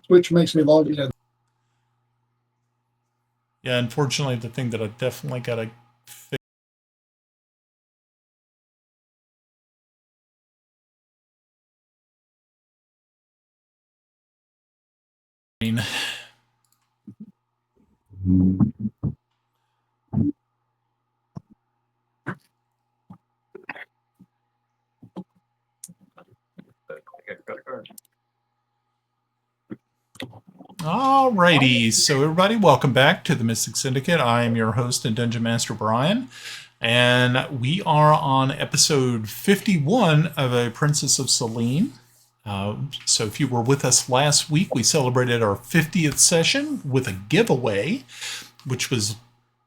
Which makes me log in. Yeah, unfortunately, the thing that I definitely got to fix. Alrighty, so everybody, welcome back to the Mystic Syndicate. I am your host and Dungeon Master Brian, and we are on episode 51 of A Princess of Celene. So if you were with us last week, we celebrated our 50th session with a giveaway, which was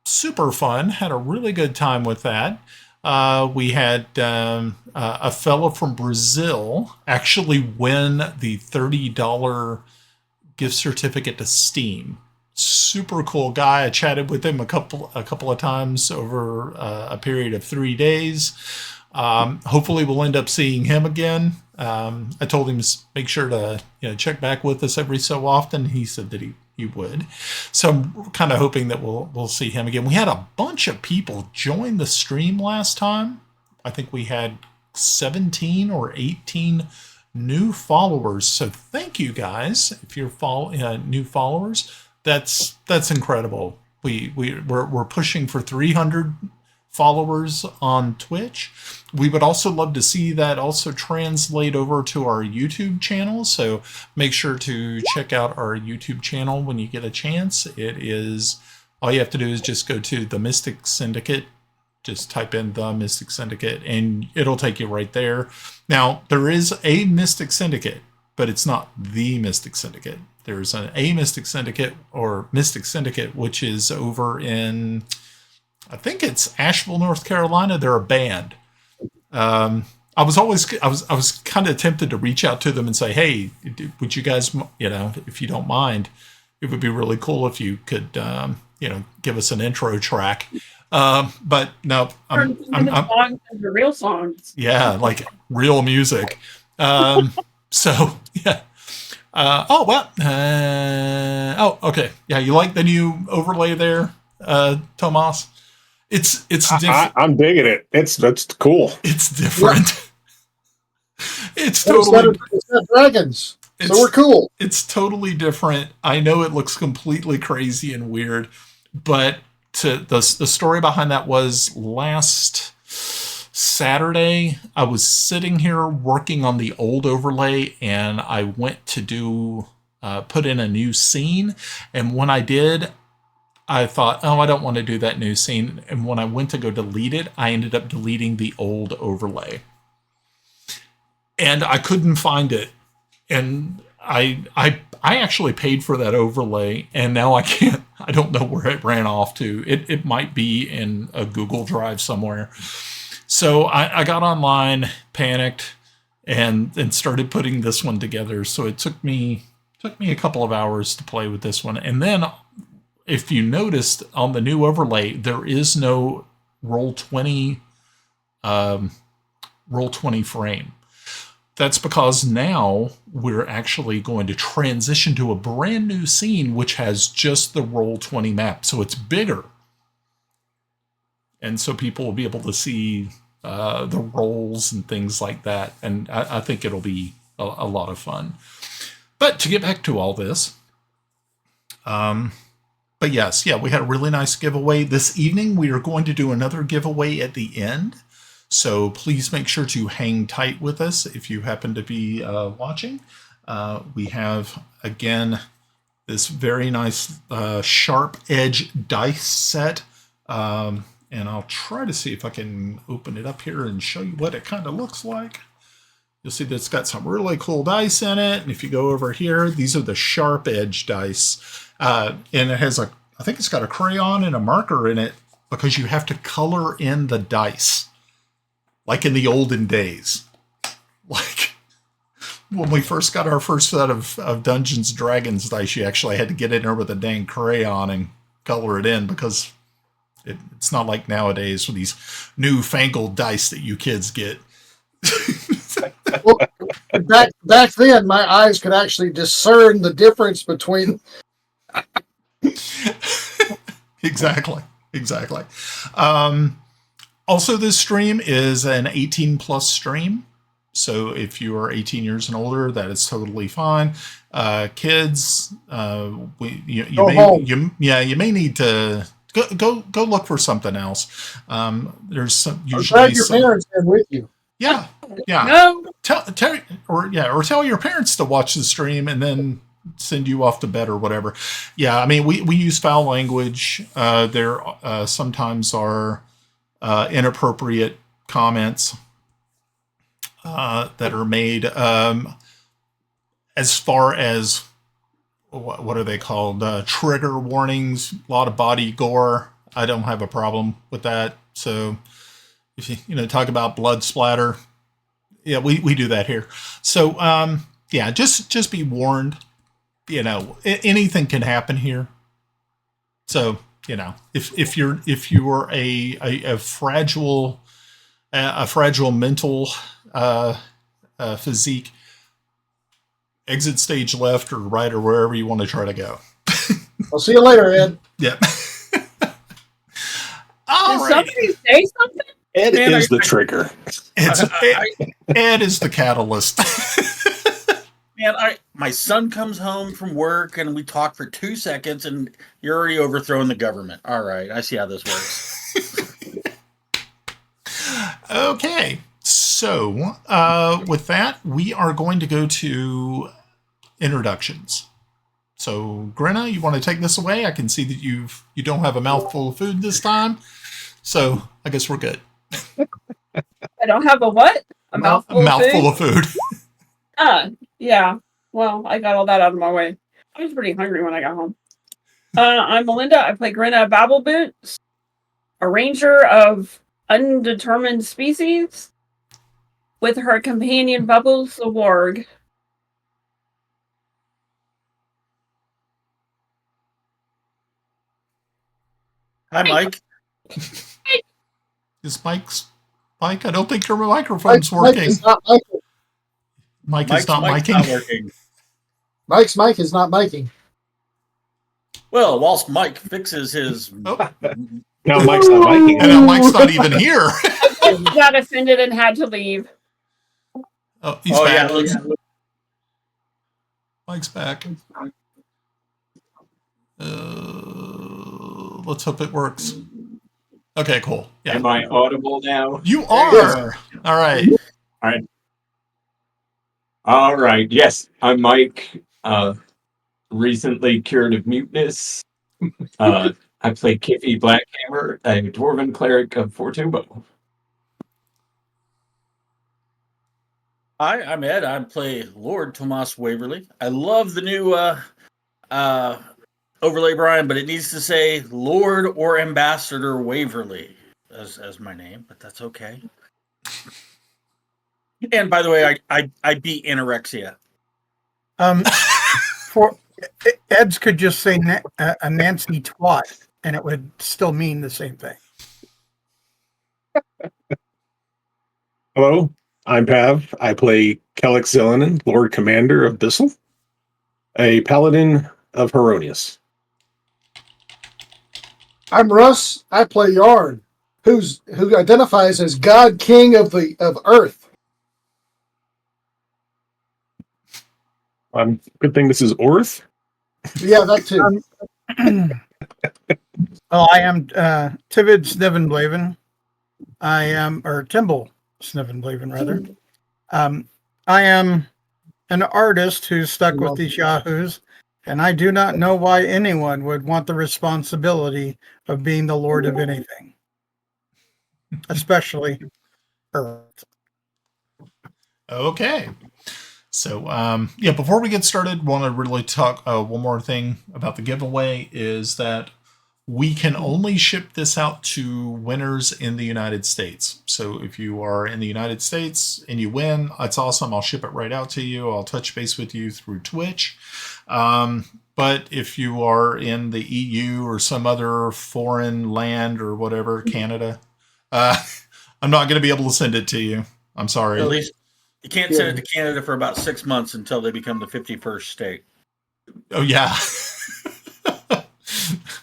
super fun. Had a really good time with that. We had a fellow from Brazil actually win the $30 gift certificate to Steam. Super cool guy. I chatted with him a couple of times over a period of 3 days. Hopefully, we'll end up seeing him again. I told him to make sure to check back with us every so often. He said that he would. So I'm kind of hoping that we'll see him again. We had a bunch of people join the stream last time. I think we had 17 or 18 new followers. So thank you guys. If you're new followers, that's incredible. We're pushing for 300 followers on Twitch. We would also love to see that also translate over to our YouTube channel. So make sure to check out our YouTube channel when you get a chance. It is, all you have to do is just go to the Mystic Syndicate. Just type in the Mystic Syndicate and it'll take you right there. Now, there is a Mystic Syndicate, but it's not the Mystic Syndicate. There's a Mystic Syndicate or Mystic Syndicate, which is over in, I think it's Asheville, North Carolina. They're a band. I was kind of tempted to reach out to them and say, hey, would you guys, if you don't mind, it would be really cool if you could, give us an intro track. But no, I'm songs and the real songs. Yeah, like real music. So yeah. Okay. Yeah, you like the new overlay there, Tomas? It's different. I'm digging it. That's cool. It's different. Yeah. It's totally. It's got dragons. So we're cool. It's totally different. I know it looks completely crazy and weird, but the story behind that was last Saturday, I was sitting here working on the old overlay and I went to put in a new scene. And when I did, I thought, I don't want to do that new scene. And when I went to go delete it, I ended up deleting the old overlay. And I couldn't find it. And I actually paid for that overlay, and now I don't know where it ran off to. It might be in a Google Drive somewhere. So I got online, panicked, and started putting this one together. So it took me a couple of hours to play with this one. And then if you noticed on the new overlay, there is no Roll20 frame. That's because now we're actually going to transition to a brand new scene, which has just the Roll20 map. So it's bigger. And so people will be able to see the rolls and things like that. And I think it'll be a lot of fun. But to get back to all this, but yes, we had a really nice giveaway. This evening, we are going to do another giveaway at the end. So please make sure to hang tight with us if you happen to be watching. We have, again, this very nice sharp edge dice set. And I'll try to see if I can open it up here and show you what it kind of looks like. You'll see that it's got some really cool dice in it. And if you go over here, these are the sharp edge dice. And it has I think it's got a crayon and a marker in it because you have to color in the dice. Like in the olden days. Like when we first got our first set of Dungeons & Dragons dice, you actually had to get in there with a dang crayon and color it in because It's not like nowadays with these newfangled dice that you kids get. Well, back then, my eyes could actually discern the difference between. Exactly. Also, this stream is an 18 plus stream. So if you are 18 years and older, that is totally fine. Kids, you may need to go look for something else. There's some usually Drag your parents in with you. Yeah. No. Tell your parents to watch the stream and then send you off to bed or whatever. Yeah, I mean, we use foul language. There sometimes are inappropriate comments that are made. As far as what are they called? Trigger warnings. A lot of body gore. I don't have a problem with that. So if you talk about blood splatter, yeah, we do that here. So just be warned. Anything can happen here. So if you're a fragile mental physique, exit stage left or right or wherever you want to try to go. I'll see you later, Ed. Yeah. Did somebody say something? Ed is the trigger. Ed is the catalyst. Man, my son comes home from work and we talk for 2 seconds and you're already overthrowing the government. All right, I see how this works. Okay, so with that, we are going to go to introductions. So, Grenna, you want to take this away? I can see that you don't have a mouthful of food this time, so I guess we're good. I don't have a what? A mouthful of food. Yeah. Well, I got all that out of my way. I was pretty hungry when I got home. I'm Melinda. I play Grenna Babbleboots, a ranger of undetermined species, with her companion Bubbles the Warg. Hi, Mike. Is Mike? I don't think your microphone's working. Mike is not working. Mike's mic is not miking. Well, whilst Mike fixes his... No, Mike's not miking. And Mike's not even here. I got offended and had to leave. Oh, he's back. Yeah, Mike's back. Let's hope it works. Okay, cool. Yeah. Am I audible now? You are. All right. All right. Yes, I'm Mike. Recently cured of muteness. I play Kiffy Blackhammer, a dwarven cleric of Fortubo. Hi, I'm Ed. I play Lord Tomas Waverly. I love the new overlay, Brian, but it needs to say Lord or Ambassador Waverly as my name, but that's okay. And by the way, I beat anorexia. For Ed's could just say a Nancy twat, and it would still mean the same thing. Hello, I'm Pav. I play Kelex Celene, Lord Commander of Bissell, a paladin of Hieronius. I'm Russ. I play Yarn, who identifies as God King of Earth. Good thing this is Orth. Yeah, that too. Well, I am Tivid Snivenblaven. Or Timble Snivenblaven, rather. I am an artist who's stuck with these yahoos, and I do not know why anyone would want the responsibility of being the lord of anything, especially Earth. Okay. So, before we get started, want to really talk one more thing about the giveaway is that we can only ship this out to winners in the United States. So if you are in the United States and you win, that's awesome. I'll ship it right out to you. I'll touch base with you through Twitch. But But if you are in the EU or some other foreign land or whatever, Canada, I'm not going to be able to send it to you. I'm sorry. At least you can't send it to Canada for about 6 months until they become the 51st state. Oh yeah,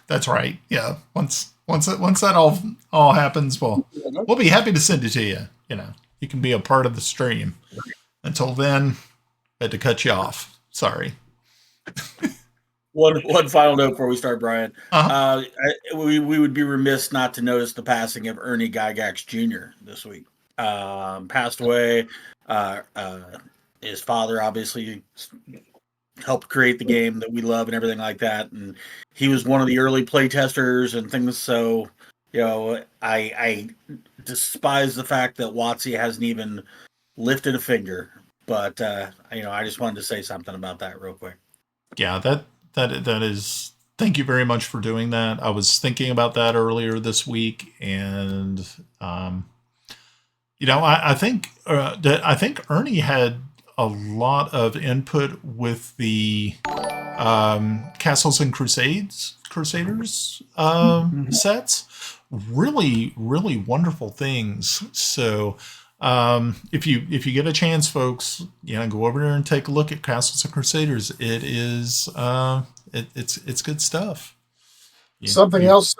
that's right. Yeah, once that all happens, we'll be happy to send it to you. You know, you can be a part of the stream. Until then, I had to cut you off. Sorry. One final note before we start, Brian. Uh-huh. We would be remiss not to notice the passing of Ernie Gygax Jr. this week. Passed away. His father obviously helped create the game that we love and everything like that, and he was one of the early play testers and things. So, you know, I despise the fact that WotC hasn't even lifted a finger. But you know, I just wanted to say something about that real quick. Yeah, that is. Thank you very much for doing that. I was thinking about that earlier this week, and you know, I think Ernie had a lot of input with the Castles and Crusaders sets. Really, really wonderful things. So if you get a chance, folks, you know, go over there and take a look at Castles and Crusaders. It is it's good stuff. Something else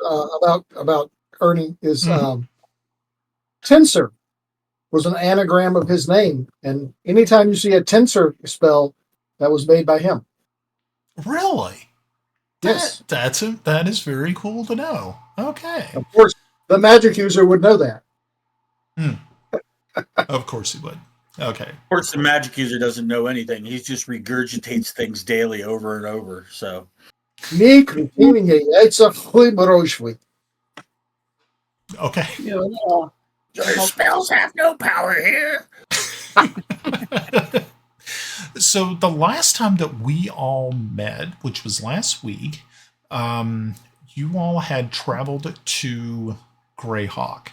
about Ernie is tensor was an anagram of his name, and anytime you see a tensor spell, that was made by him. Really? Yes, that is very cool to know. Okay. Of course, the magic user would know that. Of course he would. Okay. Of course, the magic user doesn't know anything. He just regurgitates things daily over and over. So, okay. Spells have no power here. So the last time that we all met, which was last week, you all had traveled to Greyhawk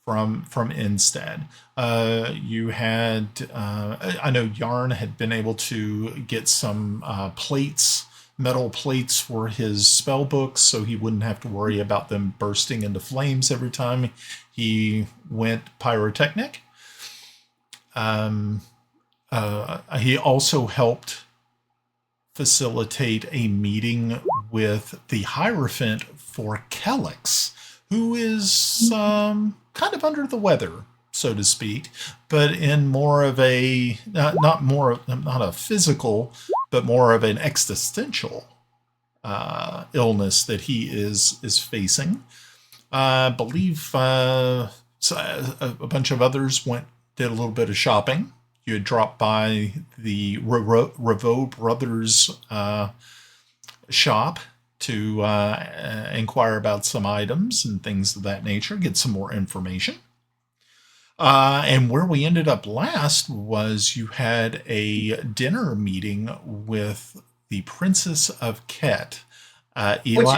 from Instead. You had, I know Yarn had been able to get some metal plates for his spell books, so he wouldn't have to worry about them bursting into flames every time he went pyrotechnic. He also helped facilitate a meeting with the Hierophant for Kelex, who is kind of under the weather, so to speak, but in more of a not a physical, but more of an existential illness that he is facing. I believe a bunch of others did a little bit of shopping. You had dropped by the Revo Brothers shop to inquire about some items and things of that nature, get some more information. And where we ended up last was you had a dinner meeting with the Princess of Ket, Ela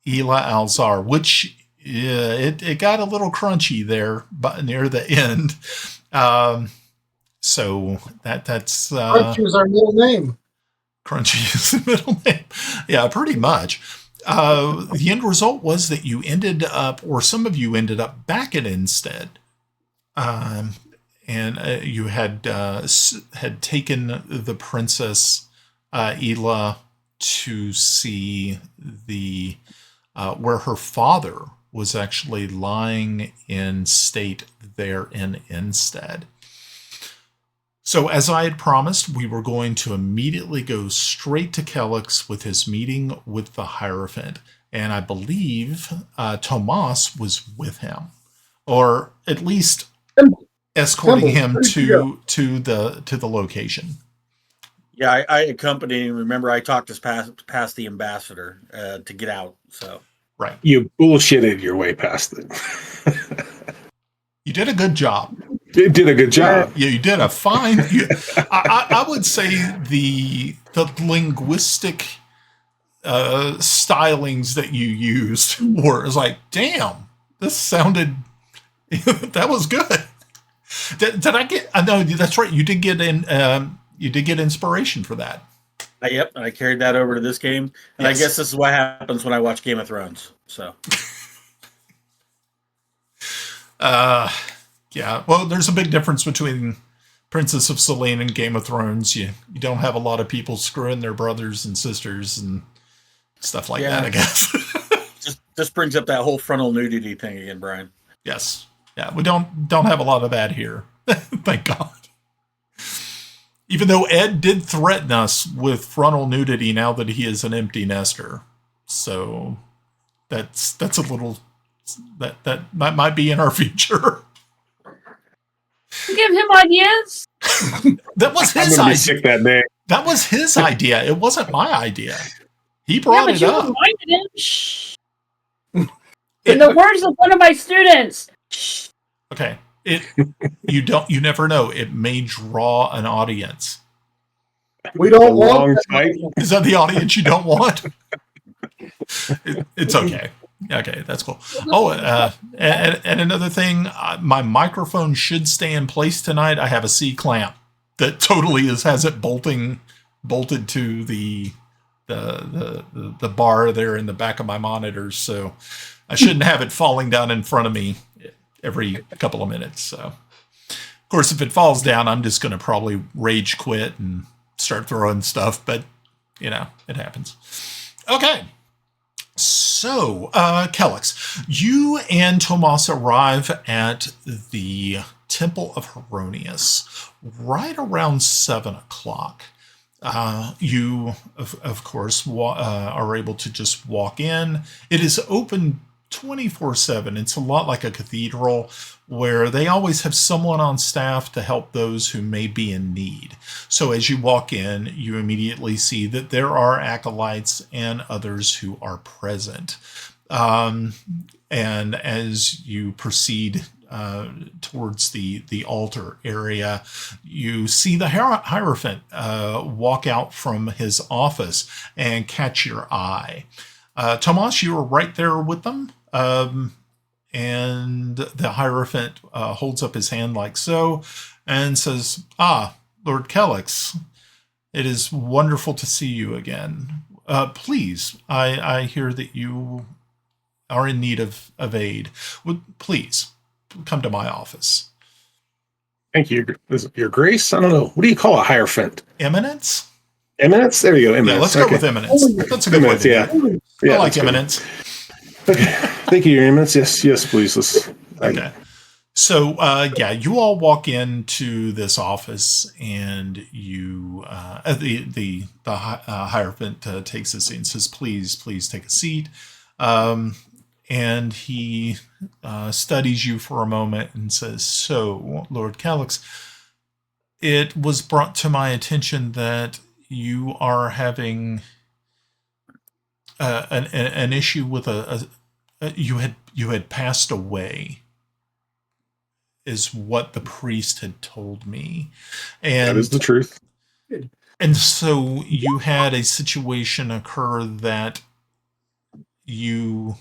Alzar, which it got a little crunchy there near the end. So that's Crunchy is our middle name. Crunchy is the middle name. Yeah, pretty much. The end result was that you ended up, or some of you ended up back at Instead. And you had taken the Princess Ela to see the where her father was actually lying in state there in Instead. So as I had promised, we were going to immediately go straight to Kelex with his meeting with the Hierophant. And I believe Tomas was with him, or at least escorting him to the location. Yeah, I accompanied him. Remember, I talked us past the ambassador to get out. So right, you bullshitted your way past it. You did a good job. You did a good job. Yeah, you did a fine. I would say the linguistic stylings that you used were like, damn, this sounded. That was good. Did I get? I know that's right. You did get in. You did get inspiration for that. Yep, I carried that over to this game, and Yes. I guess this is what happens when I watch Game of Thrones. So, Yeah. Well, there's a big difference between Princess of Celene and Game of Thrones. You don't have a lot of people screwing their brothers and sisters and stuff like that, I guess. just brings up that whole frontal nudity thing again, Brian. Yes. Yeah, we don't have a lot of that here. Thank God. Even though Ed did threaten us with frontal nudity now that he is an empty nester. So that's a little that might be in our future. Give him ideas. That was I'm his gonna be idea. sick that day. That was his idea. It wasn't my idea. He Yeah, brought but it you up. reminded him. Shh. In the words of one of my students. Shh. Okay. You never know. It may draw an audience. We don't A long want fight. Is that the audience you don't want? It's okay. Okay, that's cool. Oh, and another thing, my microphone should stay in place tonight. I have a C clamp that totally has it bolted to the bar there in the back of my monitors, so I shouldn't have it falling down in front of me every couple of minutes. So, of course, if it falls down, I'm just going to probably rage quit and start throwing stuff, but it happens. Okay. So, Kelex, you and Tomas arrive at the Temple of Hieronius right around 7 o'clock. You, of course, are able to just walk in. It is open 24/7. It's a lot like a cathedral where they always have someone on staff to help those who may be in need. So as you walk in, you immediately see that there are acolytes and others who are present. And as you proceed towards the altar area, you see the Hierophant walk out from his office and catch your eye. Tomas, you were right there with them. And the Hierophant holds up his hand like so and says, Lord Kelex, it is wonderful to see you again. Please, I hear that you are in need of aid. Please, come to my office. Thank you. Your Grace? I don't know. What do you call a Hierophant? Eminence? Eminence? There you go. Eminence. Yeah, let's go with Eminence. That's a good Eminence, way yeah. to do it. Yeah, I like that's good. Eminence. Thank you, Your Eminence. Yes, please. Okay. So, you all walk into this office, and you, the Hierophant takes a seat and says, "Please take a seat." And he studies you for a moment and says, "So, Lord Kelex, it was brought to my attention that you are having an issue with you had passed away, is what the priest had told me, and That is the truth. And so you had a situation occur that your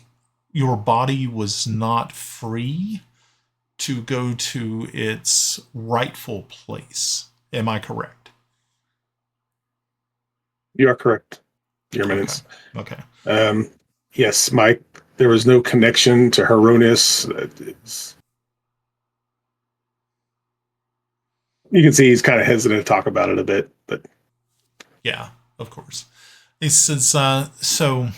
body was not free to go to its rightful place. Am I correct? You are correct, Your Eminence. Okay. Yes, there was no connection to Hieronius. You can see he's kind of hesitant to talk about it a bit, but yeah, of course. He says, so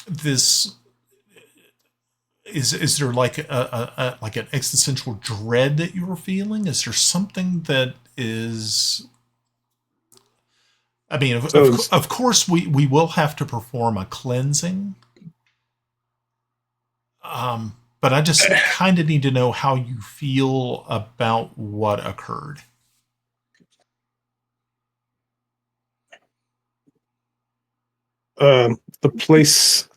this is there like like an existential dread that you were feeling? Is there something that is? I mean, of course, we will have to perform a cleansing. But I just kind of need to know how you feel about what occurred. The place,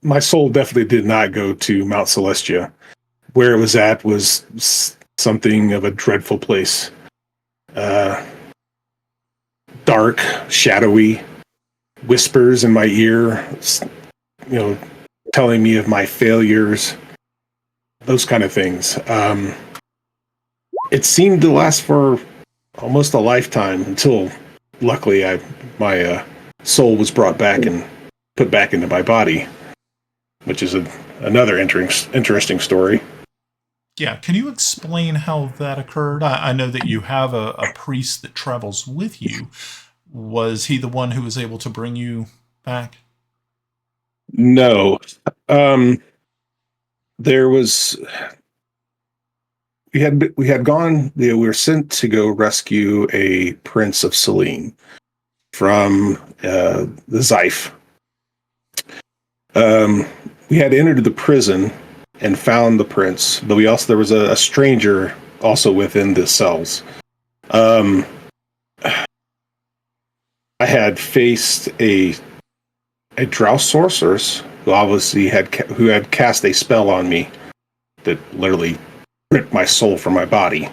my soul definitely did not go to Mount Celestia. Where it was at was something of a dreadful place. Dark, shadowy, whispers in my ear, telling me of my failures, those kind of things. It seemed to last for almost a lifetime until, luckily, my soul was brought back and put back into my body, which is another interesting story. Yeah, can you explain how that occurred? I know that you have a priest that travels with you. Was he the one who was able to bring you back? No. There was we had gone, we were sent to go rescue a prince of Celene from the Xife. We had entered the prison and found the prince, but there was a stranger also within the cells. I had faced a drow sorceress who obviously had cast a spell on me that literally ripped my soul from my body.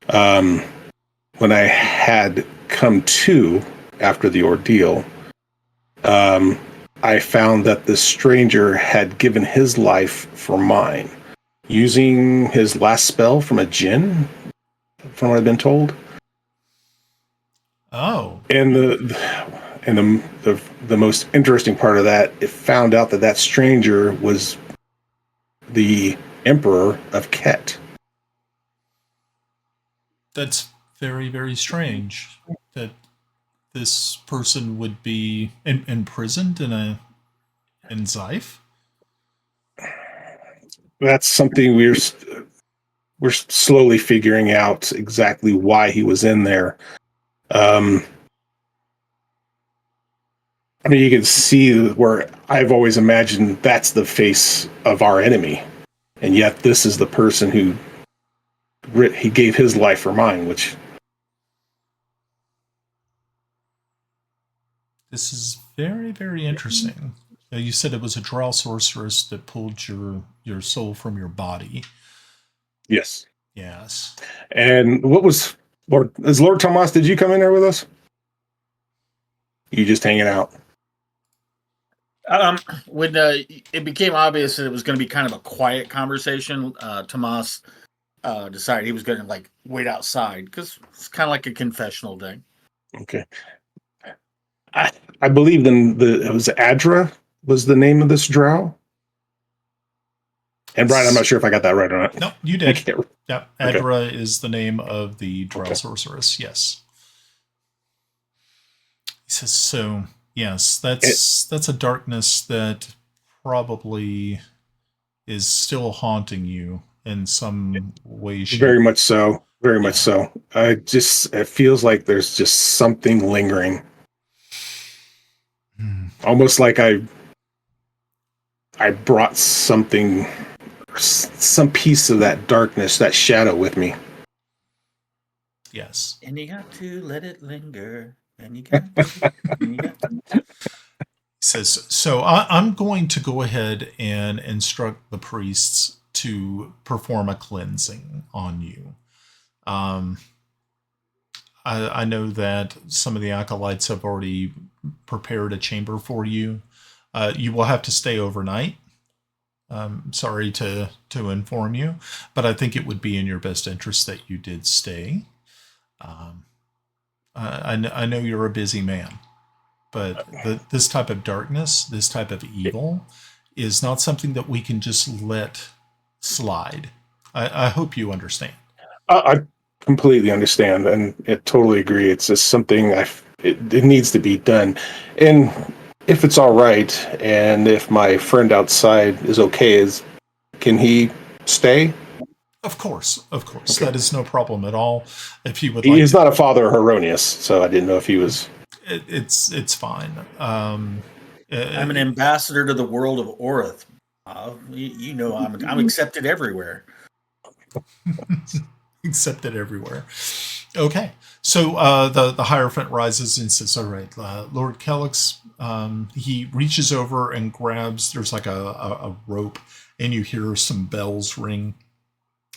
When I had come to after the ordeal, I found that this stranger had given his life for mine, using his last spell from a djinn, from what I've been told. Oh. And the most interesting part of that, it found out that stranger was the Emperor of Ket. That's very, very strange that this person would be imprisoned in Xife. That's something we're slowly figuring out exactly why he was in there. I mean, you can see where I've always imagined that's the face of our enemy, and yet this is the person who he gave his life for mine, which... This is very, very interesting. You said it was a drow sorceress that pulled your soul from your body. Yes. Yes. And what was Lord Tomas? Did you come in there with us? You just hanging out? When it became obvious that it was going to be kind of a quiet conversation, Tomas decided he was going to wait outside because it's kind of like a confessional thing. Okay. I believe it was Adra was the name of this drow. And Brian, I'm not sure if I got that right or not. No, you did. Yep. Adra is the name of the drow sorceress. Yes. He says so. Yes, that's a darkness that probably is still haunting you in some way. Very much so. Very much so. It feels like there's just something lingering. Almost like I brought some piece of that darkness, that shadow with me. Yes. And you got to let it linger. And you got to. Says so. I'm going to go ahead and instruct the priests to perform a cleansing on you. I know that some of the acolytes have already prepared a chamber for you. You will have to stay overnight. Sorry to inform you, but I think it would be in your best interest that you did stay. I know you're a busy man, but this type of darkness, this type of evil, is not something that we can just let slide. I hope you understand. I completely understand, and I totally agree. It's just something it needs to be done. And if it's all right, and if my friend outside is okay, can he stay? Of course. Okay. That is no problem at all. If he would, he's not a father of Hieronius, so I didn't know if he was. It's fine. I'm an ambassador to the world of Orith. You know, I'm accepted everywhere. Accepted everywhere. Okay. So the Hierophant rises and says, all right, Lord Kelex, he reaches over and grabs, there's like a rope, and you hear some bells ring.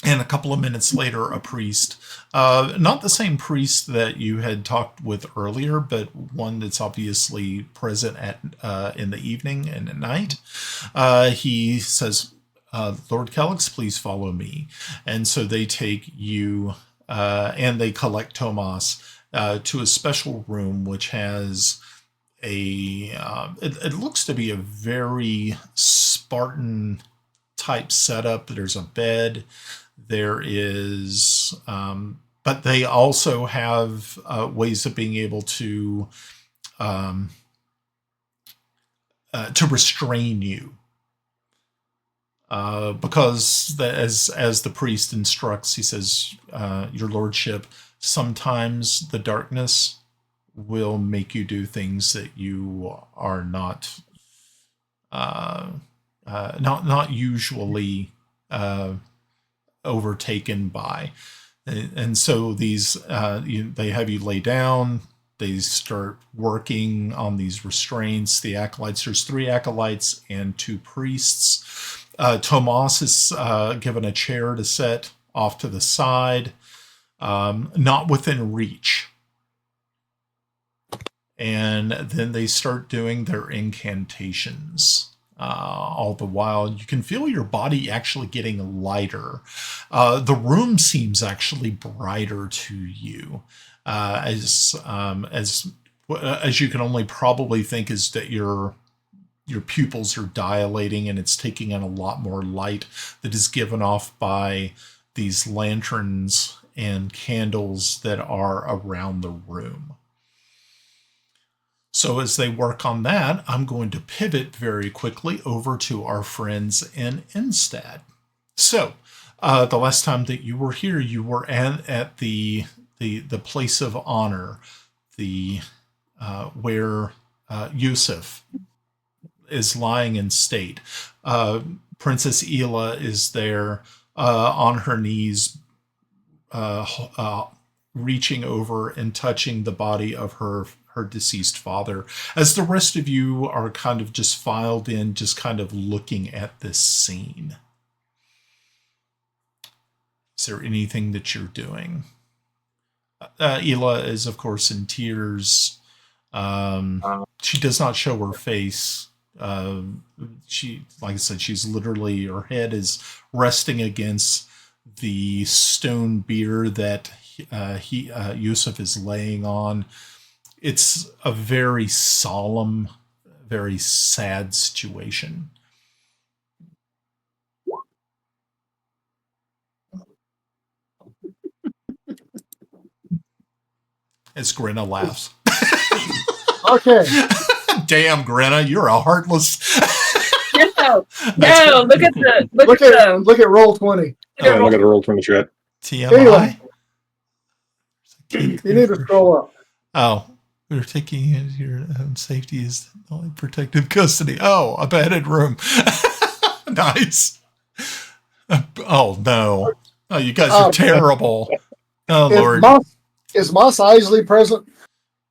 And a couple of minutes later, a priest, not the same priest that you had talked with earlier, but one that's obviously present in the evening and at night, he says, Lord Kelex, please follow me. And so they take you and they collect Tomas to a special room, which has it looks to be a very Spartan type setup. There's a bed. There is, but they also have ways of being able to restrain you. Because as the priest instructs, he says, "Your lordship, sometimes the darkness will make you do things that you are not usually overtaken by." And so these they have you lay down. They start working on these restraints. The acolytes, there's 3 acolytes and 2 priests. Tomas is given a chair to sit off to the side, not within reach. And then they start doing their incantations. All the while, you can feel your body actually getting lighter. The room seems actually brighter to you, as you can only probably think is that your pupils are dilating and it's taking in a lot more light that is given off by these lanterns and candles that are around the room. So as they work on that, I'm going to pivot very quickly over to our friends in Instead. So the last time that you were here, you were at the place of honor, where Yusuf is lying in state. Princess Ela is there on her knees, reaching over and touching the body of her deceased father, as the rest of you are kind of just filed in, just kind of looking at this scene. Is there anything that you're doing? Ela is, of course, in tears. She does not show her face. She, like I said, she's literally, her head is resting against the stone bier that Yusuf is laying on. It's a very solemn, very sad situation. As Grinna laughs. Okay. Damn, Grinna, you're a heartless. No, look at roll 20. Oh, I got to roll 20 chat. TMI. Anyway. You need to scroll up. Oh, we're taking your safety is only protective custody. Oh, a bedded room. Nice. Oh no. Oh, you guys are terrible. Oh Lord. Is Mos Eisley present?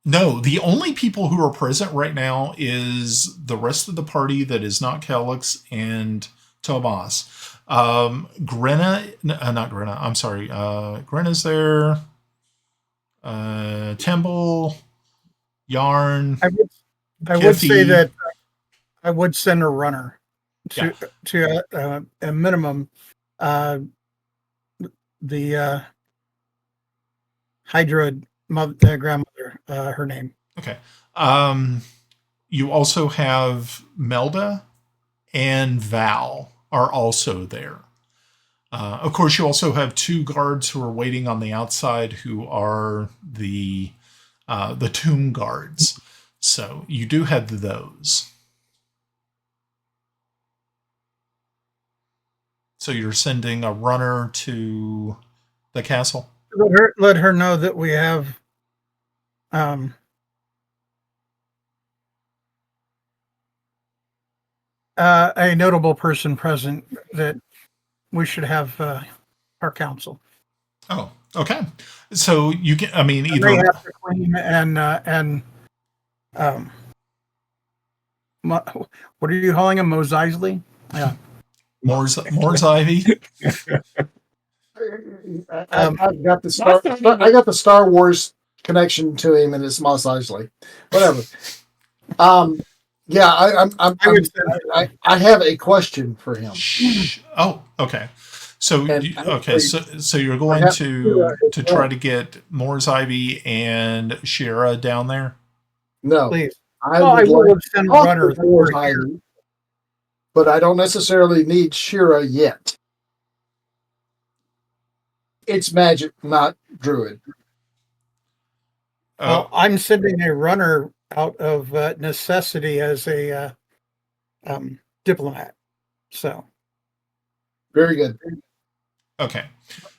No, the only people who are present right now is the rest of the party that is not Kelex and Tomas. Grinna, not Grinna. I'm sorry. Grinna's there. Temple, Yarn. I would say that I would send a runner to a minimum. The Hydra grandmother, her name. Okay. You also have Melda and Val are also there. Of course, you also have 2 guards who are waiting on the outside, who are the tomb guards. So you do have those. So you're sending a runner to the castle? Let her know that we have a notable person present that we should have our council. Oh, okay. So you can, I mean, either they have the Queen and what are you calling him? Mos Eisley? Yeah. Moore's Ivy. I've got the Star Wars connection to him, and it's Mos Eisley. Whatever. Yeah, I have a question for him. Oh, okay. So And okay, so you're going perhaps to Shira as try well. to get Moore's Ivy and Shira down there. No, Please. I Well, I would will like to send a talk runner to Moore's over here. Ivy, but I don't necessarily need Shira yet. It's magic, not druid. Well, I'm sending a runner out of necessity as a diplomat. So Very good. Okay.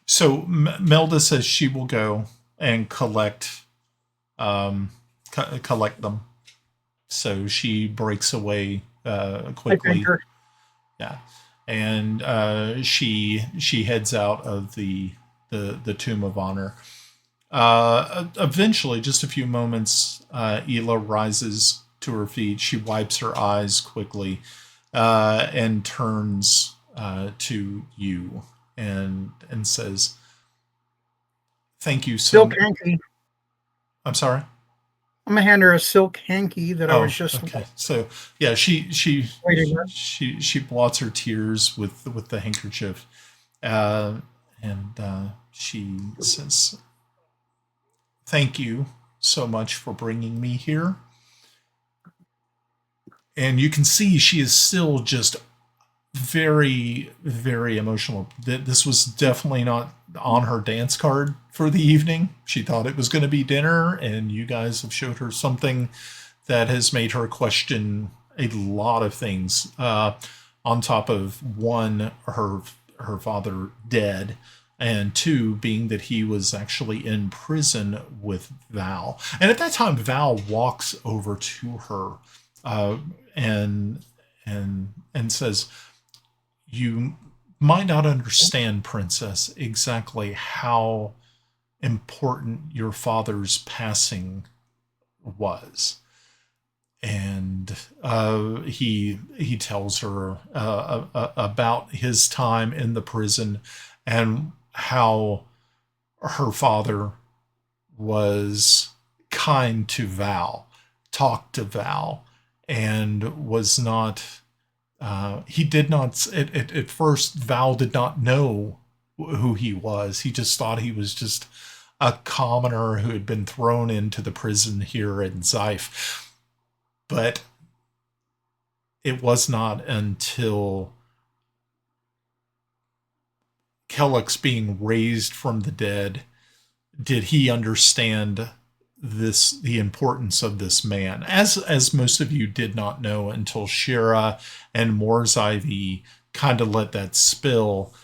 So Melda says she will go and collect collect them. So she breaks away I quickly. thank her. Yeah. And she heads out of the Tomb of Honor. Eventually, just a few moments, Ela rises to her feet. She wipes her eyes quickly and turns to you and says, "Thank you so Silk much." hanky. I'm sorry. I'm gonna hand her a silk hanky that I was just okay. So yeah, she waiting. blots her tears with the handkerchief, and she says, "Thank you so much for bringing me here." And you can see she is still just very, very emotional. This was definitely not on her dance card for the evening. She thought it was going to be dinner, and you guys have showed her something that has made her question a lot of things. On top of one, her father dead, and two, being that he was actually in prison with Val. And at that time, Val walks over to her and says, "You might not understand, Princess, exactly how important your father's passing was." And he tells her about his time in the prison and how her father was kind to Val, talked to Val, and was not. He did not. At first, Val did not know who he was. He just thought he was just a commoner who had been thrown into the prison here in Zyph. But it was not until Kelex being raised from the dead did he understand the importance of this man, as most of you did not know until Shira and Moore's Ivy kind of let that spill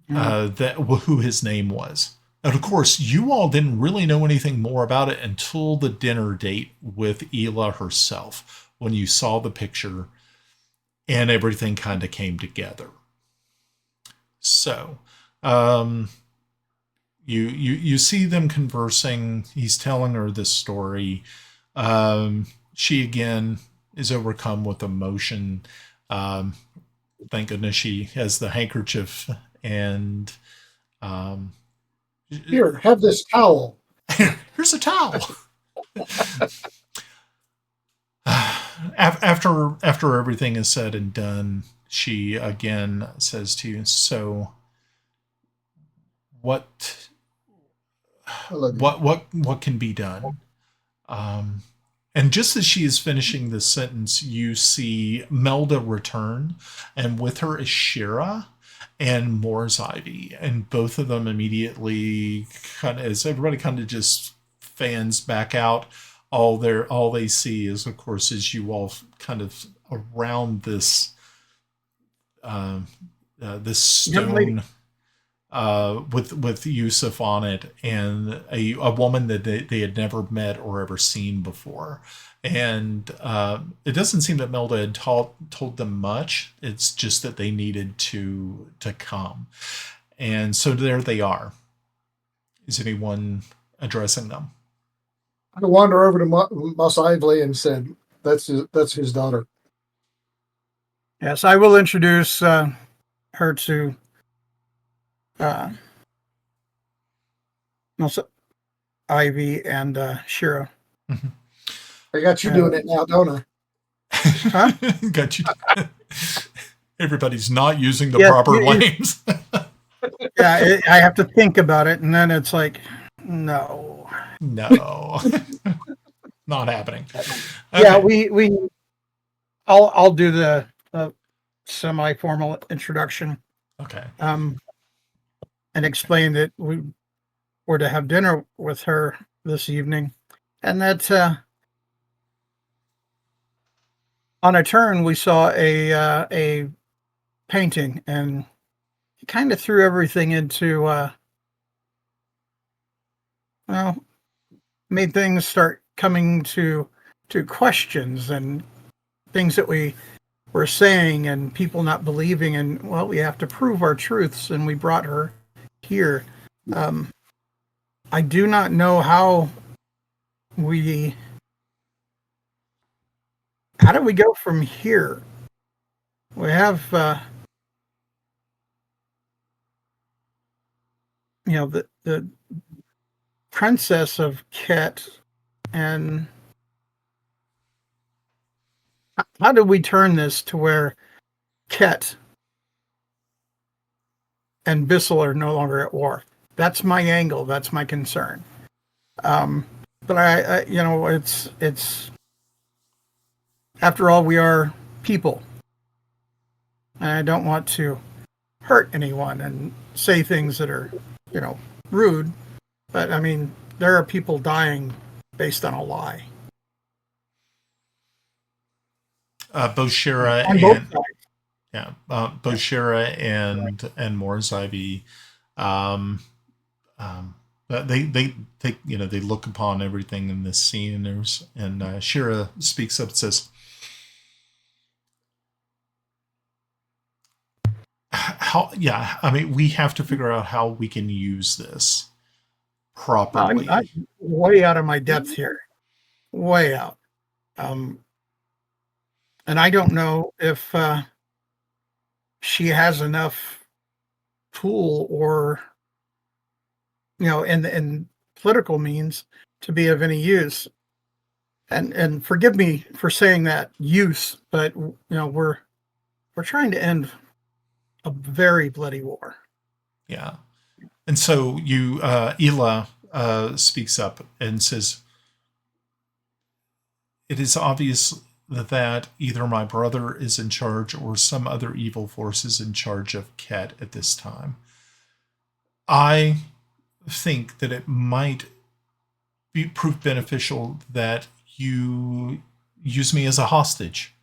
that who his name was. And of course, you all didn't really know anything more about it until the dinner date with Ela herself, when you saw the picture and everything kind of came together. So, you see them conversing. He's telling her this story. She again is overcome with emotion. Thank goodness she has the handkerchief. And Here, have this towel. Here's a towel. After everything is said and done, she again says to you, "So what can be done?" And just as she is finishing this sentence, you see Melda return, and with her is Shira and Moore's Ivy, and both of them immediately kind of, as everybody kind of just fans back out, all they see is, of course, is you all kind of around this this stone with Yusuf on it, and a woman that they had never met or ever seen before. And it doesn't seem that Melda had told them much. It's just that they needed to come. And so there they are. Is anyone addressing them? I wander over to Moss Ively and said, that's his daughter. Yes, I will introduce her to Ivy and Shira. Mm-hmm. I got you doing it now, don't I? Got you. Everybody's not using the proper names. Yeah, I have to think about it, and then it's like, no. No, not happening. Yeah, Okay. I'll do the semi-formal introduction, Okay. and explain that we were to have dinner with her this evening, and that on a turn we saw a painting, and he kind of threw everything into well, made things start coming to questions and things that we were saying and people not believing, and well, we have to prove our truths, and we brought her here. I do not know how do we go from here. We have the princess of Ket, and how do we turn this to where Ket and Bissell are no longer at war? That's my angle. That's my concern. But I it's after all, we are people, and I don't want to hurt anyone and say things that are, rude. But I mean, there are people dying based on a lie. Both Shira On both and sides. yeah, both Shira and Morzaivi, um, they they look upon everything in this scene, and Shira speaks up and says, "How? Yeah, I mean, we have to figure out how we can use this properly." I'm way out of my depth here. Way out. And I don't know if she has enough tool or, in political means to be of any use. And forgive me for saying that use, but we're trying to end a very bloody war. Yeah. And so Ela speaks up and says, "It is obvious that either my brother is in charge or some other evil force is in charge of Ket at this time. I think that it might prove beneficial that you use me as a hostage.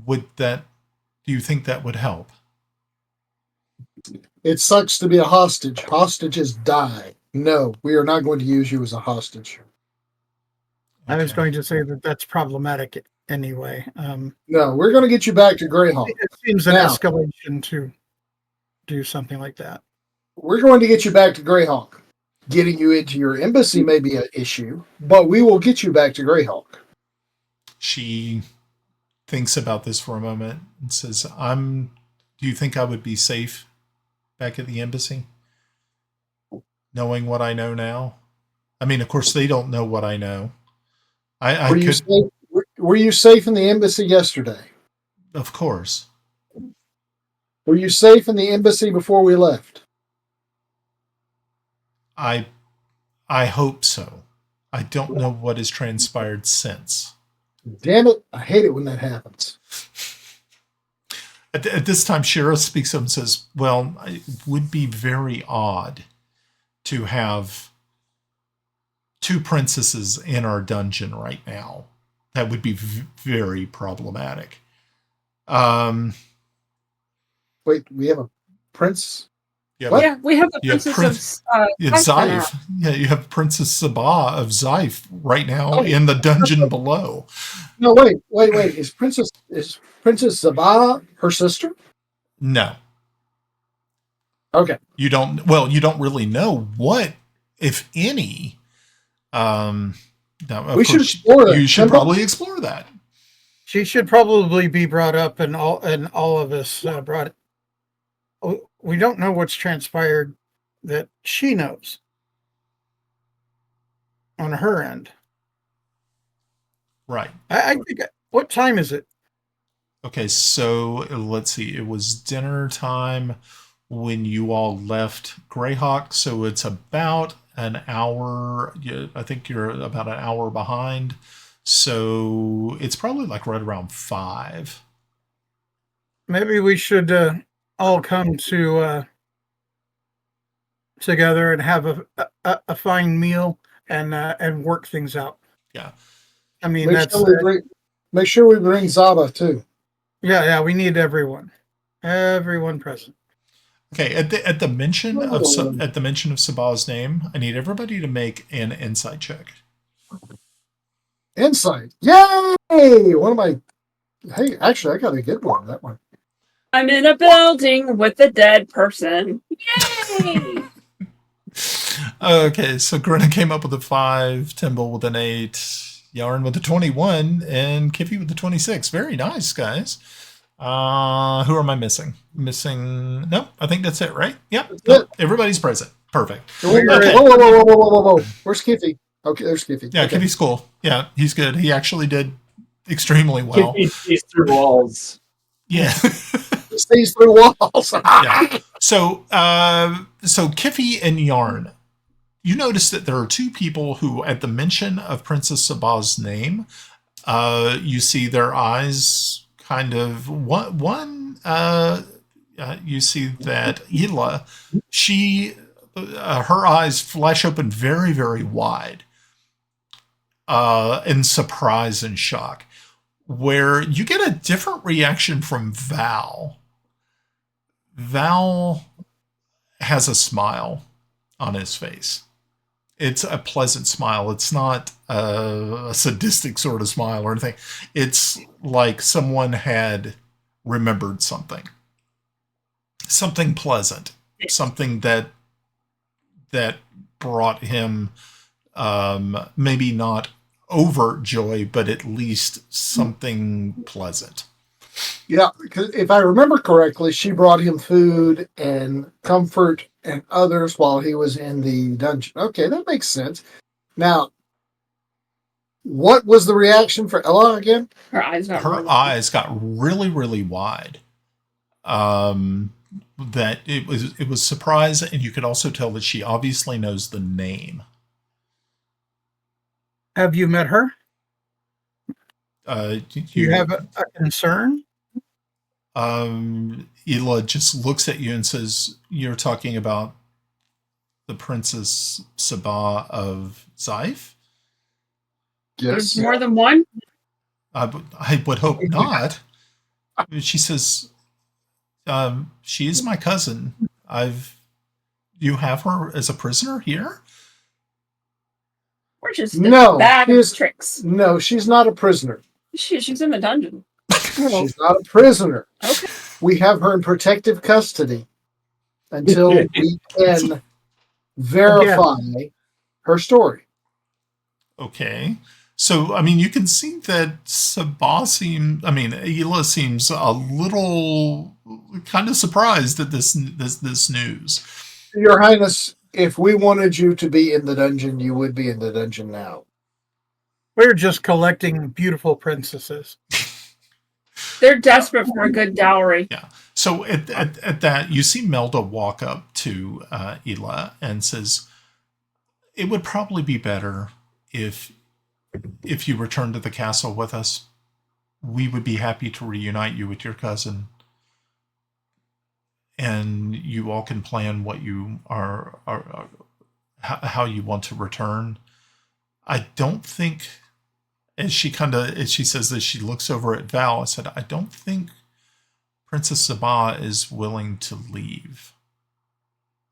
Do you think that would help?" It sucks to be a hostage. Hostages die. No, we are not going to use you as a hostage. I was Okay. going to say that that's problematic anyway. No, we're going to get you back to Greyhawk. It seems an Now- escalation to do something like that. We're going to get you back to Greyhawk. Getting you into your embassy may be an issue, but we will get you back to Greyhawk. She thinks about this for a moment and says, "Do you think I would be safe back at the embassy? Knowing what I know now?" I mean, of course, they don't know what I know. I could, Were you safe in the embassy yesterday? of course. Were you safe in the embassy before we left? I hope so. I don't know what has transpired since. Damn it. I hate it when that happens. At this time, Shira speaks up and says, "Well, it would be very odd to have two princesses in our dungeon right now. That would be very problematic." Wait, we have a prince? Yeah, What? Yeah, we have the You have princess it's of Zypha now. Zyph. Yeah, you have Princess Sabah of Zyph right now Oh. in the dungeon below. No, wait. Is Princess Zabah her sister? No, Okay. you don't. Well, you don't really know what, if any. Now, of We should course, explore that. you should Simba? probably explore that. She should probably be brought up, and all of us brought. We don't know what's transpired that she knows on her end. Right. I think. What time is it? Okay, so let's see. It was dinner time when you all left Greyhawk, so it's about an hour. I think you're about an hour behind. So it's probably like right around 5. Maybe we should all come together and have a fine meal and work things out. Yeah. I mean, Make that's sure we bring Zaba too. yeah. We need everyone present. Okay, at the mention of Sabah's name, I need everybody to make an insight check. Insight. Yay! One of my. Hey, actually, I got a good one. That one. I'm in a building with a dead person. Yay! Okay, so Grinna came up with a 5, Timble with an 8, Yarn with a 21, and Kiffy with a 26. Very nice, guys. Who am I missing? No, I think that's it, right? Yep. Nope, everybody's present. Perfect. Okay. Okay. Whoa. Where's Kiffy? Okay, there's Kiffy. Yeah, okay. Kiffy's cool. Yeah, he's good. He actually did extremely well. Kiffy sees through walls. Yeah. He sees through walls. Yeah. So Kiffy and Yarn, you notice that there are 2 people who, at the mention of Princess Sabah's name, you see their eyes kind of you see that Hila, her eyes flash open very, very wide in surprise and shock, where you get a different reaction from Val. Val has a smile on his face. It's a pleasant smile. It's not a sadistic sort of smile or anything. It's like someone had remembered something pleasant, something that brought him maybe not overt joy, but at least something pleasant. Yeah, because if I remember correctly, she brought him food and comfort and others while he was in the dungeon. Okay, that makes sense. Now, what was the reaction for Ella again? Her eyes got really, really wide. That it was surprise, and you could also tell that she obviously knows the name. Have you met her? Do you have a concern? Ela just looks at you and says, "You're talking about the Princess Sabah of Zaif?" Yes. There's more than one? I would hope not. She says, she is my cousin. You have her as a prisoner here? We're just bad at tricks. No, she's not a prisoner. She's in the dungeon. She's not a prisoner. Okay. We have her in protective custody until we can verify her story. Okay. So, I mean, you can see that Ela seems a little kind of surprised at this news. Your Highness, if we wanted you to be in the dungeon, you would be in the dungeon now. We're just collecting beautiful princesses. They're desperate for a good dowry. Yeah. So at that, you see Melda walk up to Ela and says, "It would probably be better if you return to the castle with us. We would be happy to reunite you with your cousin, and you all can plan what you are how you want to return. I don't think." As she says this, she looks over at Val. I said, "I don't think Princess Sabah is willing to leave.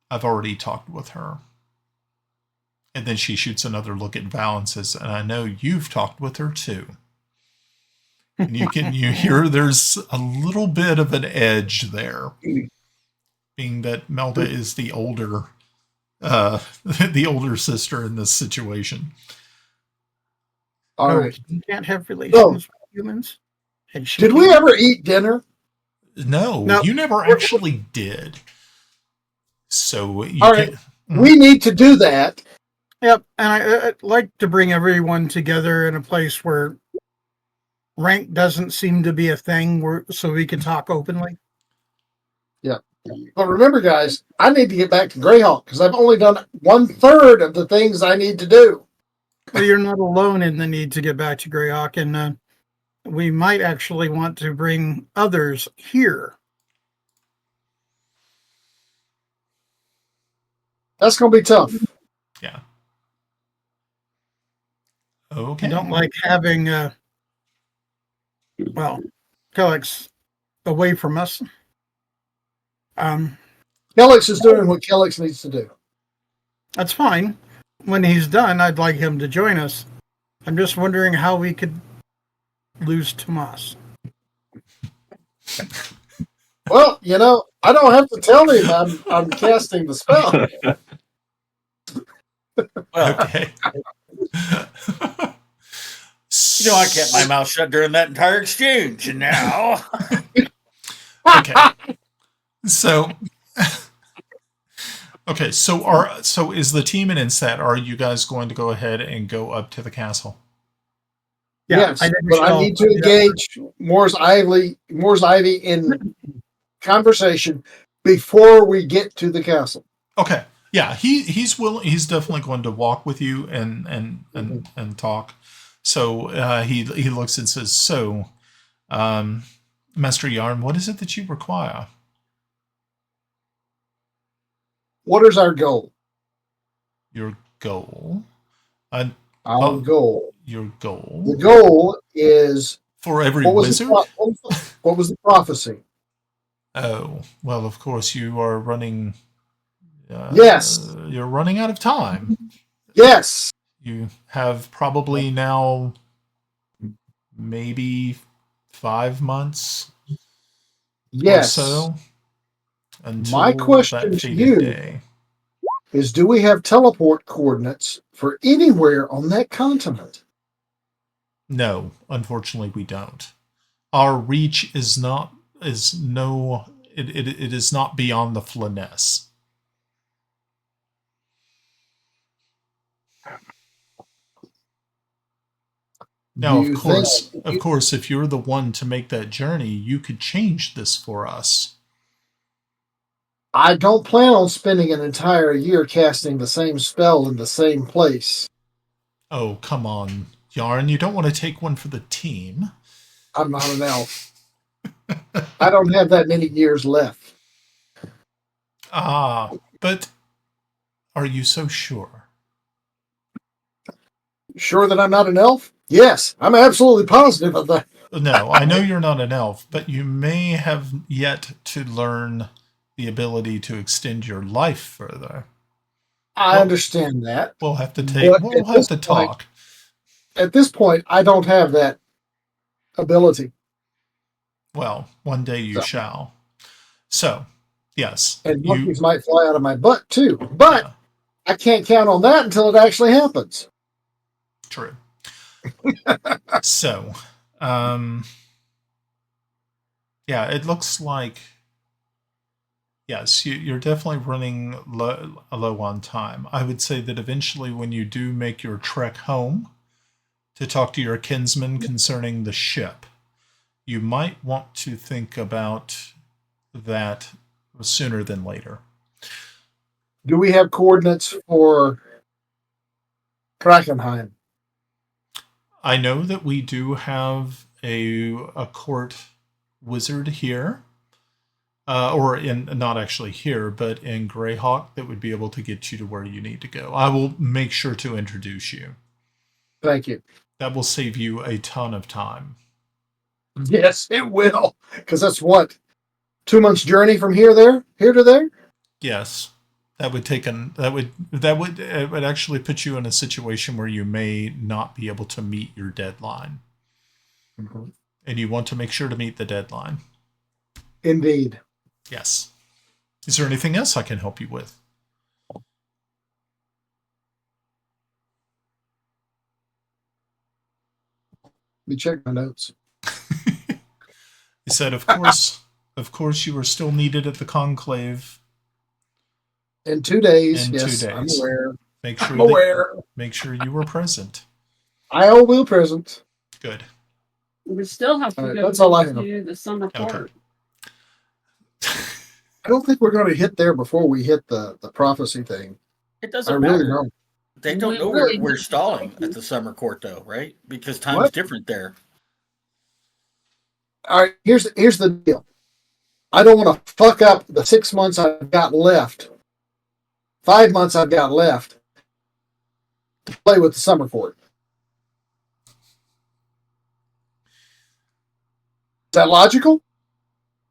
I've already talked with her." And then she shoots another look at Val and says, "And I know you've talked with her too." And you hear there's a little bit of an edge there, being that Melda is the older sister in this situation. All right. You can't have relations with humans. Did we ever eat dinner? No, you never actually did. So all right, we need to do that. Yep, and I'd like to bring everyone together in a place where rank doesn't seem to be a thing so we can talk openly. But remember, guys, I need to get back to Greyhawk because I've only done 1/3 of the things I need to do. Well, you're not alone in the need to get back to Greyhawk, and we might actually want to bring others here. That's going to be tough. Yeah. Okay. I don't like having, Kelex away from us. Kelex is doing what Kelex needs to do. That's fine. When he's done, I'd like him to join us. I'm just wondering how we could lose Tomas. Well, I don't have to tell him I'm casting the spell. Okay. I kept my mouth shut during that entire exchange, and now. Okay. So. Okay, so is the team in Inset? Are you guys going to go ahead and go up to the castle? Yeah, yes, but I need to engage Moore's Ivy in conversation before we get to the castle. Okay, yeah, he's willing. He's definitely going to walk with you and talk. So he looks and says, "So, Master Yarn, what is it that you require?" What is our goal? Your goal. Our goal. Your goal. The goal is for every wizard. What was the prophecy? Oh, well, of course you are running. Yes. You're running out of time. Yes. You have probably now maybe 5 months. Yes. Or so. My question to you is, do we have teleport coordinates for anywhere on that continent? No, unfortunately we don't. Our reach it is not beyond the Flyness. Now, of course, if you're the one to make that journey, you could change this for us. I don't plan on spending an entire year casting the same spell in the same place. Oh, come on, Yarn. You don't want to take one for the team. I'm not an elf. I don't have that many years left. But are you so sure? Sure that I'm not an elf? Yes, I'm absolutely positive of that. No, I know you're not an elf, but you may have yet to learn the ability to extend your life further. I understand that. We'll have to talk. At this point, I don't have that ability. Well, one day you shall. So, yes. And monkeys might fly out of my butt, too. But I can't count on that until it actually happens. True. So, it looks like, yes, you're definitely running low on time. I would say that eventually when you do make your trek home to talk to your kinsman concerning the ship, you might want to think about that sooner than later. Do we have coordinates for Krakenheim? I know that we do have a court wizard here. Not actually here, but in Greyhawk that would be able to get you to where you need to go. I will make sure to introduce you. Thank you. That will save you a ton of time. Yes, it will. Because that's what? 2 months journey from here to there? Yes. That would actually put you in a situation where you may not be able to meet your deadline. Mm-hmm. And you want to make sure to meet the deadline. Indeed. Yes. Is there anything else I can help you with? Let me check my notes. He said, of course, you are still needed at the conclave. In 2 days. In yes, 2 days. I'm aware. Make sure you were present. I will present. Good. We still have to All right, go that's all I to the summer court. I don't think we're going to hit there before we hit the prophecy thing. It I doesn't really matter. don't. They don't know Really we're don't. stalling at the summer court, though, right? Because time's What? different there. All right, here's the deal. I don't want to fuck up the 6 months I've got left, 5 months I've got left to play with the summer court. Is that logical?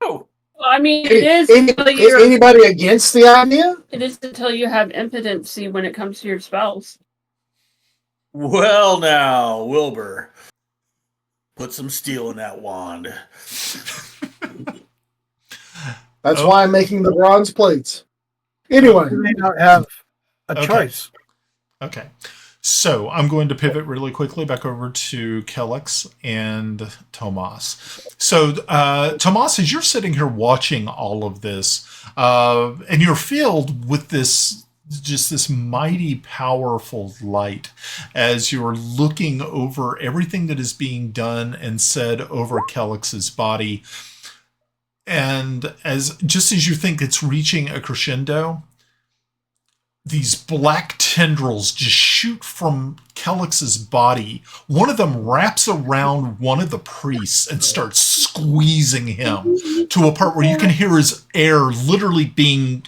Oh, I mean, it is until Anybody against the idea? it is until you have impotency when it comes to your spells. well, now, Wilbur, put some steel in that wand. That's why I'm making the bronze plates. Anyway, You may not have a Okay. choice. Okay. So I'm going to pivot really quickly back over to Kelex and Tomas. So, Tomas, as you're sitting here watching all of this, and you're filled with this mighty, powerful light as you're looking over everything that is being done and said over Kelex's body. And just as you think it's reaching a crescendo, these black tendrils just shoot from Kelex's body. One of them wraps around one of the priests and starts squeezing him to a part where you can hear his air literally being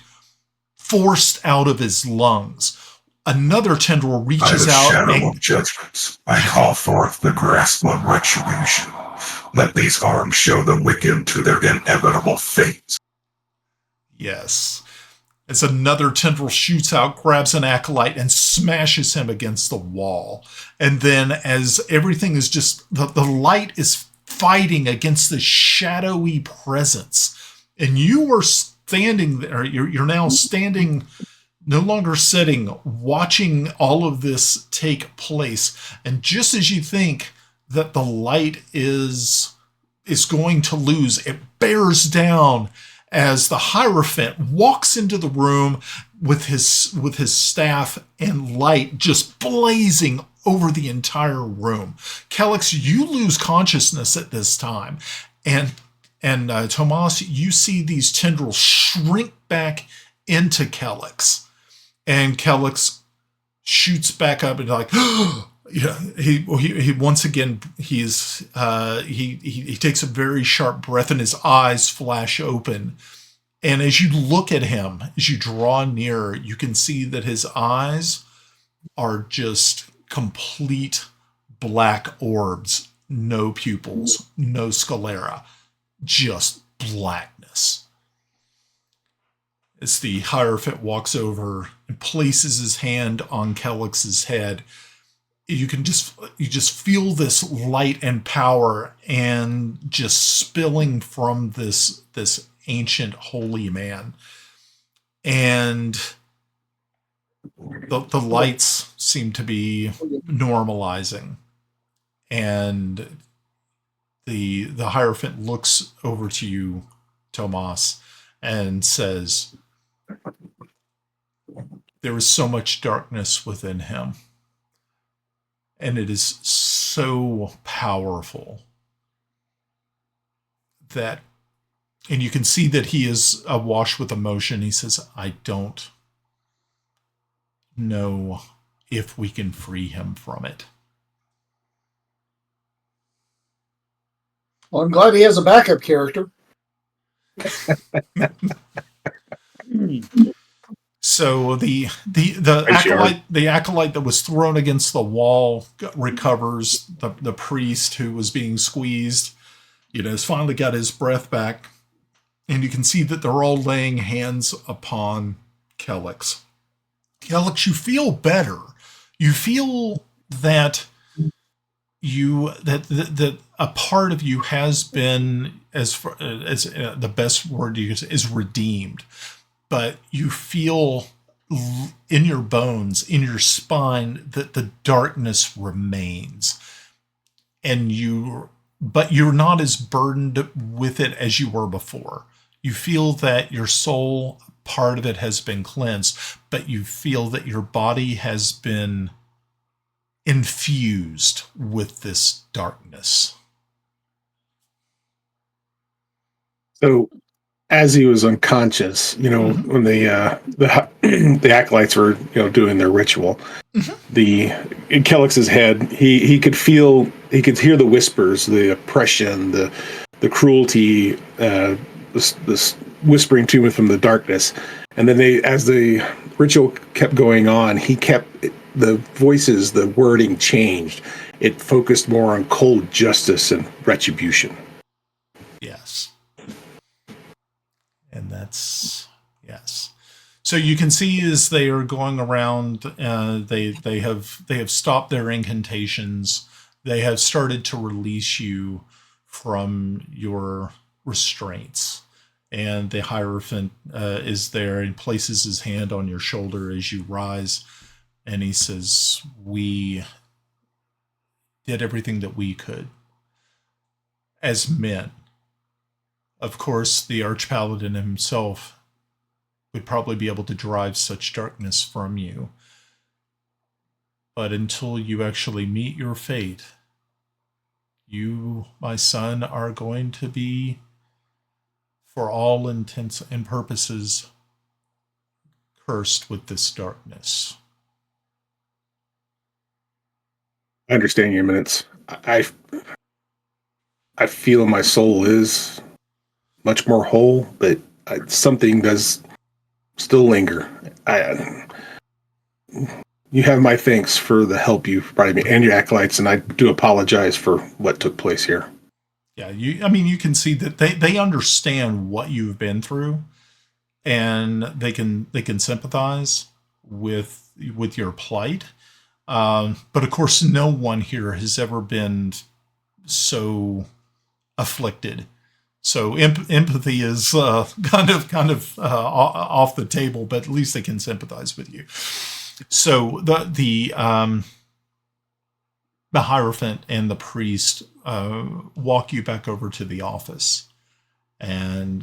forced out of his lungs. Another tendril By reaches the out shadow and of judgments, I call forth the grasp of retribution. Let these arms show the wicked to their inevitable fate. yes. As another tendril shoots out, grabs an acolyte, and smashes him against the wall. And then as everything is just, the light is fighting against this shadowy presence. And you are standing there, you're now standing, no longer sitting, watching all of this take place. And just as you think that the light is going to lose, it bears down as the Hierophant walks into the room with his staff and light just blazing over the entire room. Kelex, you lose consciousness at this time, and Tomas, you see these tendrils shrink back into Kelex, and Kelex shoots back up and like. Yeah, he once again he takes a very sharp breath and his eyes flash open. And as you look at him, as you draw near, you can see that his eyes are just complete black orbs, no pupils, no sclera, just blackness. As the Hierophant walks over and places his hand on Kelex's head, you just feel this light and power and just spilling from this ancient holy man. And the lights seem to be normalizing. And the Hierophant looks over to you, Tomas, and says, there is so much darkness within him. And it is so powerful that, and you can see that he is awash with emotion. He says, I don't know if we can free him from it. Well, I'm glad he has a backup character. So the acolyte that was thrown against the wall recovers. The priest who was being squeezed, has finally got his breath back, and you can see that they're all laying hands upon Kelex. Kelex, you feel better. You feel that that a part of you has been, as the best word you use, is redeemed. But you feel in your bones, in your spine, that the darkness remains. But you're not as burdened with it as you were before. You feel that your soul, part of it has been cleansed, but you feel that your body has been infused with this darkness. So, as he was unconscious, when the acolytes were doing their ritual, the in Kelex's head, he could hear the whispers, the oppression, the cruelty, this whispering to him from the darkness, and then as the ritual kept going on, the voices, the wording changed. It focused more on cold justice and retribution. Yes. And that's, yes. So you can see as they are going around, they have stopped their incantations. They have started to release you from your restraints. And the Hierophant is there and places his hand on your shoulder as you rise. And he says, we did everything that we could as men. Of course, the Archpaladin himself would probably be able to drive such darkness from you. But until you actually meet your fate, you, my son, are going to be, for all intents and purposes, cursed with this darkness. I understand your minutes. I feel my soul is much more whole, but something does still linger. You have my thanks for the help you've provided me and your acolytes, and I do apologize for what took place here. Yeah, you can see that they understand what you've been through, and they can sympathize with your plight. But of course, no one here has ever been so afflicted. So empathy is kind of off the table, but at least they can sympathize with you. So the Hierophant and the priest walk you back over to the office, and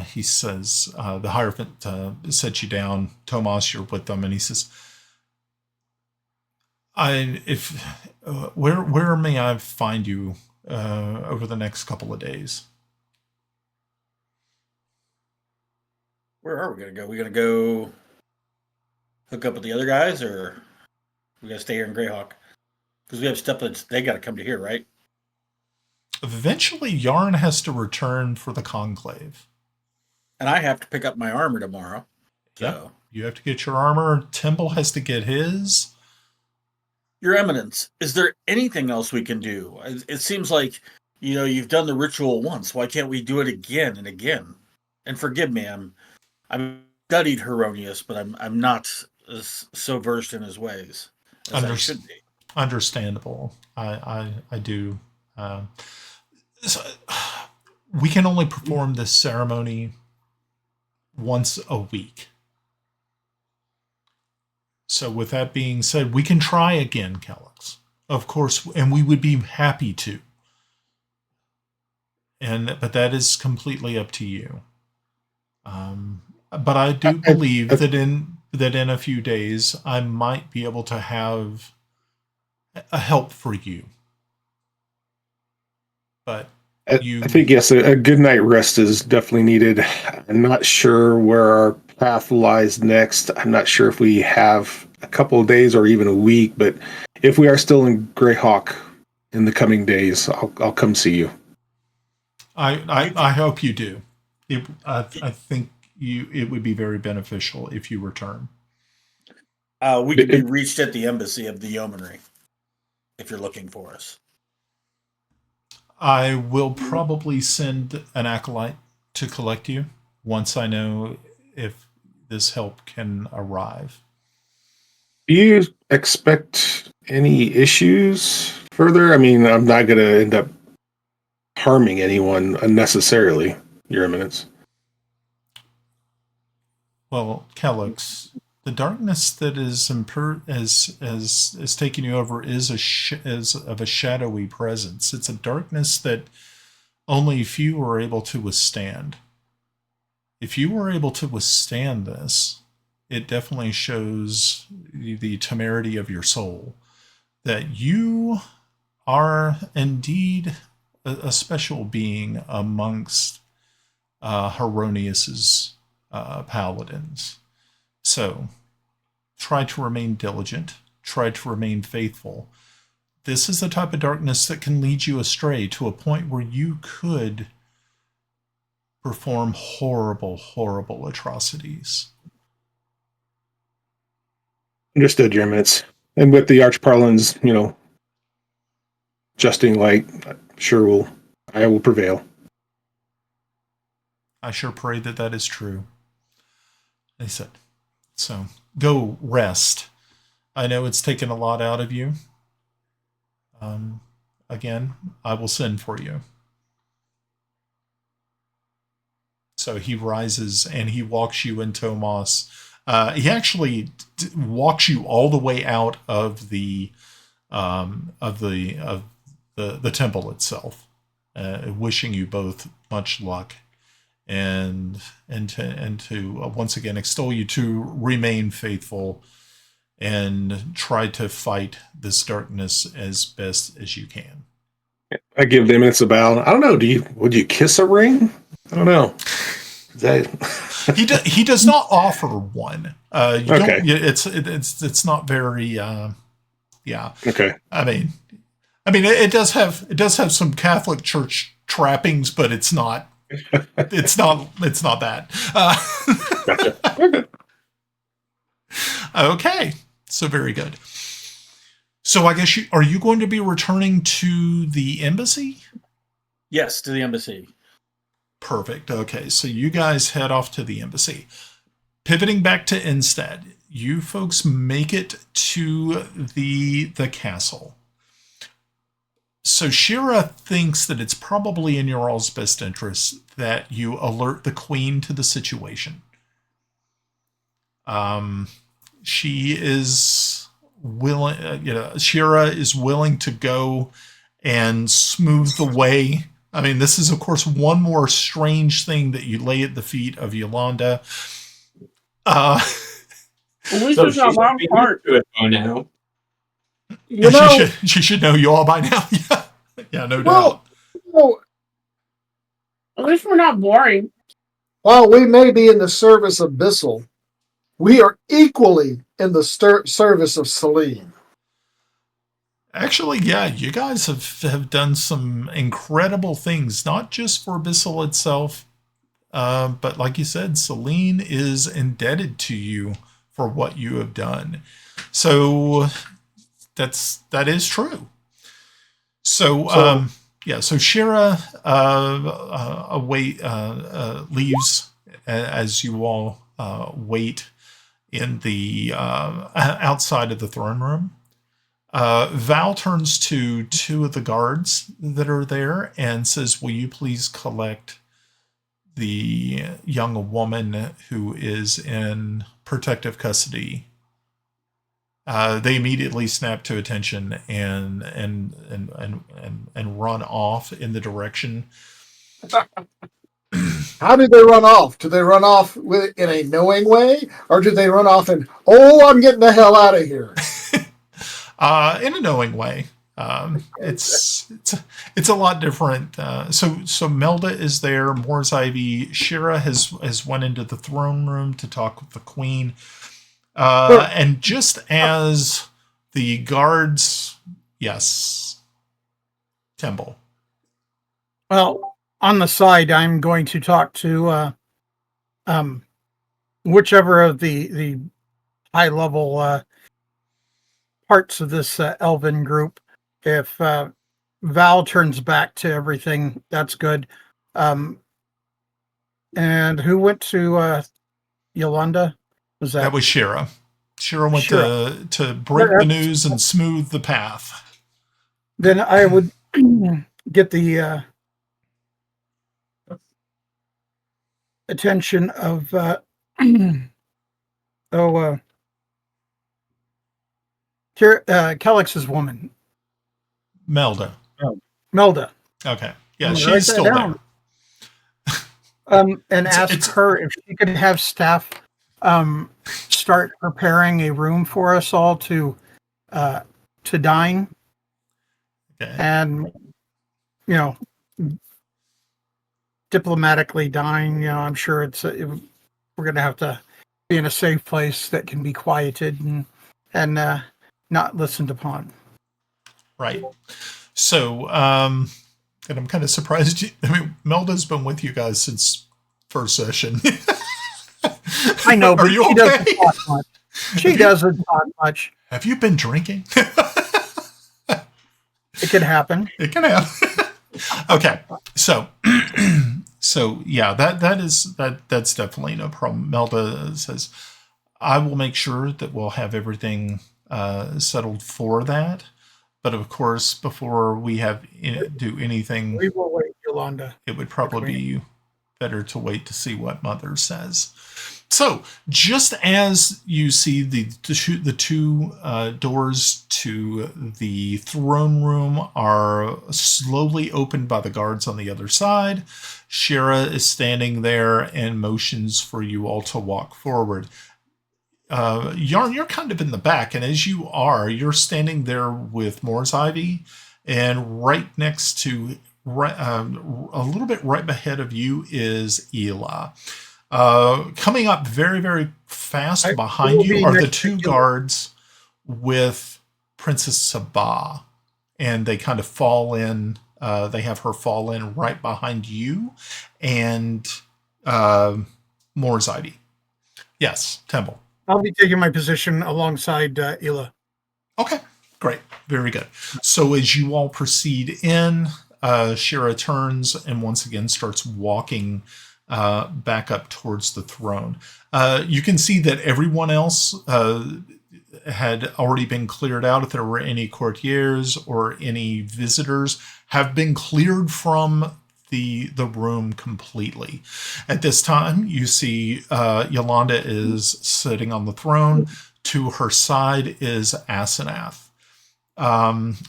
he says, the Hierophant sets you down. Tomas, you're with them, and he says, where may I find you over the next couple of days? Where are we going to go? We going to go hook up with the other guys, or we going to stay here in Greyhawk? Because we have stuff that they got to come to here, right? Eventually, Yarn has to return for the conclave. And I have to pick up my armor tomorrow. So. Yep. You have to get your armor. Temple has to get his. Your Eminence, is there anything else we can do? It seems like, you've done the ritual once. Why can't we do it again and again? And forgive me, I'm studied Hieronius, but I'm not so versed in his ways as I should be. Understandable. I do. So we can only perform this ceremony once a week. So with that being said, we can try again, Kelex. Of course, and we would be happy to. But that is completely up to you. But I do believe that in a few days I might be able to have a help for you. But I think, yes, a good night rest is definitely needed. I'm not sure where our path lies next. I'm not sure if we have a couple of days or even a week, but if we are still in Greyhawk in the coming days, I'll come see you. I hope you do. I think it would be very beneficial if you return. We could be reached at the embassy of the Yeomanry if you're looking for us. I will probably send an acolyte to collect you once I know if this help can arrive. Do you expect any issues further? I mean, I'm not going to end up harming anyone unnecessarily, Your Eminence. Well, Kelex, the darkness that is taking you over is of a shadowy presence. It's a darkness that only few are able to withstand. If you were able to withstand this, it definitely shows the temerity of your soul, that you are indeed a special being amongst Hieronius's paladins. So try to remain diligent, try to remain faithful. This is the type of darkness that can lead you astray to a point where you could perform horrible, horrible atrocities. Understood, Your Eminence. And with the Archparlins, justing light, I will prevail. I sure pray that that is true. They said. So go rest. I know it's taken a lot out of you. Again, I will send for you. So he rises and he walks you and Tomas. He actually walks you all the way out of the temple itself, wishing you both much luck, and to once again extol you to remain faithful and try to fight this darkness as best as you can. I give the Eminence a bow. I don't know. Would you kiss a ring? I don't know. He does not offer one. Okay. It's not very. Yeah. Okay. I mean, it does have some Catholic Church trappings, but it's not. It's not that. Gotcha. Okay. So very good. So I guess are you going to be returning to the embassy? Yes, to the embassy. Perfect. Okay, so you guys head off to the embassy. Pivoting back to Instead, you folks make it to the castle. So Shira thinks that it's probably in your all's best interest that you alert the queen to the situation. She is willing, Shira is willing to go and smooth the way. I mean, this is, of course, one more strange thing that you lay at the feet of Yolanda. At least it's not my part. Now. She should know you all by now. Yeah, no doubt. Well, At least we're not boring. while we may be in the service of Bissell, we are equally in the service of Celene. Actually, yeah, you guys have done some incredible things, not just for Bissell itself, but like you said, Celene is indebted to you for what you have done. So that is true. So Shira leaves as you all wait in the outside of the throne room. Val turns to two of the guards that are there and says, "Will you please collect the young woman who is in protective custody?" They immediately snap to attention and run off in the direction. How do they run off? Do they run off in a knowing way, or do they run off in, I'm getting the hell out of here? In a knowing way. It's a lot different. So Melda is there. Moore's Ivy. Shira has went into the throne room to talk with the queen. And just as the guards, yes, Temple. Well, on the side, I'm going to talk to whichever of the high level parts of this elven group. If Val turns back to everything, that's good. And who went to Yolanda? That was Shira. Shira went to break the news and smooth the path. Then I would get the attention of Kelex's woman. Melda. Melda. Okay. Yeah, she's still there. And ask her if she could have staff start preparing a room for us all to dine. Okay. And diplomatically dying. I'm sure we're going to have to be in a safe place that can be quieted and not listened upon. Right. So, and I'm kind of surprised. Melda's been with you guys since first session. I know, but Are you she okay? doesn't talk much. She doesn't talk much. Have you been drinking? It could happen. It can happen. Okay. So, yeah, that's definitely no problem. Melda says, I will make sure that we'll have everything settled for that. But of course, before we do anything, We will wait, Yolanda. it would probably be better to wait to see what Mother says. So, just as you see the two doors to the throne room are slowly opened by the guards on the other side, Shira is standing there and motions for you all to walk forward. Yarn, you're kind of in the back, and as you're standing there with Moore's Ivy, and right next to, a little bit right ahead of you is Ela. Coming up very, very fast behind you are the two guards with Princess Sabah, and they kind of fall in. They have her fall in right behind you, and Moore's Ivy. Yes, Temple. I'll be taking my position alongside Ela. Okay, great. Very good. So as you all proceed in, Shira turns and once again starts walking back up towards the throne. You can see that everyone else had already been cleared out. If there were any courtiers or any visitors, have been cleared from the room completely. At this time, you see Yolanda is sitting on the throne. To her side is Asenath.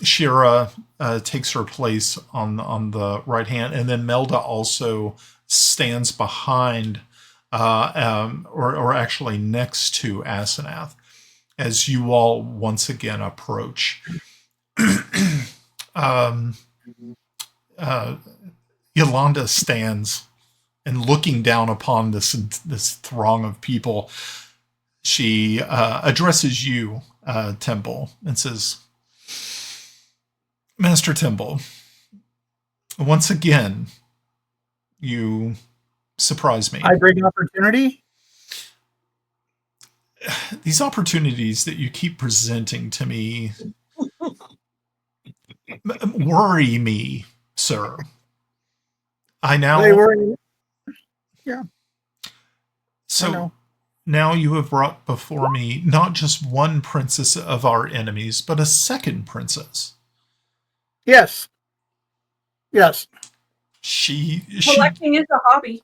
Shira takes her place on the right hand, and then Melda also stands behind, or actually next to Asenath, as you all once again approach. Yolanda stands and looking down upon this throng of people. She addresses you, Temple, and says, Master Temple, once again, you surprise me. I bring opportunity? These opportunities that you keep presenting to me worry me, sir. They worry. Yeah. So now you have brought before me not just one princess of our enemies, but a second princess. Yes. Yes. Collecting is a hobby.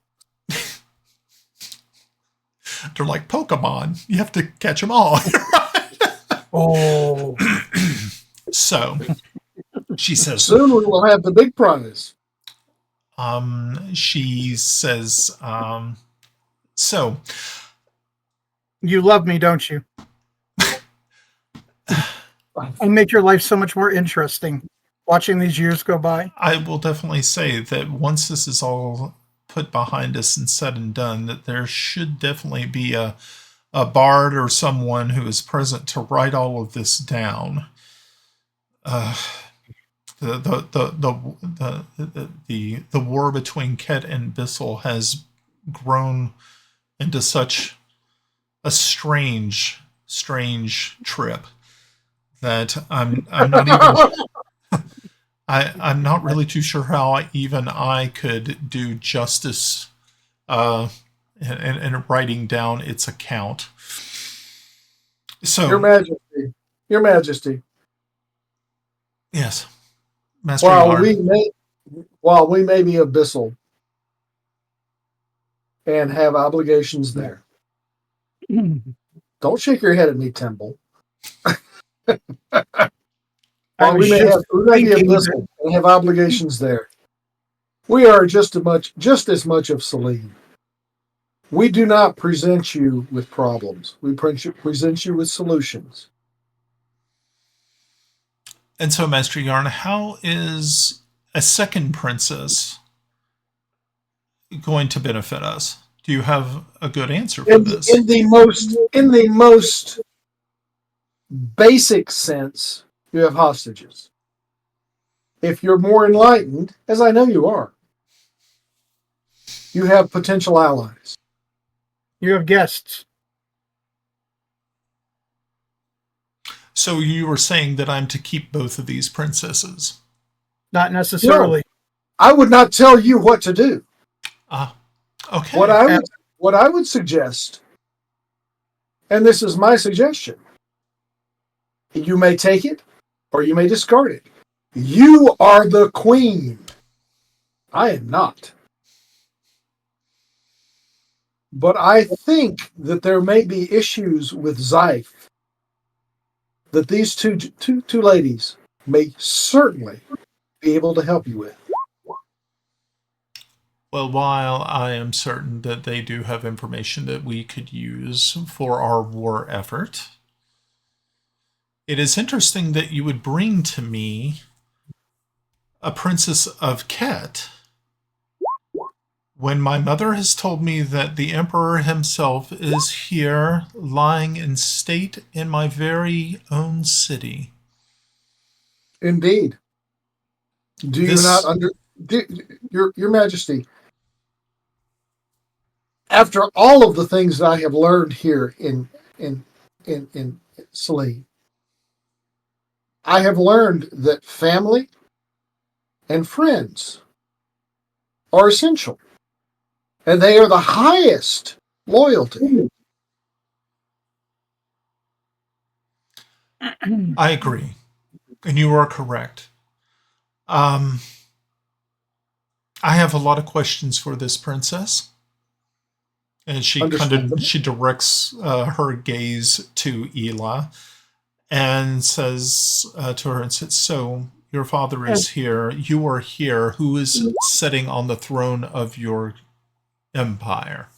They're like Pokemon. You have to catch them all. Oh. So she says, soon we will have the big prize. She says, so you love me, don't you? I make your life so much more interesting watching these years go by. I will definitely say that once this is all put behind us and said and done, that there should definitely be a bard or someone who is present to write all of this down. The war between Ket and Bissell has grown into such a strange trip that I'm not even I'm not really too sure how I could do justice in writing down its account. So, Your Majesty. Yes, Master. While we may be abyssal and have obligations there, don't shake your head at me, Temple. While we may be abyssal and have obligations there, we are just as much of Celene. We do not present you with problems. We present you with solutions. And so, Master Yarn, how is a second princess going to benefit us? Do you have a good answer for In, this? in the most basic sense, you have hostages. If you're more enlightened, as I know you are, you have potential allies. You have guests. So you were saying that I'm to keep both of these princesses? Not necessarily. I would not tell you what to do. Okay. What I would suggest, and this is my suggestion, you may take it or you may discard it. You are the queen. I am not. But I think that there may be issues with Zyfe that these two ladies may certainly be able to help you with. Well, while I am certain that they do have information that we could use for our war effort, it is interesting that you would bring to me a princess of Ket when my mother has told me that the emperor himself is here lying in state in my very own city. Indeed. Do you not Your Majesty, after all of the things that I have learned here in Celene, I have learned that family and friends are essential, and they are the highest loyalty. I agree, and you are correct. I have a lot of questions for this princess. And she directs her gaze to Ela and says to her, and says, "So your father is here. You are here. Who is sitting on the throne of your empire?"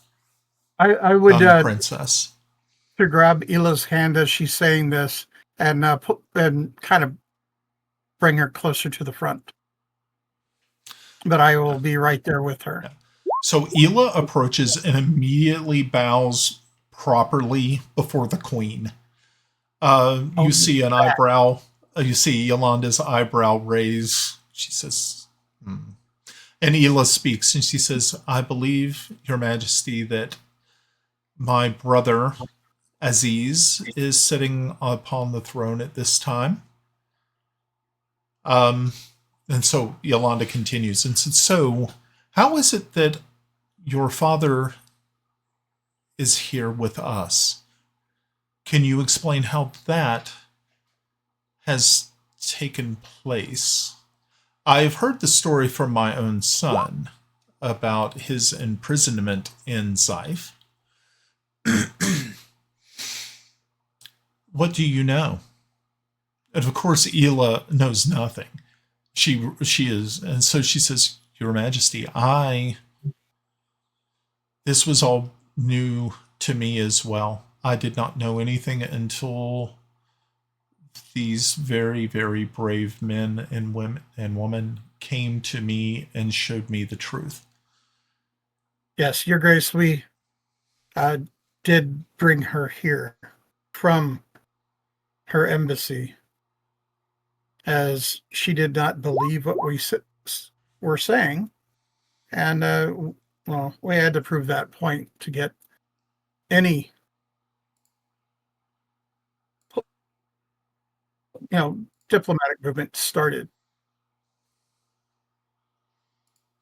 I would princess to grab Ela's hand as she's saying this and kind of bring her closer to the front. But I will be right there with her. Yeah. So Ela approaches and immediately bows properly before the queen. You see an eyebrow. You see Yolanda's eyebrow raise. She says, And Ela speaks and she says, "I believe, Your Majesty, that my brother Aziz is sitting upon the throne at this time." And so Yolanda continues and said, "So, how is it that your father is here with us? Can you explain how that has taken place? I've heard the story from my own son about his imprisonment in Zyfe. What do you know?" And of course, Ela knows nothing. She is, and so she says, "Your Majesty, this was all new to me as well. I did not know anything until these very, very brave men and women came to me and showed me the truth." Yes, Your Grace, we did bring her here from her embassy, as she did not believe what we were saying. And, well, we had to prove that point to get any, diplomatic movement started.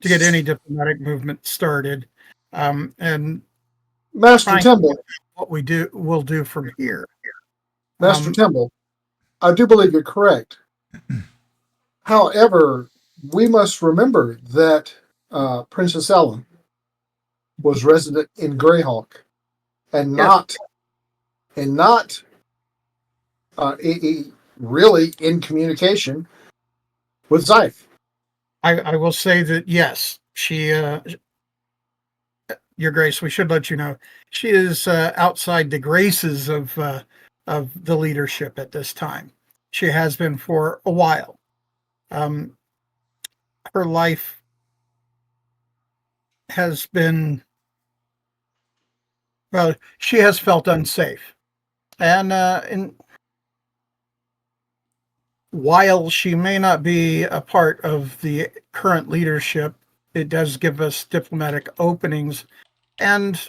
To get any diplomatic movement started. And Master Temple, what we'll do from here. Master Temple, I do believe you're correct. However, we must remember that Princess Ellen was resident in Greyhawk and not really in communication with Zyfe. I will say that, yes, she, Your Grace, we should let you know, she is outside the graces of the leadership at this time. She has been for a while. Her life has been, well, she has felt unsafe. And while she may not be a part of the current leadership, it does give us diplomatic openings. And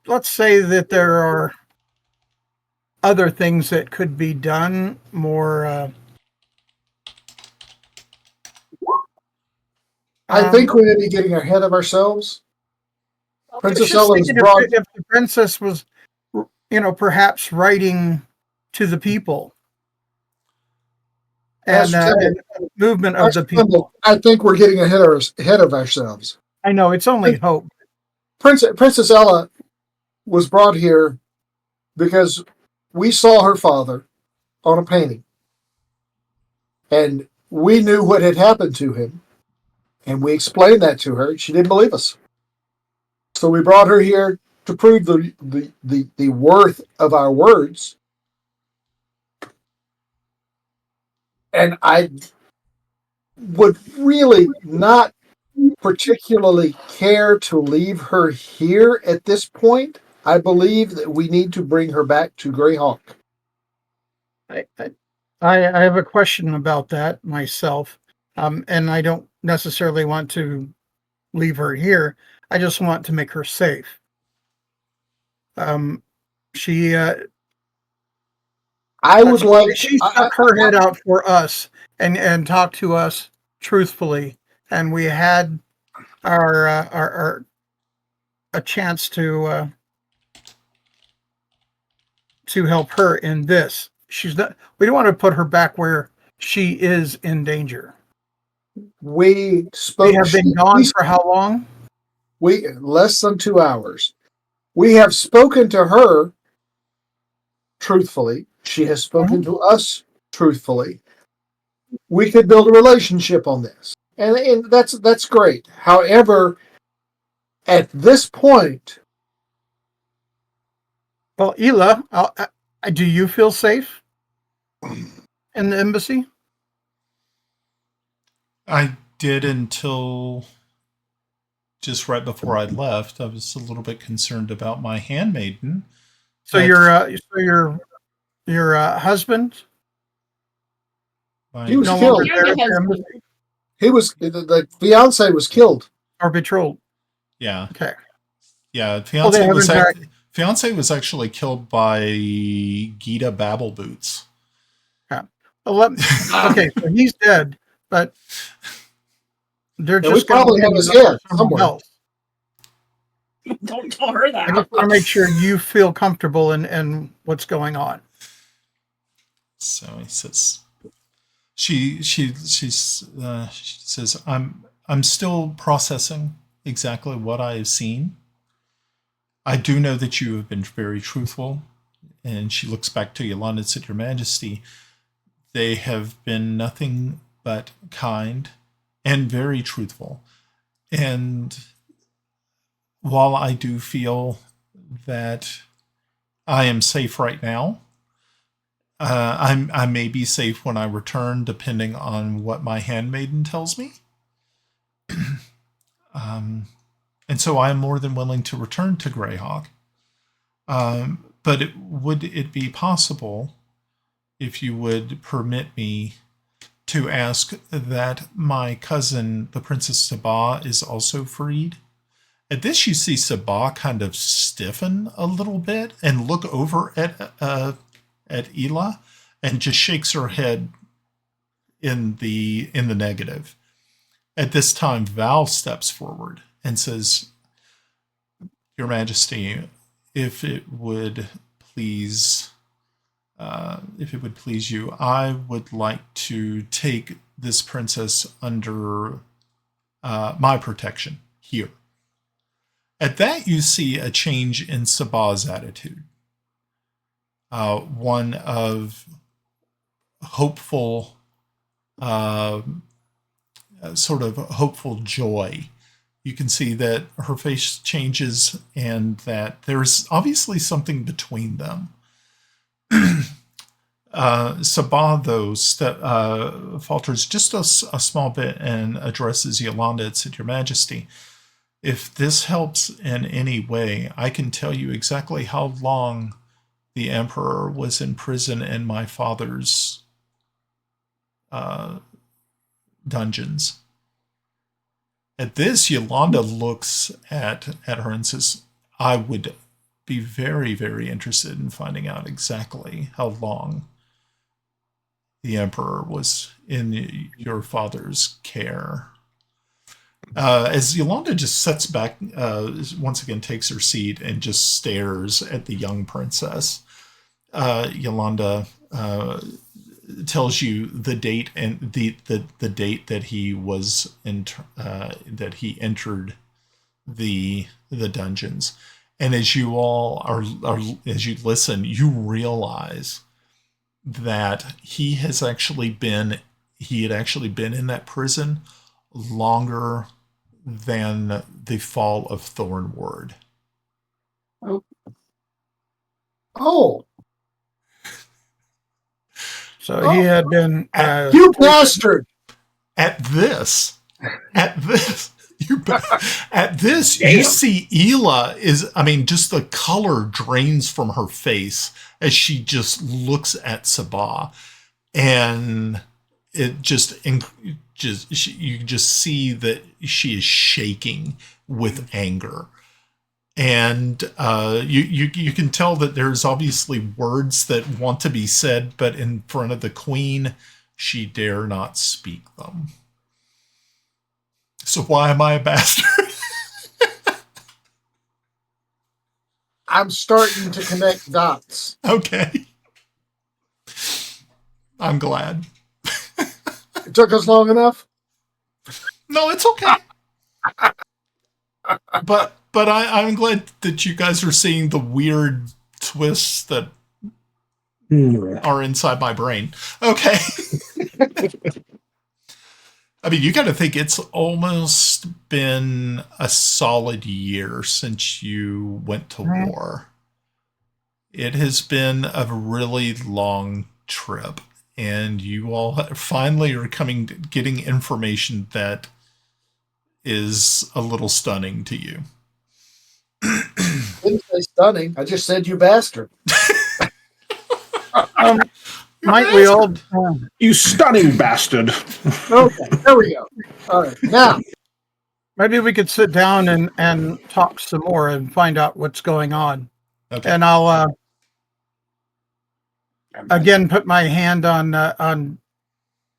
let's say that there are other things that could be done more. I think we may be getting ahead of ourselves. Princess Ella was brought. If the princess was, perhaps writing to the people and movement of the people. I think we're getting ahead of ourselves. I know, it's only hope. Princess Ella was brought here because we saw her father on a painting, and we knew what had happened to him, and we explained that to her. She didn't believe us, so we brought her here to prove the worth of our words. And I would really not particularly care to leave her here at this point. I believe that we need to bring her back to Greyhawk. I have a question about that myself, and I don't necessarily want to leave her here. I just want to make her safe. She stuck her head out for us and talked to us truthfully, and we had our a chance to help her in this. She's not. We don't want to put her back where she is in danger. We spoke. We have been gone for how long? Less than 2 hours. We have spoken to her truthfully. She has spoken to us truthfully. We could build a relationship on this, and that's great. However, at this point, well, Ela, do you feel safe in the embassy? I did until just right before I left. I was a little bit concerned about my handmaiden. So your husband? He was killed. The fiance was killed. Or betrothed. Yeah. Okay. Yeah, fiance was actually killed by Gita Babbleboots. Yeah. Well, okay, so he's dead, but they're just probably have his head somewhere. Else. Don't tell her that. I just want to make sure you feel comfortable in what's going on. So he says, she says, I'm still processing exactly what I have seen. I do know that you have been very truthful. And she looks back to Yolanda and said, Your Majesty, they have been nothing but kind and very truthful. And while I do feel that I am safe right now, I may be safe when I return, depending on what my handmaiden tells me. And so I am more than willing to return to Greyhawk. But would it be possible, if you would permit me, to ask that my cousin, the Princess Sabah, is also freed? At this, you see Sabah kind of stiffen a little bit and look over at Ela and just shakes her head in the negative. At this time, Val steps forward and says, Your Majesty, if it would please you, I would like to take this princess under my protection here. At that, you see a change in Sabah's attitude. One of hopeful, sort of hopeful joy. You can see that her face changes and that there's obviously something between them. Sabah, though, falters just a small bit and addresses Yolanda and said, Your Majesty, If this helps in any way, I can tell you exactly how long the emperor was in prison in my father's dungeons. At this, Yolanda looks at her and says, I would be very, very interested in finding out exactly how long the emperor was in your father's care. As Yolanda just sits back, once again takes her seat and just stares at the young princess, Yolanda tells you the date and the date that he was that he entered the dungeons. And as you all are as you listen, you realize that he had actually been in that prison longer than the fall of Thornward. Oh. So he had been. You bastard! At this, you see Ela just the color drains from her face as she just looks at Sabah, and it you just see that she is shaking with anger. And you can tell that there's obviously words that want to be said, but in front of the queen, she dare not speak them. So why am I a bastard? I'm starting to connect dots. Okay. I'm glad. It took us long enough? No, it's okay. But I'm glad that you guys are seeing the weird twists that are inside my brain. Okay. I mean, you got to think it's almost been a solid year since you went to war. It has been a really long trip, and you all finally are getting information that is a little stunning to you. I didn't say stunning. I just said you bastard. Might we all? You stunning bastard. Okay, there we go. All right, now. Maybe we could sit down and talk some more and find out what's going on. Okay. And I'll again put my hand on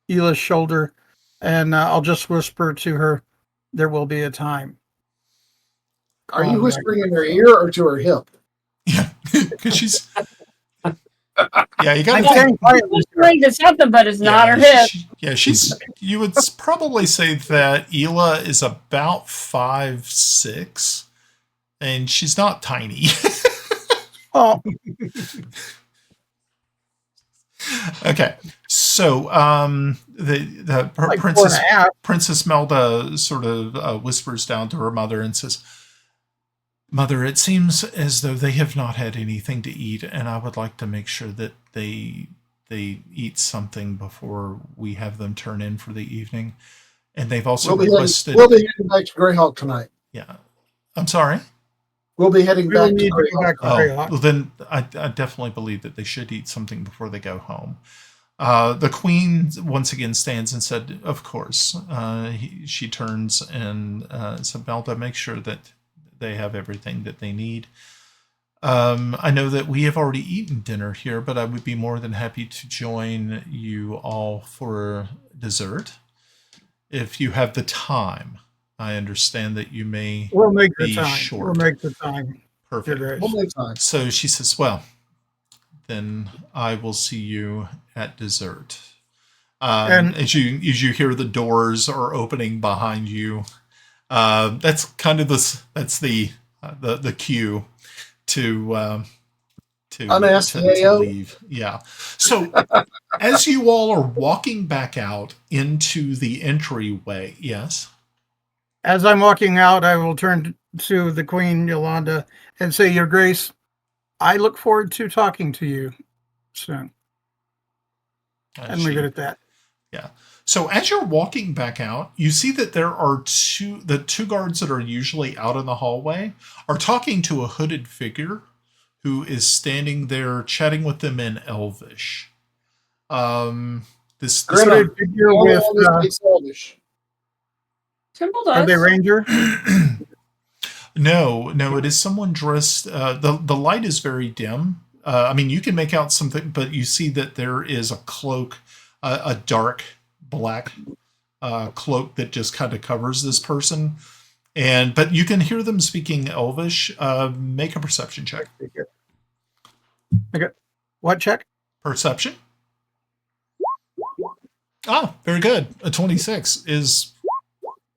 Ela's shoulder, and I'll just whisper to her, "There will be a time." Are you whispering in her ear or to her hip? Yeah, because she's. Yeah, you got to think. Whispering to something, but it's not her hip. She's. You would probably say that Ela is about 5'6", and she's not tiny. Oh. Okay, so the Like Princess Melda sort of whispers down to her mother and says, "Mother, it seems as though they have not had anything to eat, and I would like to make sure that they eat something before we have them turn in for the evening. And they've also requested... We'll be heading back to Greyhawk tonight. Yeah. I'm sorry? We'll be heading back to Greyhawk. Well, then I definitely believe that they should eat something before they go home. The queen once again stands and said, of course. She turns and said, Melda, make sure that they have everything that they need. I know that we have already eaten dinner here, but I would be more than happy to join you all for dessert. If you have the time. I understand that you may be short. We'll make the time. Perfect. We'll make time. So she says, well, then I will see you at dessert. And as you hear the doors are opening behind you, that's kind of the cue to leave. Yeah. So as you all are walking back out into the entryway, yes. As I'm walking out, I will turn to the Queen Yolanda and say, Your Grace, I look forward to talking to you soon. And leave it at that. Yeah. So as you're walking back out, you see that there are the two guards that are usually out in the hallway are talking to a hooded figure who is standing there chatting with them in Elvish. This Hooded figure All with, on this makes Elvish. Temple does. are they ranger? No, it is someone dressed. The light is very dim. I mean, you can make out something, but you see that there is a cloak, a dark black cloak that just kind of covers this person. But you can hear them speaking Elvish. Make a perception check. Okay. What check? Perception. Oh, very good. A 26 is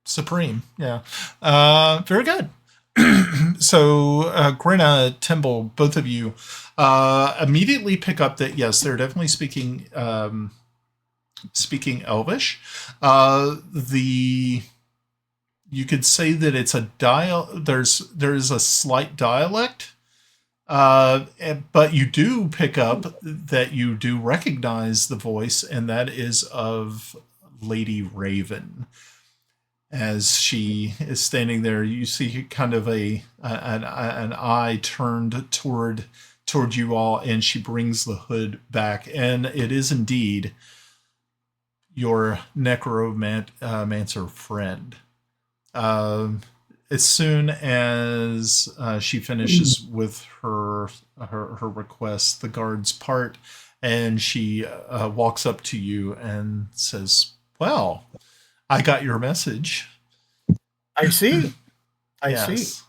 supreme. Yeah. Very good. So, Grinna, Timble, both of you immediately pick up that, yes, they're definitely speaking Elvish. You could say that it's a there is a slight dialect, but you do pick up that you do recognize the voice, and that is of Lady Raven. As she is standing there, you see kind of an eye turned toward you all, and she brings the hood back, and it is indeed your necromancer friend. As soon as she finishes with her request, the guards part, and she walks up to you and says, "Well, I got your message." I see. I see.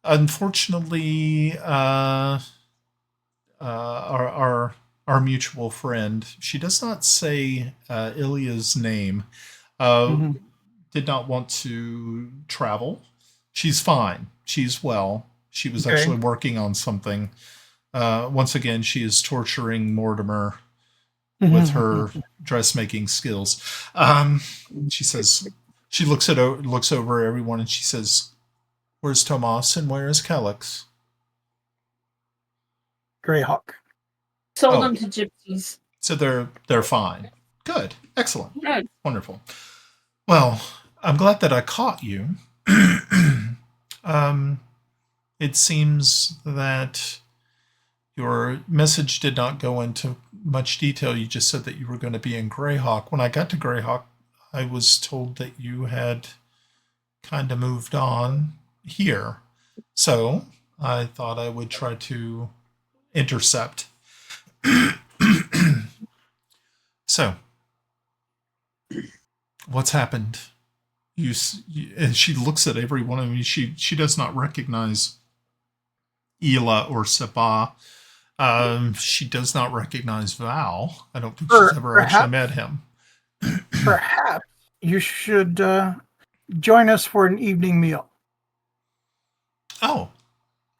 Unfortunately, our mutual friend, she does not say Ilya's name, did not want to travel. She's fine. She's well. She was actually working on something. Once again, she is torturing Mortimer with her dressmaking skills. She says, she looks over everyone and she says, "Where's Tomas and where is Kelex?" Greyhawk. Sold them to gypsies. So they're fine. Good. Excellent. Good. Wonderful. Well, I'm glad that I caught you. It seems that your message did not go into much detail. You just said that you were going to be in Greyhawk. When I got to Greyhawk, I was told that you had kind of moved on here. So I thought I would try to intercept. So, what's happened? And she looks at every one of you. She does not recognize Ela or Sabah. She does not recognize Val. I don't think she's ever actually met him. Perhaps you should join us for an evening meal. Oh,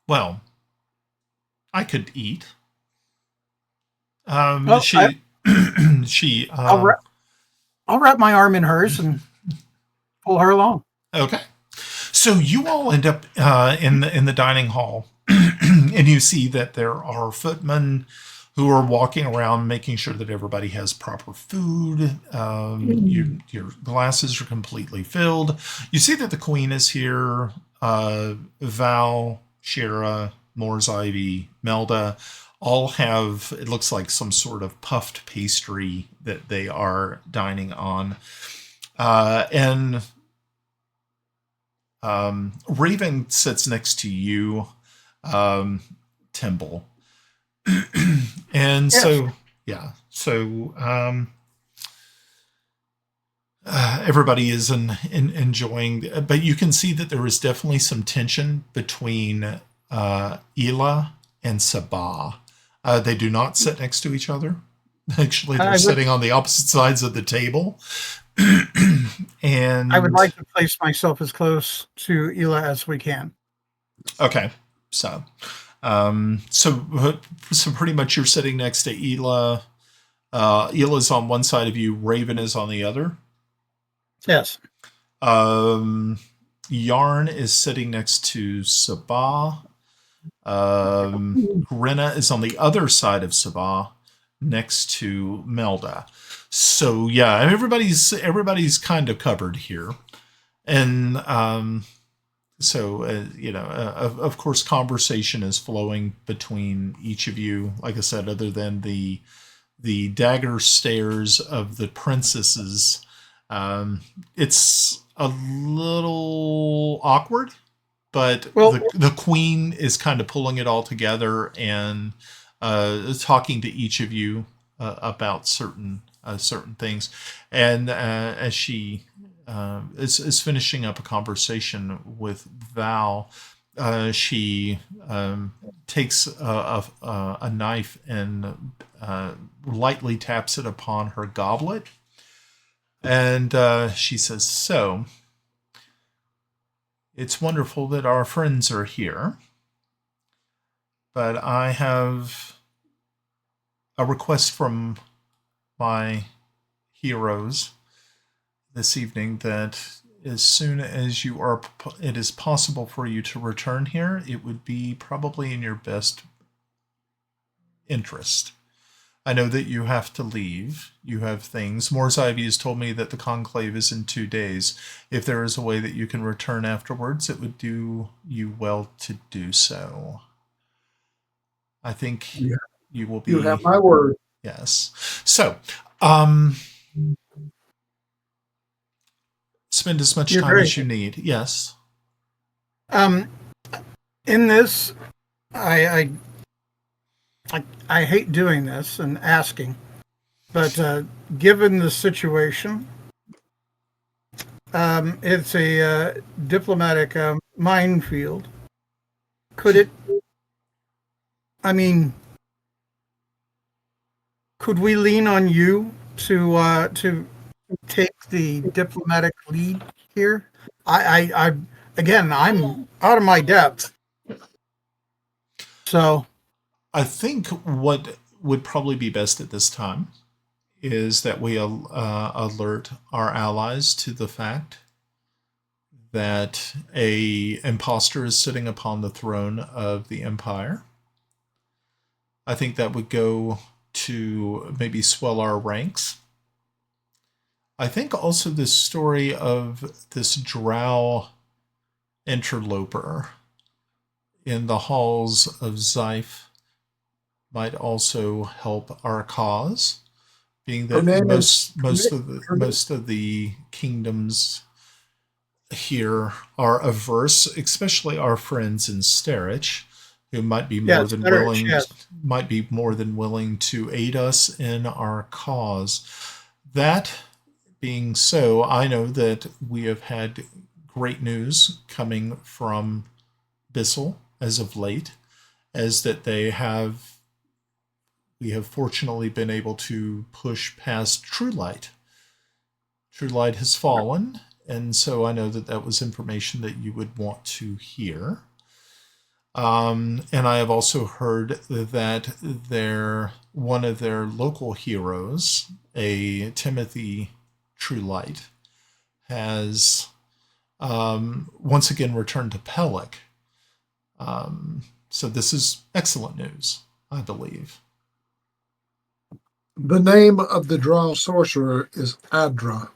well, I could eat. Well, I'll wrap my arm in hers and pull her along. Okay. So you all end up in the dining hall, and you see that there are footmen who are walking around making sure that everybody has proper food. Your glasses are completely filled. You see that the queen is here. Val, Shira, Moore's Ivy, Melda all have, it looks like, some sort of puffed pastry that they are dining on. And Raven sits next to you, Timble. And yes. Everybody is enjoying, but you can see that there is definitely some tension between Ela and Sabah. They do not sit next to each other. Actually, they're sitting on the opposite sides of the table. And I would like to place myself as close to Ela as we can. Okay, so pretty much you're sitting next to Ela. Ela's on one side of you. Raven is on the other. Yes. Yarn is sitting next to Sabah. Grinna is on the other side of Sabah. next to Melda. So yeah, everybody's kind of covered here, and of course, conversation is flowing between each of you. Like I said, other than the dagger stares of the princesses, it's a little awkward. But the queen is kind of pulling it all together and talking to each of you about certain things. And as she is finishing up a conversation with Val, she takes a knife and lightly taps it upon her goblet. And she says, "So, it's wonderful that our friends are here, but I have a request from my heroes this evening that as soon as it is possible for you to return here, it would be probably in your best interest. I know that you have to leave. You have things. Mors Ivy has told me that the conclave is in 2 days. If there is a way that you can return afterwards, it would do you well to do so. I think you will be... You have my word. Yes. So, spend as much time as you need. Yes. In this, I hate doing this and asking, but given the situation, it's a diplomatic minefield. Could we lean on you to take the diplomatic lead here? I'm out of my depth. So I think what would probably be best at this time is that we alert our allies to the fact that a imposter is sitting upon the throne of the empire. I think that would go to maybe swell our ranks. I think also this story of this drow interloper in the halls of Zyph might also help our cause, being that most of the kingdoms here are averse, especially our friends in Sterich, who might be more than willing to aid us in our cause. That being so, I know that we have had great news coming from Bissell as of late, as that we have fortunately been able to push past True Light. True Light has fallen, and so I know that was information that you would want to hear. And I have also heard that one of their local heroes, a Timothy True Light, has once again returned to Pellic. So this is excellent news, I believe. The name of the drow sorcerer is Adra.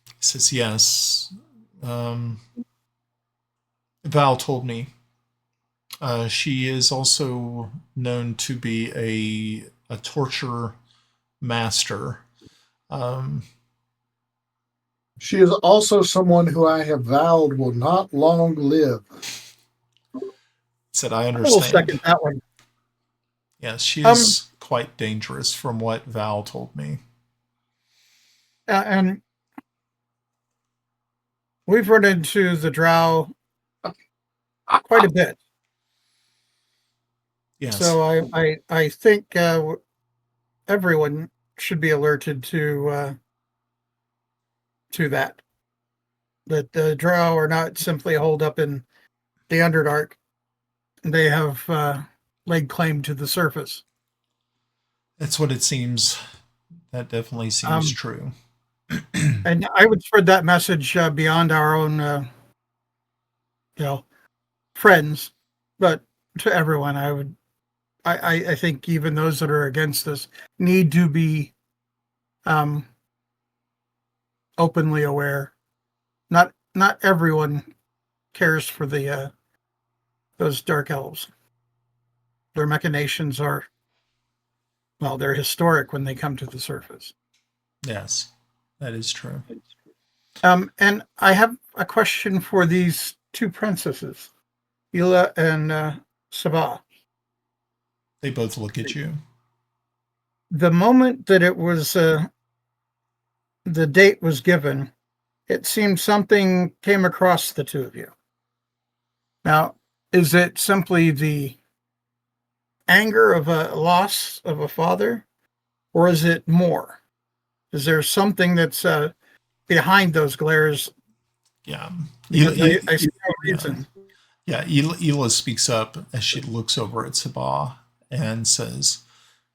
He says yes. Val told me. She is also known to be a torture master. She is also someone who I have vowed will not long live. Said I understand. I will second that one. Yes, she is quite dangerous from what Val told me. And we've run into the drow quite a bit. Yes. So I think everyone should be alerted to that the drow are not simply holed up in the Underdark. They have laid claim to the surface. That's what it seems. That definitely seems true. And I would spread that message beyond our own, friends, but to everyone. I would I think even those that are against this need to be openly aware. Not everyone cares for the those dark elves. Their machinations are, well, they're historic when they come to the surface. Yes, that is true. And I have a question for these two princesses, Ila and Sabah. They both look at you. The moment that it was the date was given, it seemed something came across the two of you. Now, is it simply the anger of a loss of a father, or is it more? Is there something that's behind those glares? Yeah. I see no reason. Yeah, Ela speaks up as she looks over at Sabah and says,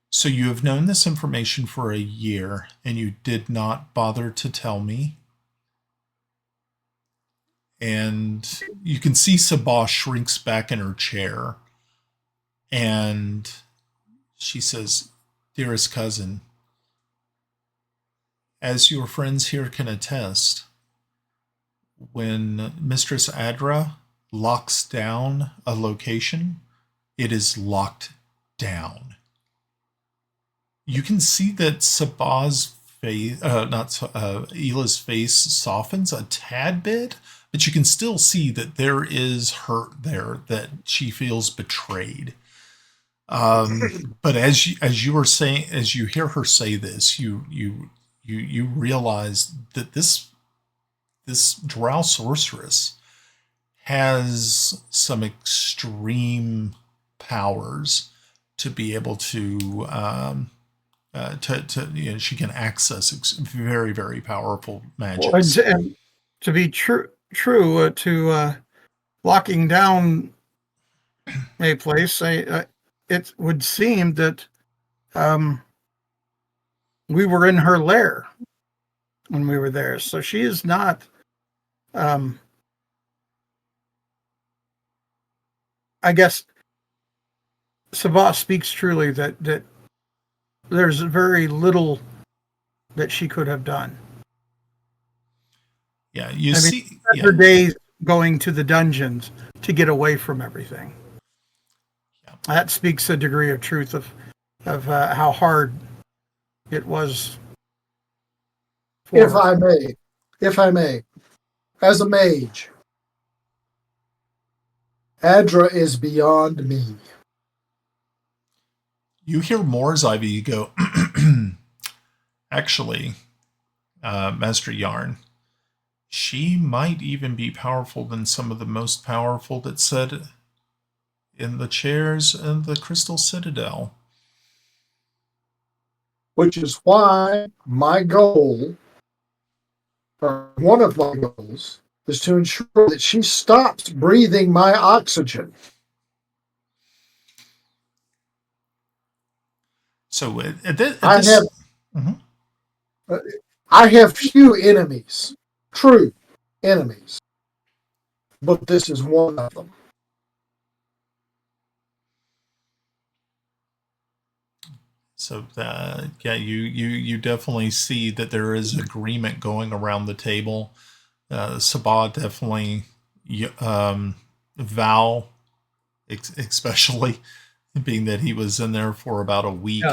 "So you have known this information for a year, and you did not bother to tell me?" And you can see Sabah shrinks back in her chair, and she says, "Dearest cousin, as your friends here can attest, when Mistress Adra locks down a location, it is locked down." You can see that Sabah's face, Ela's face softens a tad bit, but you can still see that there is hurt there, that she feels betrayed. But as you were saying, as you hear her say this, you realize that this drow sorceress has some extreme powers to be able to she can access very, very powerful magics. And to be true to locking down a place, it would seem that we were in her lair when we were there. So she is not. I guess Sabah speaks truly that there's very little that she could have done. Yeah, her days going to the dungeons to get away from everything. Yeah. That speaks a degree of truth of how hard it was. If I may, as a mage, Adra is beyond me. You hear Moore's Ivy go, actually, Master Yarn, she might even be powerful than some of the most powerful that sit in the chairs in the Crystal Citadel. Which is why my goal, or one of my goals, is to ensure that she stops breathing my oxygen. So I have few enemies, true enemies, but this is one of them. So you definitely see that there is agreement going around the table. Sabah definitely, Val, especially being that he was in there for about a week,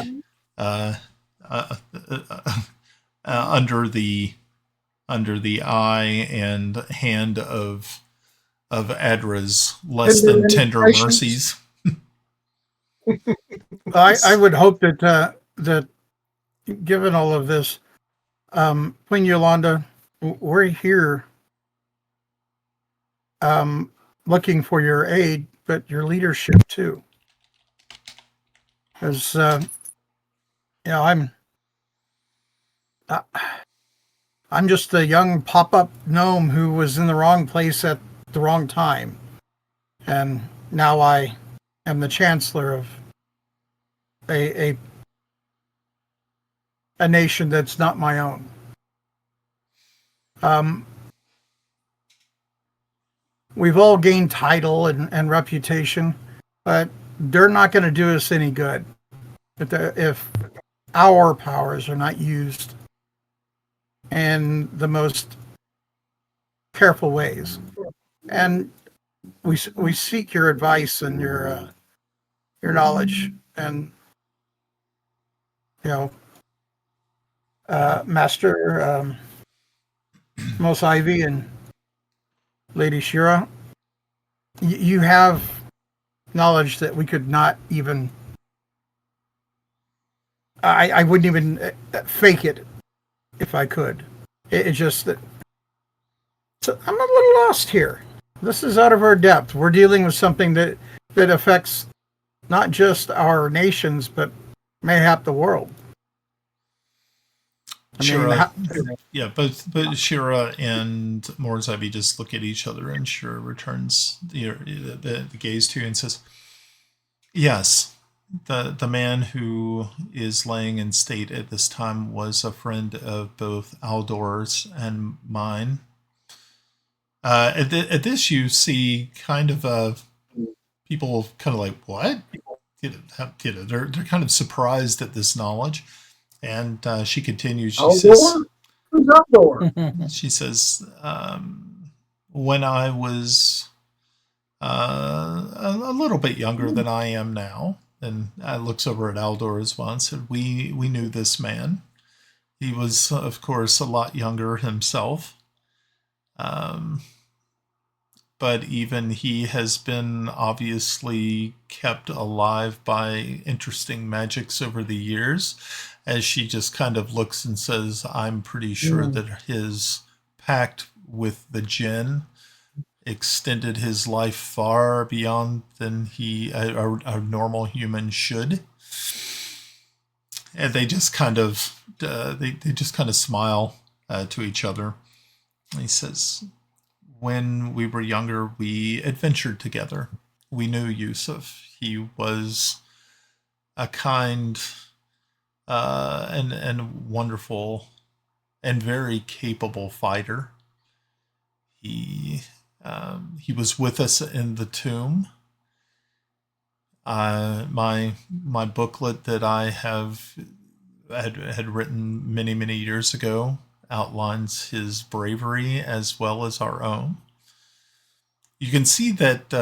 under the eye and hand of Adra's less than tender mercies. I would hope that that given all of this, Queen Yolanda, we're here looking for your aid, but your leadership too. Because I'm just a young pop-up gnome who was in the wrong place at the wrong time, and now I am the chancellor of a nation that's not my own. We've all gained title and reputation, but they're not going to do us any good if our powers are not used in the most careful ways. And we seek your advice and your knowledge, and you know, Master Mos Ivy and Lady Shira, you have knowledge that we could not even. I wouldn't even fake it if I could. It's just that. So I'm a little lost here. This is out of our depth. We're dealing with something that affects not just our nations, but mayhap the world. Shira, yeah, both Shira and Mos Ivy just look at each other, and Shira returns the gaze to you and says, "Yes, the man who is laying in state at this time was a friend of both Aldor's and mine." At this, you see kind of people kind of like, what? They're kind of surprised at this knowledge. And she continues, she says, Who's Outdoor? she says, when I was a little bit younger than I am now, and I looks over at Aldor as well and said, we knew this man. He was, of course, a lot younger himself. But even he has been obviously kept alive by interesting magics over the years, as she just kind of looks and says, I'm pretty sure that his pact with the Jinn extended his life far beyond than a normal human should. And they just kind of they just kind of smile to each other. And he says, when we were younger, we adventured together. We knew Yusuf. He was a kind and wonderful and very capable fighter. He was with us in the tomb. My booklet that I had written many years ago outlines his bravery as well as our own. You can see that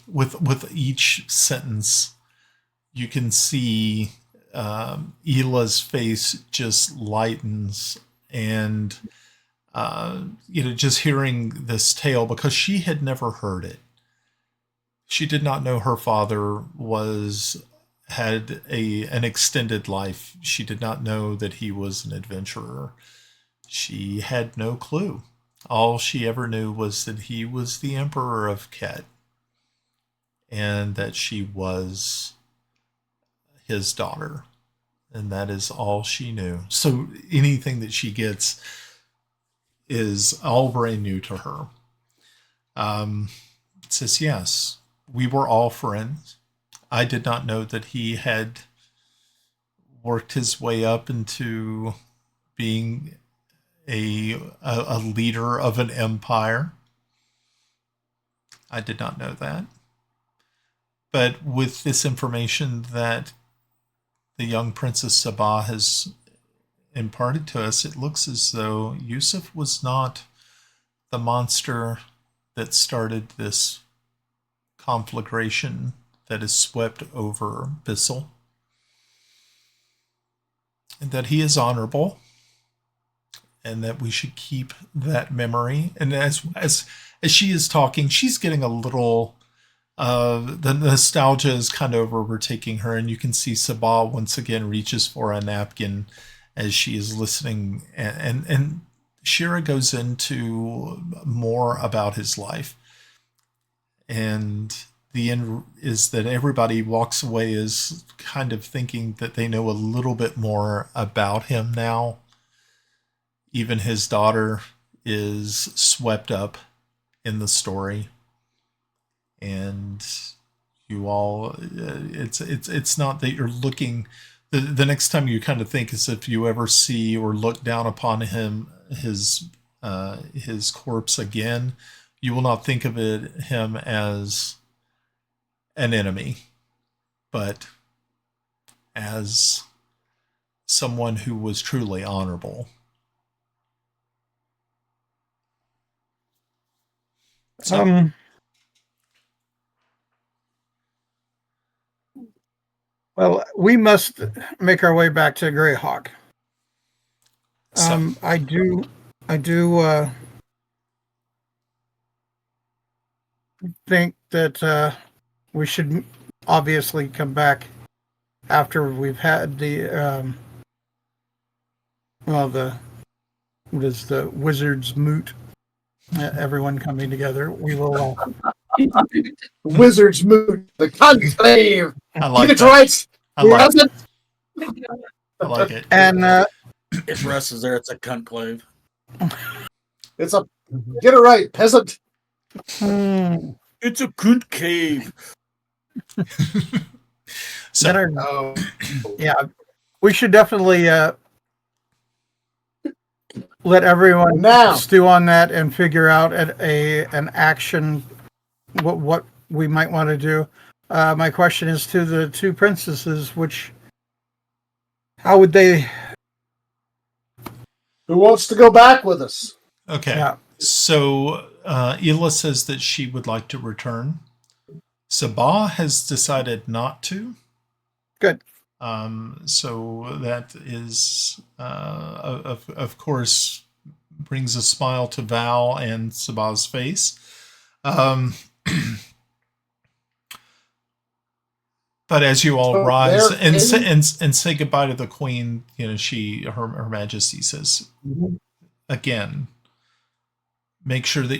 with each sentence, you can see Ela's face just lightens, and just hearing this tale, because she had never heard it. She did not know her father had an extended life. She did not know that he was an adventurer. She had no clue. All she ever knew was that he was the Emperor of Ket, and that she was his daughter. And that is all she knew. So anything that she gets is all brand new to her. It says, yes, we were all friends. I did not know that he had worked his way up into being a leader of an empire. I did not know that. But with this information that the young Princess Sabah has imparted to us, it looks as though Yusuf was not the monster that started this conflagration that has swept over Bissell. And that he is honorable, and that we should keep that memory. And as she is talking, she's getting a little, the nostalgia is kind of overtaking her, and you can see Sabah once again reaches for a napkin as she is listening, and Shira goes into more about his life. And the end is that everybody walks away as kind of thinking that they know a little bit more about him now. Even his daughter is swept up in the story, and you all, it's not that you're looking. The next time you kind of think is if you ever see or look down upon his corpse again, you will not think of him as an enemy. but as someone who was truly honorable. So, well, we must make our way back to Greyhawk. I do think that we should obviously come back after we've had the wizard's moot. Everyone coming together. We will. Wizard's moot, the conclave. I like Get it that. right. I like it. I like it. And If Russ is there, it's a conclave. It's a get it right, peasant. It's a cunt cave. So, yeah, we should definitely let everyone Now. stew on that and figure out an action, what we might want to do. My question is to the two princesses, how would they? Who wants to go back with us? okay. Yeah. So, Ela says that she would like to return. Sabah has decided not to. Good. So that is, of course, brings a smile to Val and Sabah's face. But as you all rise and say goodbye to the Queen, her Majesty says, again, make sure that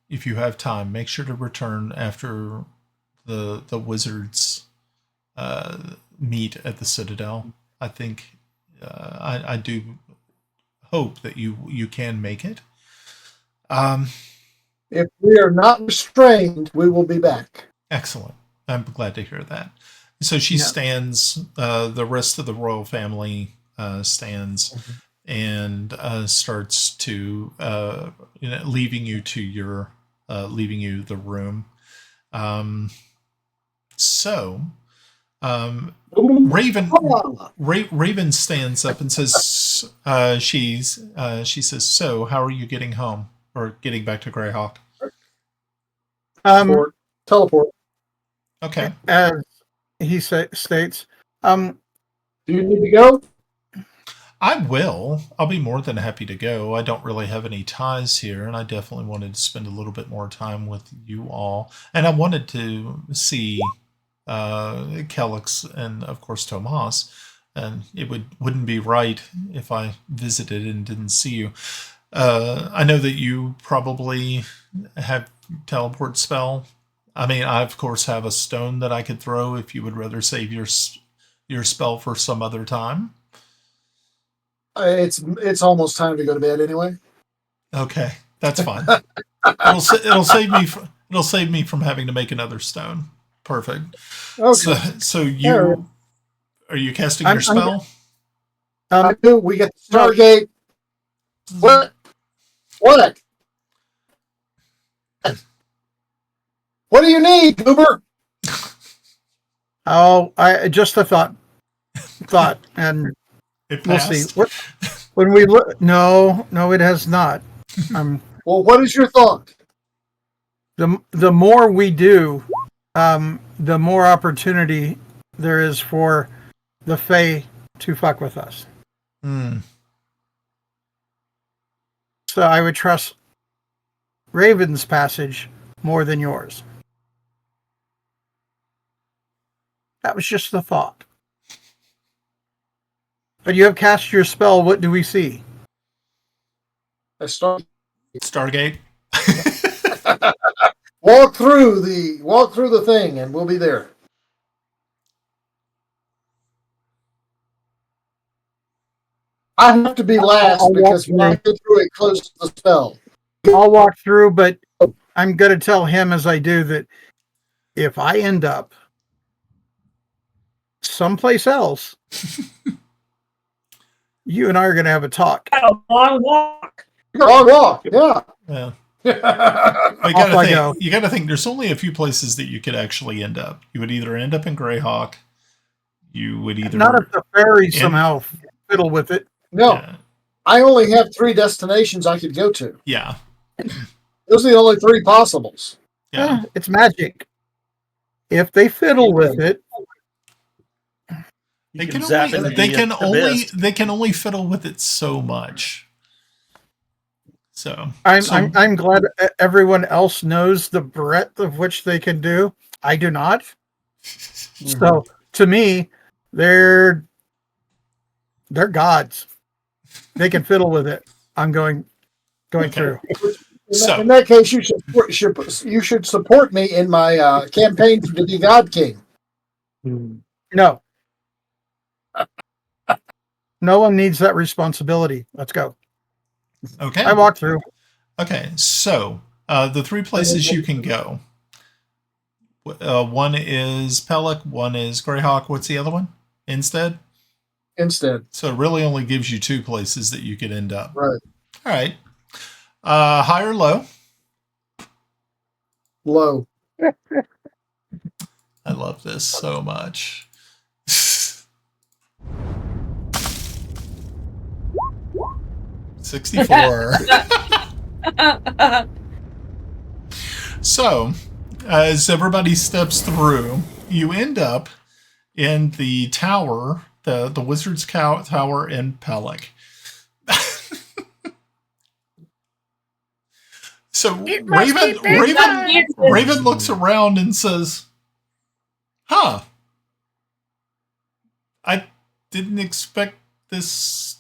if you have time, make sure to return after the wizards meet at the Citadel. I think I do hope that you can make it. If we are not restrained, we will be back. Excellent. I'm glad to hear that. So she stands. The rest of the royal family stands and starts to leaving you the room. Raven stands up and says, she says, so how are you getting home or getting back to Greyhawk? Teleport. Okay. As he states, do you need to go? I will. I'll be more than happy to go. I don't really have any ties here, and I definitely wanted to spend a little bit more time with you all. And I wanted to see Kelex and, of course, Tomas. And it wouldn't be right if I visited and didn't see you. I know that you probably have teleport spell. I mean, I, of course, have a stone that I could throw if you would rather save your spell for some other time. It's almost time to go to bed anyway. Okay, that's fine. It'll save me from having to make another stone. Perfect. Okay. So you are you casting your spell? I do. We get the Stargate. What? What do you need, Goober? Oh, I just a thought, and we'll see. When we look, no, it has not. Well, what is your thought? The more we do, the more opportunity there is for the Fae to fuck with us. So I would trust Raven's passage more than yours. That was just the thought. But you have cast your spell. What do we see? Stargate. Walk through the thing, and we'll be there. I have to be last because when I go through it close to the spell. I'll walk through, but I'm going to tell him as I do that if I end up someplace else, you and I are going to have a talk. A long walk. Long walk, yeah. But you Off I go. gotta think there's only a few places that you could actually end up. You would either end up in Greyhawk, you would either Not if the fairies in- somehow fiddle with it. No, Yeah. I only have 3 destinations I could go to. Yeah. Those are the only 3 possibles. Yeah. It's magic. If they fiddle with it, They You can zap only into they the can only abyss. they can only fiddle with it so much. So I'm glad everyone else knows the breadth of which they can do. I do not. So to me, they're gods. They can fiddle with it. I'm going Okay. through. In that case, you should support me in my campaign to be God King. No. No one needs that responsibility. Let's go. okay. I walk through. Okay, so the 3 places you can go. One is Pellic, one is Greyhawk. What's the other one? Instead? So it really only gives you 2 places that you could end up. Right. All right. High or low? Low. I love this so much. $64. So, as everybody steps through, you end up in the tower, the wizard's tower in Pellic. So Raven looks around and says, "Huh, I didn't expect this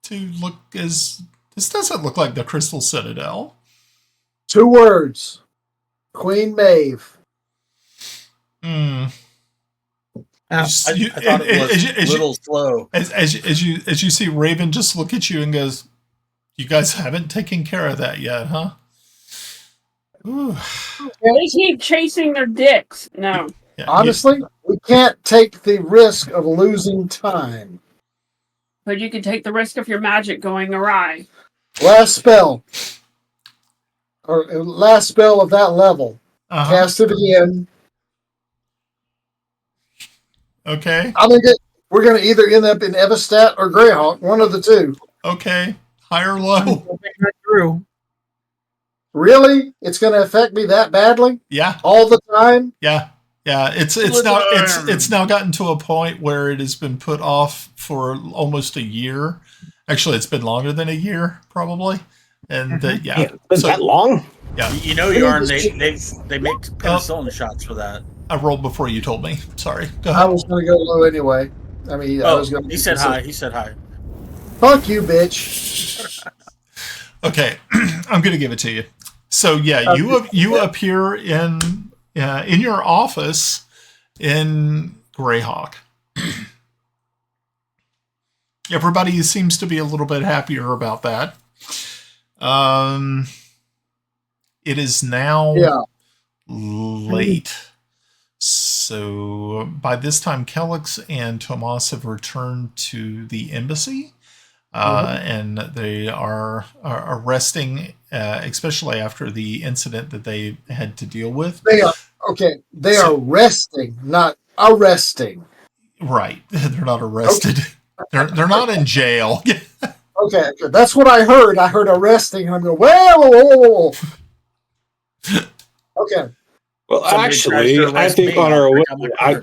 to look as. This doesn't look like the Crystal Citadel." 2 words. Queen Maeve. Hmm. I thought it was a little slow. As you see Raven just look at you and goes, "You guys haven't taken care of that yet, huh?" Ooh. They keep chasing their dicks. No. Yeah, Honestly, we can't take the risk of losing time. But you can take the risk of your magic going awry. Last spell. Or last spell of that level. Cast it again. Okay. We're going to either end up in Evastat or Greyhawk, one of the 2. Okay. High or low? Through. Really? It's going to affect me that badly? Yeah. All the time? Yeah. Yeah. It's now gotten to a point where it has been put off for almost a year. Actually, it's been longer than a year, probably. And Is that long? Yeah. You know, Yarn, they make penicillin shots for that. I rolled before you told me. Sorry. Go I ahead. was going to go low anyway. I mean, I was going. He said hi. He said hi. Fuck you, bitch. Okay, I'm going to give it to you. So yeah, you appear in your office in Greyhawk. Everybody seems to be a little bit happier about that. It is now late. So by this time, Kelex and Yo'mas have returned to the embassy, and they are resting, especially after the incident that they had to deal with. They are resting, not arresting. Right. They're not arrested. Okay. They're not in jail. Okay, that's what I heard. I heard arresting, and I'm going, whoa. Okay. Well, actually, I think on our way, I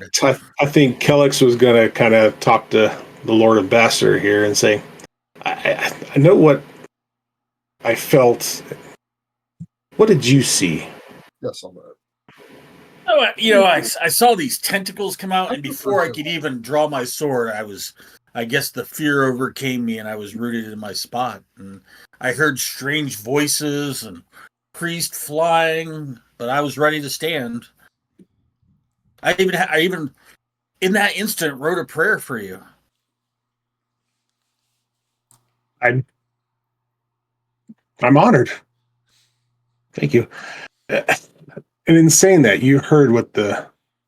think Kelex was going to kind of talk to the Lord Ambassador here and say, I know what I felt. What did you see? Yes, I'm right. Oh, I saw these tentacles come out, and before I could even draw my sword, I guess the fear overcame me, and I was rooted in my spot. And I heard strange voices and priest flying, but I was ready to stand. I even in that instant wrote a prayer for you. I'm honored. Thank you. And in saying that, you heard what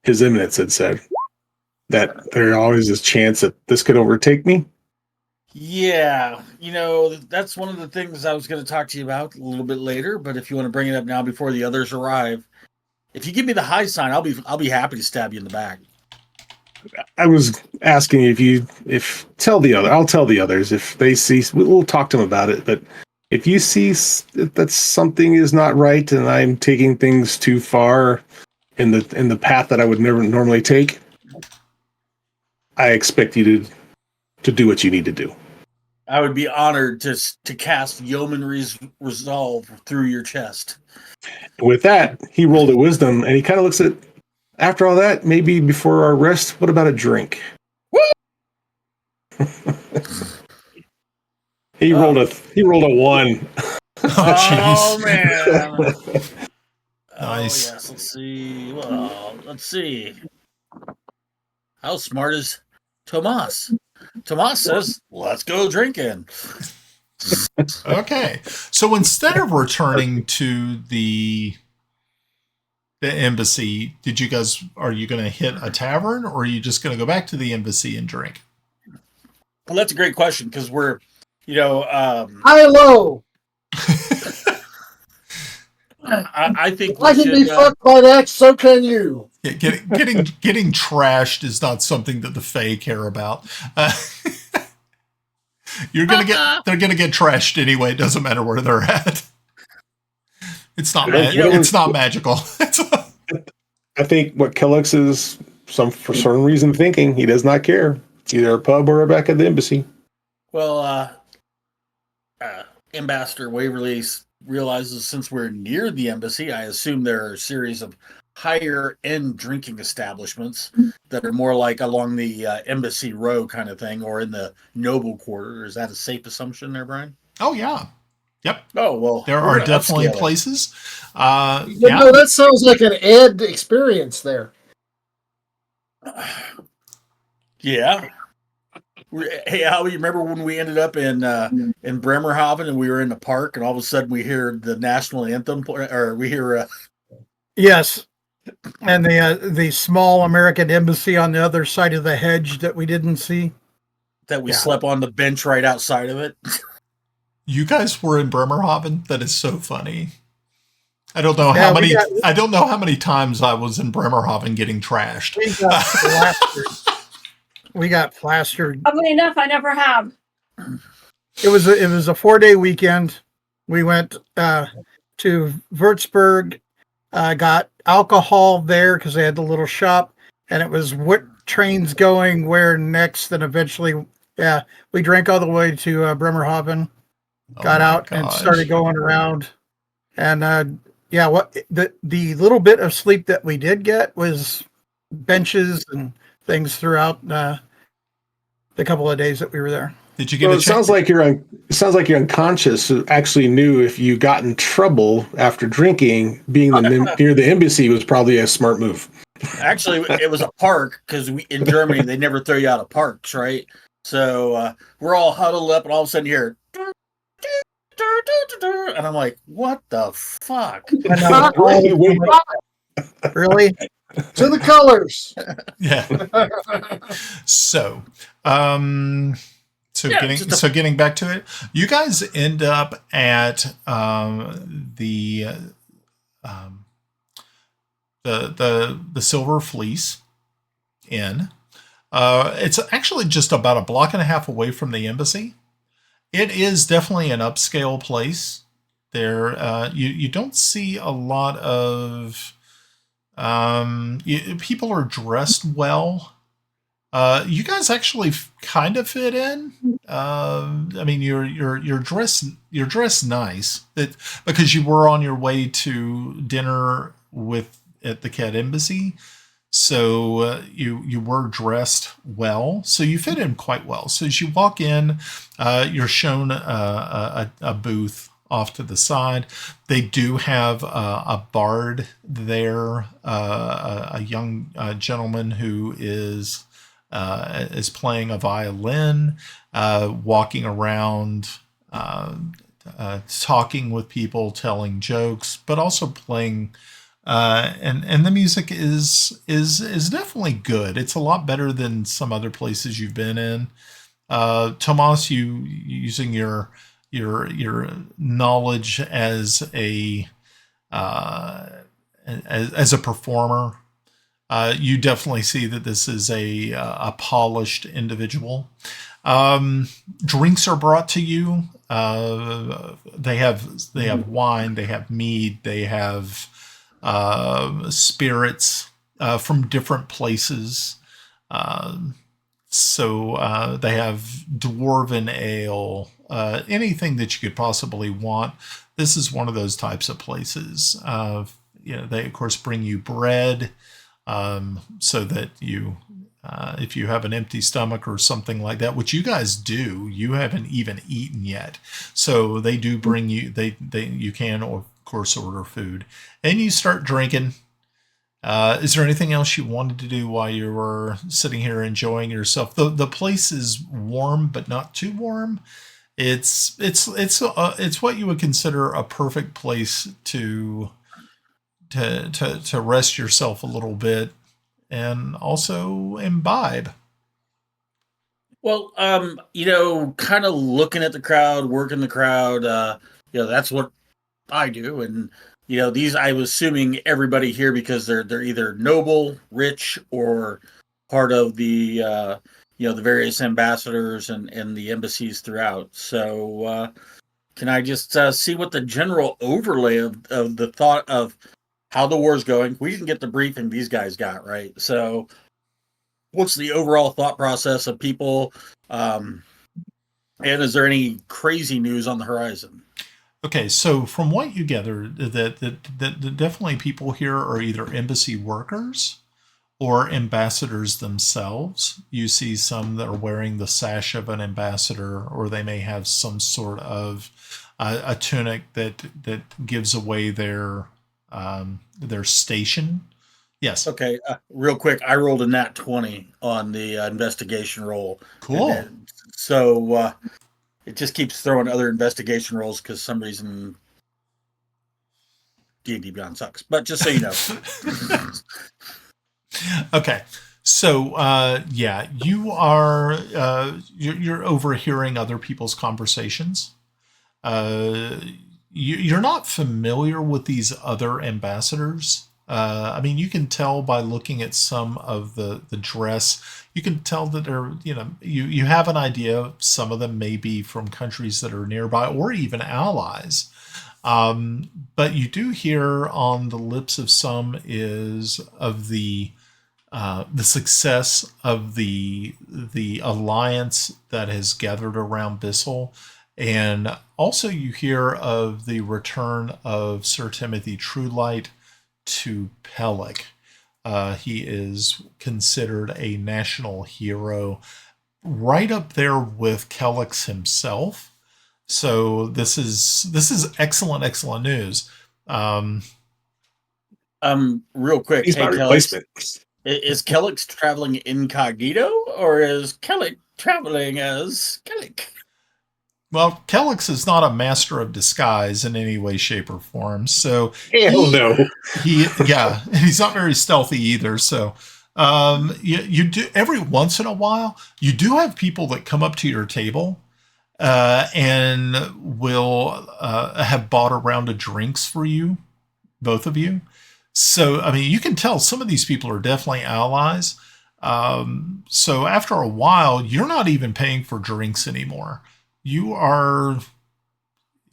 His Eminence had said, that there always is chance that this could overtake me. Yeah, that's one of the things I was going to talk to you about a little bit later. But if you want to bring it up now before the others arrive, if you give me the high sign, I'll be happy to stab you in the back. I was asking if I'll tell the others if they see. We'll talk to them about it. But if you see that something is not right and I'm taking things too far in the path that I would never normally take, I expect you to do what you need to do. I would be honored to cast Yeomanry's Resolve through your chest. With that, he rolled a wisdom, and he kind of looks at. After all that, maybe before our rest, what about a drink? He rolled a 1. Oh man! Nice. Oh yes. Let's see. How smart is Tomas? Tomas says, "Let's go drinking." Okay. So instead of returning to the embassy, are you going to hit a tavern, or are you just going to go back to the embassy and drink? Well, that's a great question because we're, High low. I think I can be fucked by that. So can you. Yeah, getting trashed is not something that the Fae care about. They're gonna get trashed anyway. It doesn't matter where they're at. It's not. It's not magical. I think what Kelex is for some reason thinking he does not care. Either a pub or back at the embassy. Well, Ambassador Waverly realizes since we're near the embassy, I assume there are a series of higher end drinking establishments that are more like along the embassy row kind of thing, or in the noble quarter. Is that a safe assumption there, Brian? Oh yeah. Yep. Oh well, there are definitely places. No, that sounds like an Ed experience there. Yeah. Hey, Al, you remember when we ended up in Bremerhaven and we were in the park and all of a sudden we hear the national anthem, or we hear yes, and the small American embassy on the other side of the hedge that we didn't see, that we slept on the bench right outside of it. You guys were in Bremerhaven? That is so funny. I don't know how many. I don't know how many times I was in Bremerhaven getting trashed. We got plastered. Oddly enough, I never have. It was a 4-day weekend. We went to Würzburg, got alcohol there because they had the little shop, and it was what trains going where next. And eventually, we drank all the way to Bremerhaven, got out and started going around. And what the little bit of sleep that we did get was benches and things throughout the couple of days that we were there. Did you get? It sounds like you're unconscious. Actually, knew if you got in trouble after drinking, being near the embassy was probably a smart move. Actually, it was a park because in Germany they never throw you out of parks, right? So we're all huddled up, and all of a sudden you hear, and I'm like, "What the fuck?" Really? To the colors. Yeah. Getting back to it, you guys end up at the Silver Fleece Inn. It's actually just about a block and a half away from the embassy. It is definitely an upscale place. There, you don't see a lot of people are dressed well. You guys actually kind of fit in. I mean, you're dressed nice because you were on your way to dinner at the Cat Embassy. So you were dressed well, so you fit in quite well. So as you walk in, you're shown a booth off to the side. They do have a bard there, a young gentleman who is playing a violin, walking around, talking with people, telling jokes, but also playing. And the music is definitely good. It's a lot better than some other places you've been in. Tomas, you using your knowledge as a performer, you definitely see that this is a polished individual. Drinks are brought to you. They have wine, they have mead, they have spirits from different places. So they have dwarven ale, anything that you could possibly want. This is one of those types of places. They of course bring you bread, so that you, if you have an empty stomach or something like that, which you guys do, you haven't even eaten yet. So they do bring you. You can of course order food, and you start drinking. Is there anything else you wanted to do while you were sitting here enjoying yourself? The place is warm, but not too warm. It's what you would consider a perfect place to rest yourself a little bit and also imbibe. Well, kind of looking at the crowd, working the crowd, that's what I do. And, these, I was assuming everybody here, because they're either noble, rich, or part of the, the various ambassadors and the embassies throughout. So, can I just see what the general overlay of the thought of how the war's going? We didn't get the briefing these guys got, right? So what's the overall thought process of people? And is there any crazy news on the horizon? Okay, so from what you gather, that definitely people here are either embassy workers or ambassadors themselves. You see some that are wearing the sash of an ambassador, or they may have some sort of a tunic that gives away their station. Yes. Okay. Real quick, I rolled a nat 20 on the investigation roll. Cool. So it just keeps throwing other investigation rolls because some reason D&D Beyond sucks. But just so you know. Okay. So you are you're overhearing other people's conversations. You're not familiar with these other ambassadors. You can tell by looking at some of the dress. You can tell that they're, you have an idea. Some of them may be from countries that are nearby or even allies. But you do hear on the lips of some is of the success of the alliance that has gathered around Bissell. And also you hear of the return of Sir Timothy Truelight to Pellic. He is considered a national hero, right up there with Kelex himself. So this is excellent news. Real quick, He's my replacement. Is Kelex traveling incognito, or is Kelex traveling as Kelex? Well, Kelex is not a master of disguise in any way, shape, or form. So no. He's not very stealthy either. So you do, every once in a while, you do have people that come up to your table and will have bought a round of drinks for you, both of you. So, you can tell some of these people are definitely allies. So after a while, you're not even paying for drinks anymore. You are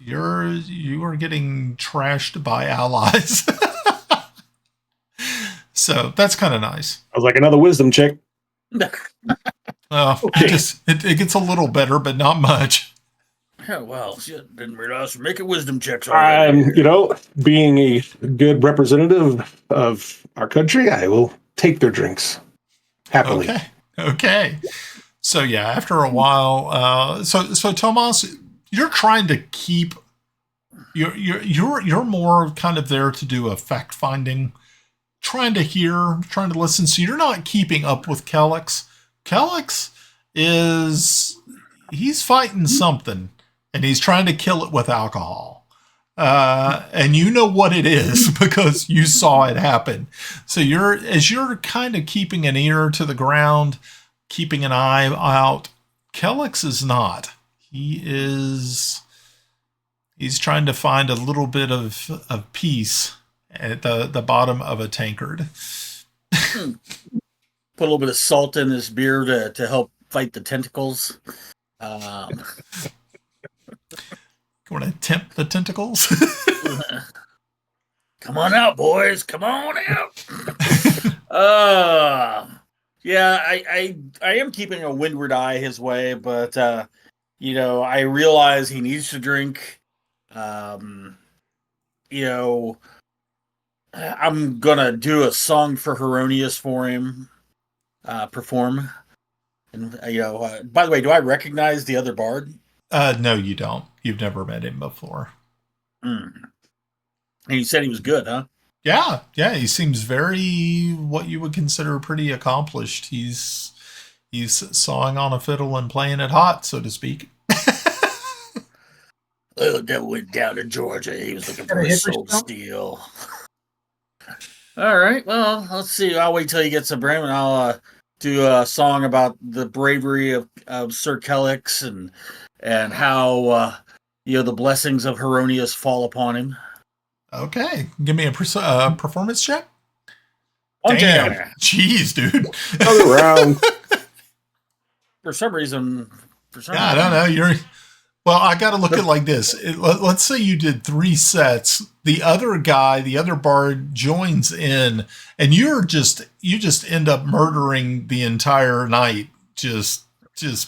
getting trashed by allies. So that's kind of nice. I was like, another wisdom check. Okay. It gets a little better, but not much. Oh, well, shit, didn't realize making wisdom checks. Being a good representative of our country, I will take their drinks happily. Okay. So yeah, after a while, so Tomas, you're trying to keep. You're more kind of there to do a fact finding, trying to listen. So you're not keeping up with Kelex. Kelex he's fighting something. And he's trying to kill it with alcohol. And you know what it is because you saw it happen. So you're kind of keeping an ear to the ground, keeping an eye out, Kelex is not. He's trying to find a little bit of peace at the bottom of a tankard. Put a little bit of salt in his beer to help fight the tentacles. Want to tempt the tentacles? Come on out, boys. Come on out. Yeah, I am keeping a windward eye his way, but I realize he needs to drink. I'm gonna do a song for Hieronius for him, perform. And by the way, do I recognize the other bard? No, you don't. You've never met him before. And you said he was good, huh? Yeah. He seems very what you would consider pretty accomplished. He's sawing on a fiddle and playing it hot, so to speak. Little devil went down to Georgia. He was looking for his soul steel. All right. Well, let's see. I'll wait till he gets a brim, and I'll do a song about the bravery of Sir Kelex and how the blessings of Hieronius fall upon him. Okay, give me a performance check. Damn. Jeez, dude. Another round. For some reason. I don't know. Well, I got to look at it like this. Let's say you did 3 sets. The other bard joins in, and you just end up murdering the entire night, just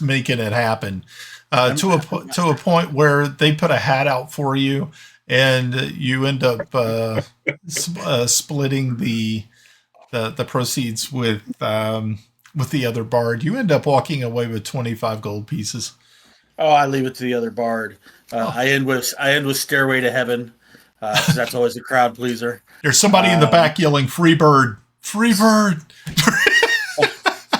making it happen to a point where they put a hat out for you, and you end up splitting the proceeds with the other bard. You end up walking away with 25 gold pieces. Oh, I leave it to the other bard. I end with Stairway to Heaven, because that's always a crowd pleaser. There's somebody in the back yelling, "Free bird! Free bird!"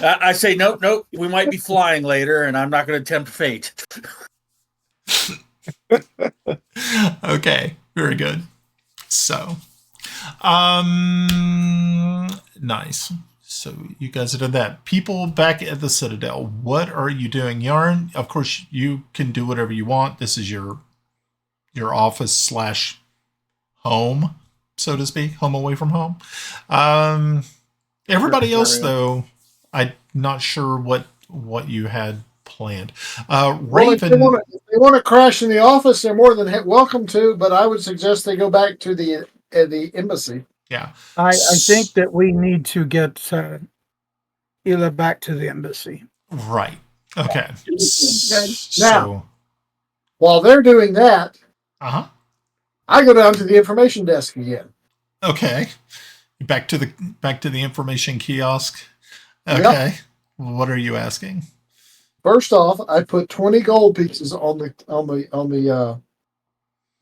I say, nope. We might be flying later, and I'm not going to tempt fate. Okay, very good. So, nice. So you guys have done that. People back at the Citadel, what are you doing? Yarn, of course, you can do whatever you want. This is your office / home, so to speak, home away from home. Everybody else, though, I'm not sure what you had planned. Raven, well, if they want to crash in the office, they're more than welcome to, but I would suggest they go back to the embassy. Yeah. I think that we need to get Ela back to the embassy. Right. Okay. Now, while they're doing that, I go down to the information desk again. Okay. Back to the information kiosk. Okay. Yep. What are you asking? First off, I put 20 gold pieces on the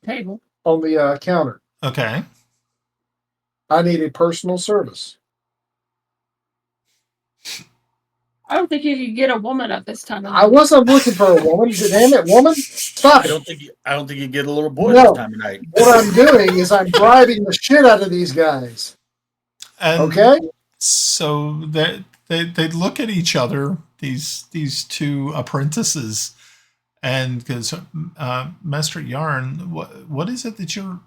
table, on the counter. Okay. I need a personal service. I don't think you could get a woman at this time. I wasn't looking for a woman. Damn it, woman! Stop. I don't think you get a little boy this time of night. What I'm doing is I'm bribing the shit out of these guys. And okay. So they look at each other. These 2 apprentices, and because Master Yarn, what is it that you're?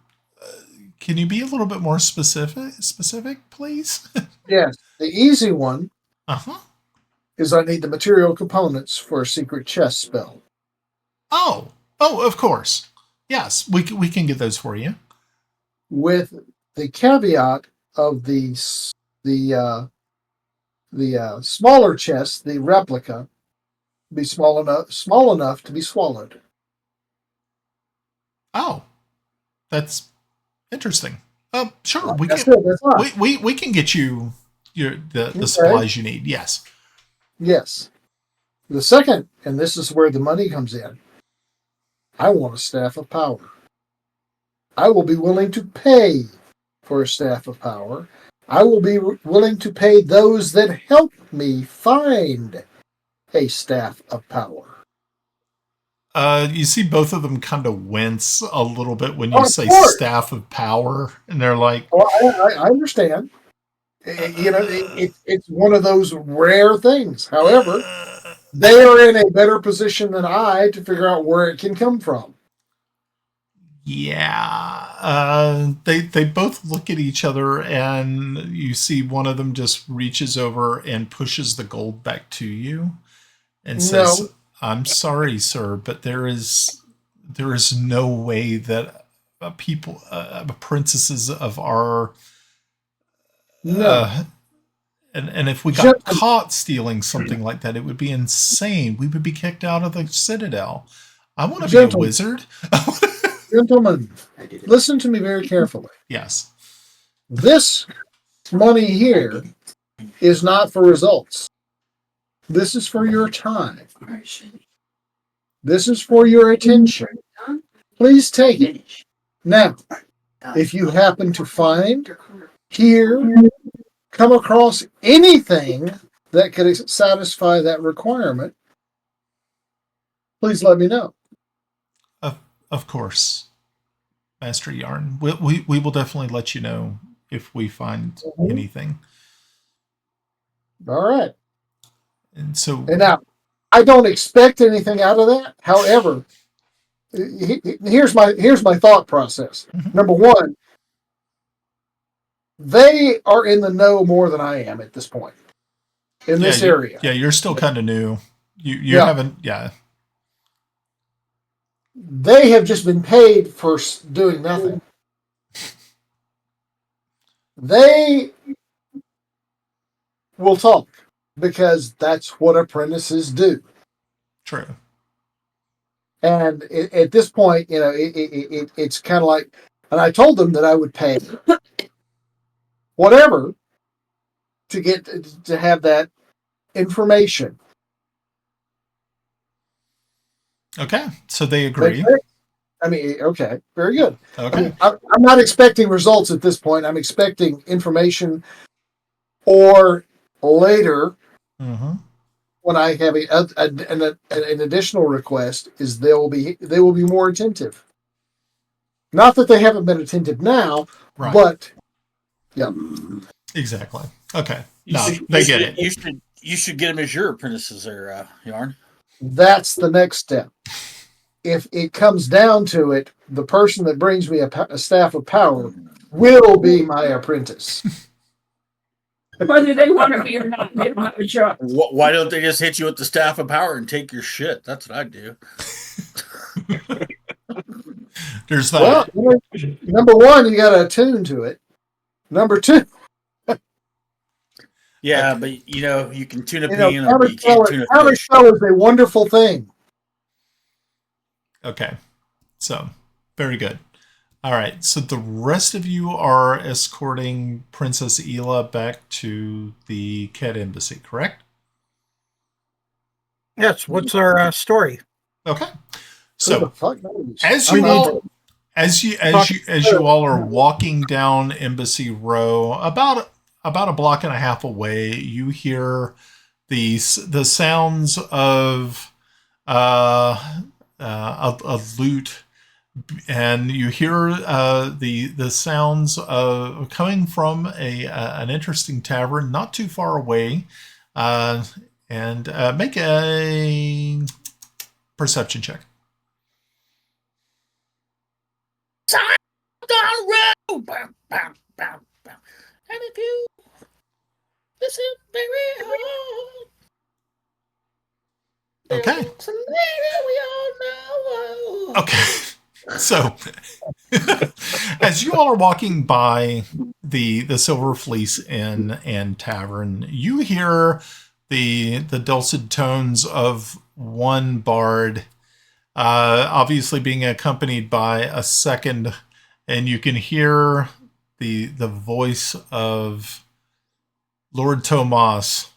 Can you be a little bit more specific, please? Yes, the easy one. Is I need the material components for a secret chest spell. Oh, of course. Yes, we can get those for you. With the caveat of the smaller chest, the replica, be small enough to be swallowed. Oh, that's interesting. Sure, we can get you the supplies you need. Yes. Yes. The second, and this is where the money comes in, I want a staff of power. I will be willing to pay for a staff of power. I will be willing to pay those that help me find a staff of power. You see both of them kind of wince a little bit when you say staff of power, and they're like, "Well, I understand. It's one of those rare things. However, they are in a better position than I to figure out where it can come from. Yeah. They both look at each other, and you see one of them just reaches over and pushes the gold back to you and says, No. "I'm sorry, sir, but there is no way that princesses of our No. and if we got Just- caught stealing something like that, it would be insane. We would be kicked out of the citadel. I want to be a Gentlemen. wizard." Gentlemen, listen to me very carefully. Yes. This money here is not for results. This is for your time. This is for your attention. Please take it. Now, if you happen to find, hear, come across anything that could satisfy that requirement, please let me know. Of course, Master Yarn. We will definitely let you know if we find anything. All right. And so, And now, I don't expect anything out of that. However, here's my thought process. Mhm. Number one, they are in the know more than I am at this point in this area. Yeah, you're still kind of new. You Yeah. haven't. Yeah. They have just been paid for doing nothing. They will talk because that's what apprentices do. True. And at this point, it's kind of like, and I told them that I would pay whatever to have that information. Okay. So they agree. I mean, okay, very good. Okay. I'm not expecting results at this point. I'm expecting information, or later Mm-hmm. when I have an additional request, is they will be more attentive. Not that they haven't been attentive now, Right. but yeah, Exactly. Okay. You No, should- they you get should- it. You should get them as your apprentices there, Yarn. that's the next step. If it comes down to it, the person that brings me a staff of power will be my apprentice. Whether they want to be or not, they don't have a job. Why don't they just hit you with the staff of power and take your shit? That's what I'd do. There's that. Well, number one, you got to attune to it. Number two, Yeah, but you can tune a you know, bean, but you can't tune a fish. counterspell is a wonderful thing. Okay. So, very good. All right. So the rest of you are escorting Princess Ela back to the Ket Embassy, correct? Yes. What's our story? Okay. Who So the fuck knows? as I you mean, all as you all are walking down Embassy Row, about a block and a half away, you hear the sounds of a lute, and you hear the sounds of coming from an interesting tavern not too far away, and make a perception check. And if you listen very hard, Okay. there's a lady we all know. Okay. So, as you all are walking by the Silver Fleece Inn and Tavern, you hear the dulcet tones of one bard, obviously being accompanied by a second, and you can hear the voice of Lord Tomas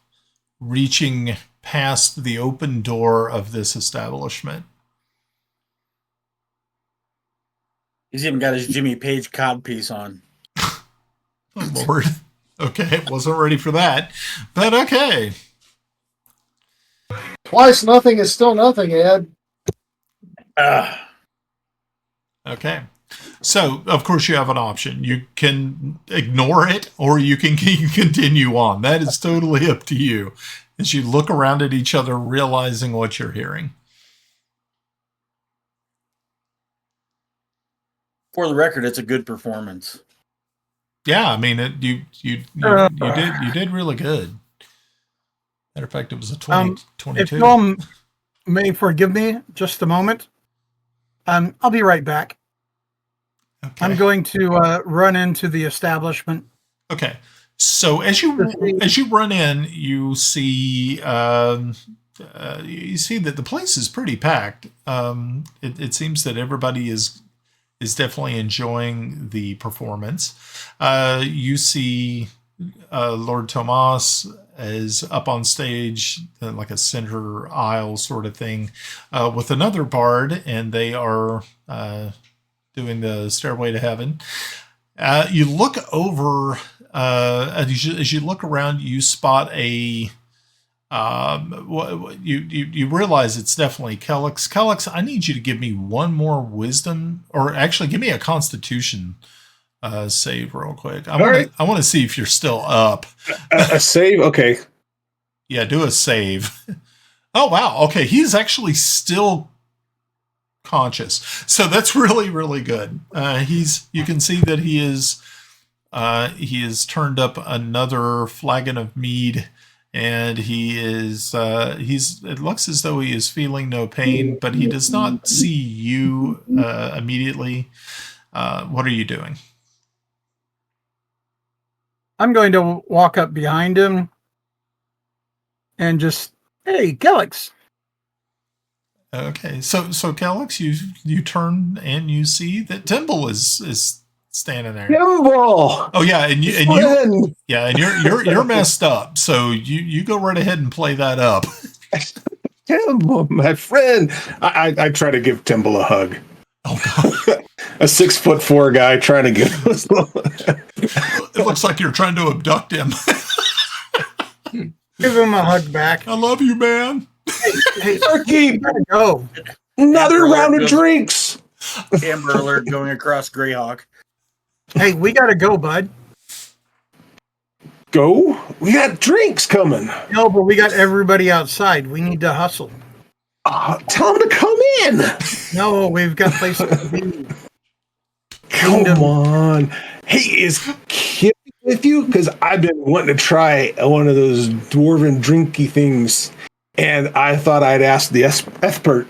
reaching past the open door of this establishment. He's even got his Jimmy Page codpiece on. Oh, Lord. Okay, wasn't ready for that. But okay. Twice nothing is still nothing, Ed. Okay. So, of course, you have an option. You can ignore it or you can continue on. That is totally up to you. as you look around at each other, realizing what you're hearing. For the record, it's a good performance. Yeah, I mean, you did really good. Matter of fact, it was a 22. If you all may forgive me just a moment, I'll be right back. Okay. I'm going to run into the establishment. Okay. So as you run in, you see that the place is pretty packed. It seems that everybody is definitely enjoying the performance. You see Lord Tomas is up on stage, like a center aisle sort of thing, with another bard, and they are doing the Stairway to Heaven. You look over, as you look around, you spot a. You realize it's definitely Kelex. Kelex, I need you to give me one more wisdom, or actually give me a Constitution save real quick. I want to see if you're still up. A save? Okay. Yeah, do a save. Oh, wow. Okay, he's actually still conscious. So that's really, really good. You can see that he has turned up another flagon of mead, and it looks as though he is feeling no pain, but he does not see you immediately. What are you doing? I'm going to walk up behind him and just, hey, Kelex. Okay, so Kelex, you turn and you see that Timble is standing there. Timble! Oh yeah, and you're messed up. So you go right ahead and play that up. Timble, my friend. I try to give Timble a hug. Oh God. A 6'4" guy trying to give us. It looks like you're trying to abduct him. Give him a hug back. I love you, man. Hey, Turkey, gotta go. another round of drinks. Amber Alert going across Greyhawk. Hey, we gotta go, bud. Go? We got drinks coming. No, but we got everybody outside. We need to hustle. Tell them to come in. No, we've got places to be. Come on. Hey, is Kip with you? Because I've been wanting to try one of those dwarven drinky things, and I thought I'd ask the expert.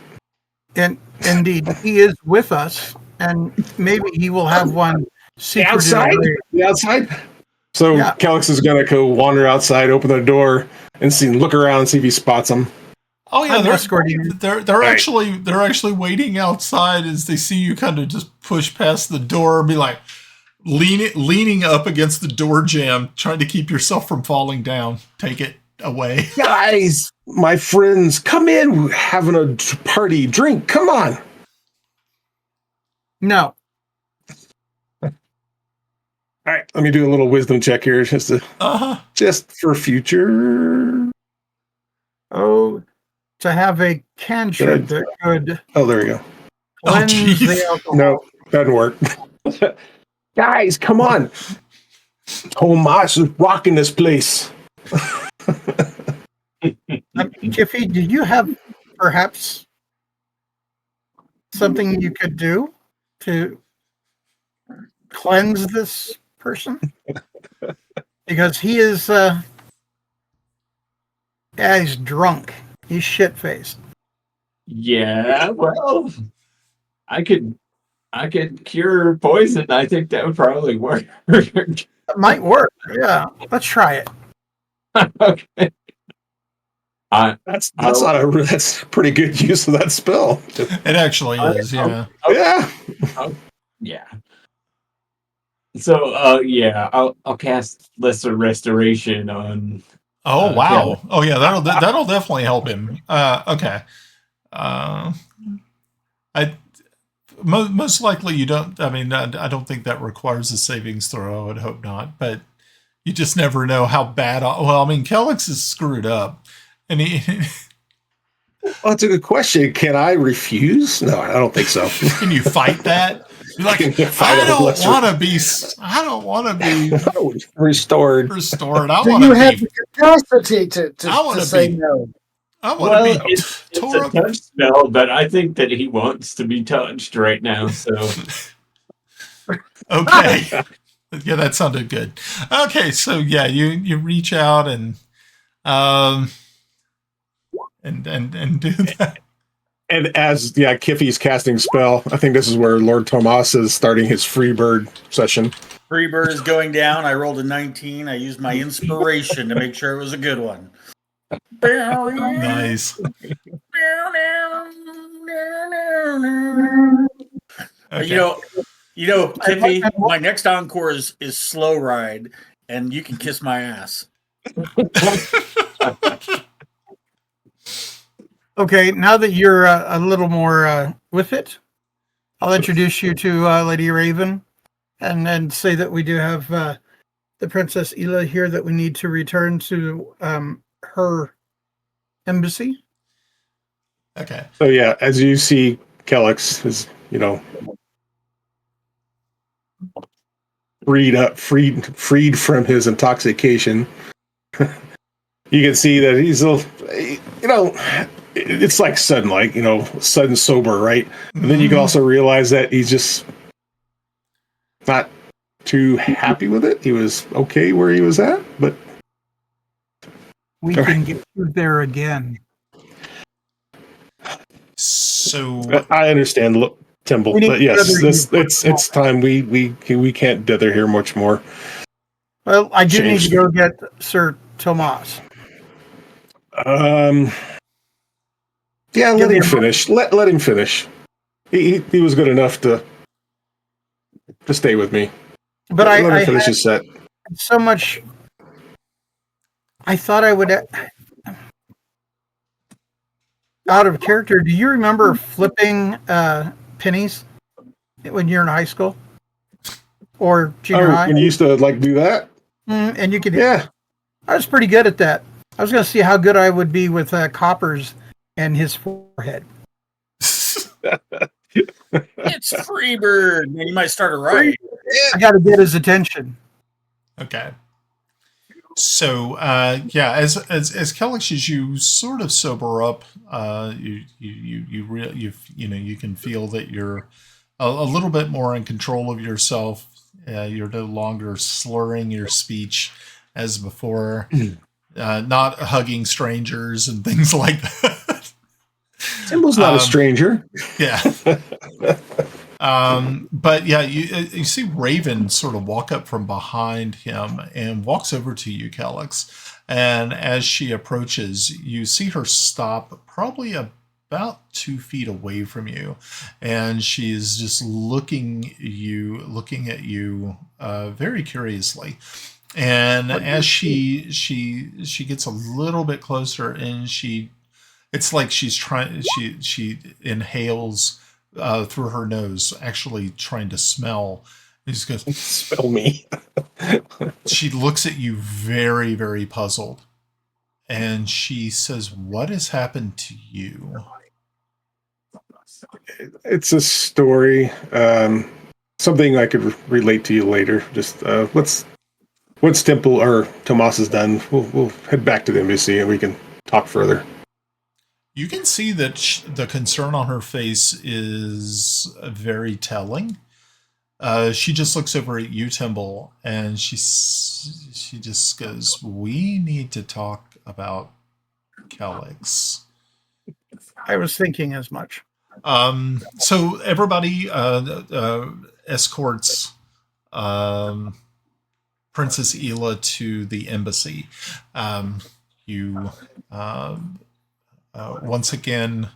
And indeed, he is with us, and maybe he will have one secret. The outside? So Yeah. Kelex is going to go wander outside, open the door, and look around and see if he spots him. Oh yeah, I'm escorting you. they're Right. actually waiting outside as they see you kind of just push past the door and be like leaning up against the door jamb, trying to keep yourself from falling down. Take it away. Guys, my friends, come in. We're having a party. Drink. Come on. No. All right, let me do a little wisdom check here, just for future. Oh, to have a cantrip that could Oh, there we go. cleanse geez. the alcohol. No, doesn't work. Guys, come on. Tomas is rocking this place. Kiffy, do you have perhaps something you could do to cleanse this person? Because he is, he's drunk. He's shit-faced. Yeah, well, I could cure poison. I think that would probably work. It might work. Yeah, let's try it. Okay. That's a pretty good use of that spell. It actually is. Yeah. Yeah. Yeah. So, I'll cast Lesser Restoration on. Oh wow. Kelex. Oh yeah. That'll definitely help him. Okay. Most likely you don't. I mean, I don't think that requires a savings throw. I would hope not. But you just never know how bad. Well, I mean, Kelex is screwed up, and he. Well, that's a good question. Can I refuse? No, I don't think so. Can you fight that? You're like, I don't want to be restored. restored. I Do want you to have be. the capacity to I want to to say be. no? I want Well, to be it's tore a up. touch spell, but I think that he wants to be touched right now. So Okay. Yeah, that sounded good. Okay, so yeah, you reach out and and do that. And as Kiffy's casting spell, I think this is where Lord Tomas is starting his Freebird session. Freebird is going down. I rolled a 19. I used my inspiration to make sure it was a good one. Nice. Okay. Kiffy, my next encore is Slow Ride, and you can kiss my ass. Okay, now that you're a little more with it, I'll introduce you to Lady Raven, and then say that we do have the Princess Ela here that we need to return to her embassy. Okay. So yeah, as you see, Kelex is freed from his intoxication. You can see that he's it's like sudden sober, right? And then you can also realize that he's just not too happy with it. He was okay where he was at, but We can get you there again. So I understand, Timble, but yes, it's time. We can't dither here much more. Well, I do need to go get Sir Tomas. Yeah, let him finish. Let him finish. He was good enough to stay with me. But let I him finish his set. So much. I thought I would. Out of character, do you remember flipping pennies when you're in high school or junior high? When you used to do that? And you could. Yeah. I was pretty good at that. I was going to see how good I would be with coppers and his forehead. It's Freebird. You might start a riot. I got to get his attention. Okay. So as Kelex, as you sort of sober up, you can feel that you're a little bit more in control of yourself. You're no longer slurring your speech as before, not hugging strangers and things like that. Timble's not a stranger. Yeah. But yeah, you see Raven sort of walk up from behind him and walks over to you, Kelex. And as she approaches, you see her stop probably about 2 feet away from you. And she's just looking at you very curiously. And as she gets a little bit closer, and it's like she's trying, she inhales through her nose, actually trying to smell. He just goes, "Smell me." She looks at you very, very puzzled, and she says, "What has happened to you?" It's a story. Something I could relate to you later. Just once Temple or Tomas is done, we'll head back to the embassy and we can talk further. You can see that the concern on her face is very telling. She just looks over at you, Timble, and she just goes, "We need to talk about Kelex." I was thinking as much. So everybody escorts Princess Ela to the embassy. Once again,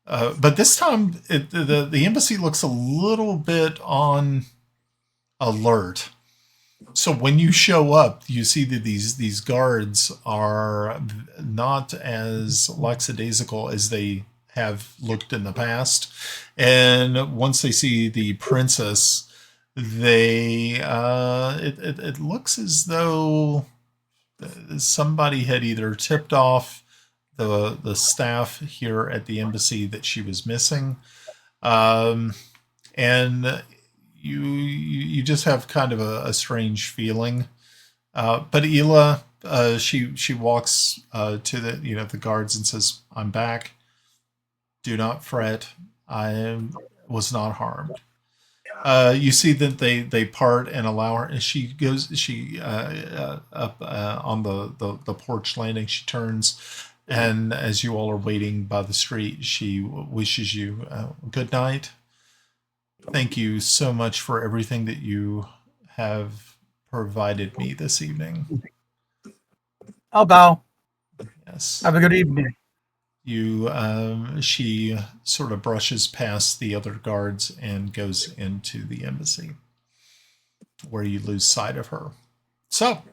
but this time the embassy looks a little bit on alert. So when you show up, you see that these guards are not as lackadaisical as they have looked in the past. And once they see the princess, it looks as though somebody had either tipped off the staff here at the embassy that she was missing, and you just have kind of a strange feeling. But Ela, she walks to the guards and says, "I'm back. Do not fret. I was not harmed." You see that they part and allow her, and she up on the porch landing. She turns, and as you all are waiting by the street, she wishes you good night. Thank you so much for everything that you have provided me this evening. I'll bow. Yes. Have a good evening. She sort of brushes past the other guards and goes into the embassy, where you lose sight of her. So,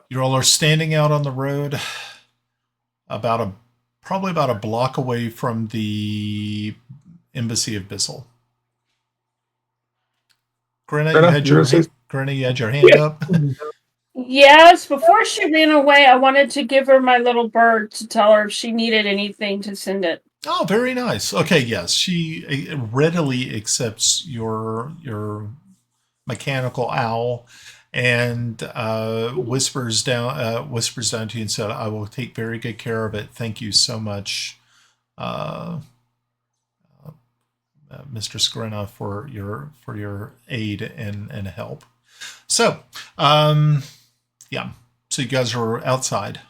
you all are standing out on the road, probably about a block away from the embassy of Bissell. Grenna, you had your hand up. Yes, before she ran away, I wanted to give her my little bird to tell her if she needed anything to send it. Oh, very nice. Okay, yes, she readily accepts your mechanical owl and whispers down to you and said, "I will take very good care of it. Thank you so much, Mistress Grenna, for your aid and help." So, yeah. So you guys are outside.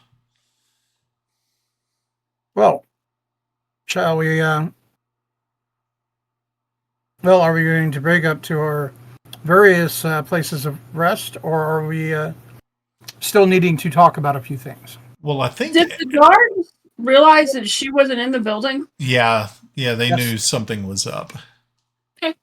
Well, shall we? Are we going to break up to our various places of rest, or are we still needing to talk about a few things? Well, I think. Did the guards realize that she wasn't in the building? Yeah, they Yes. knew something was up. Okay.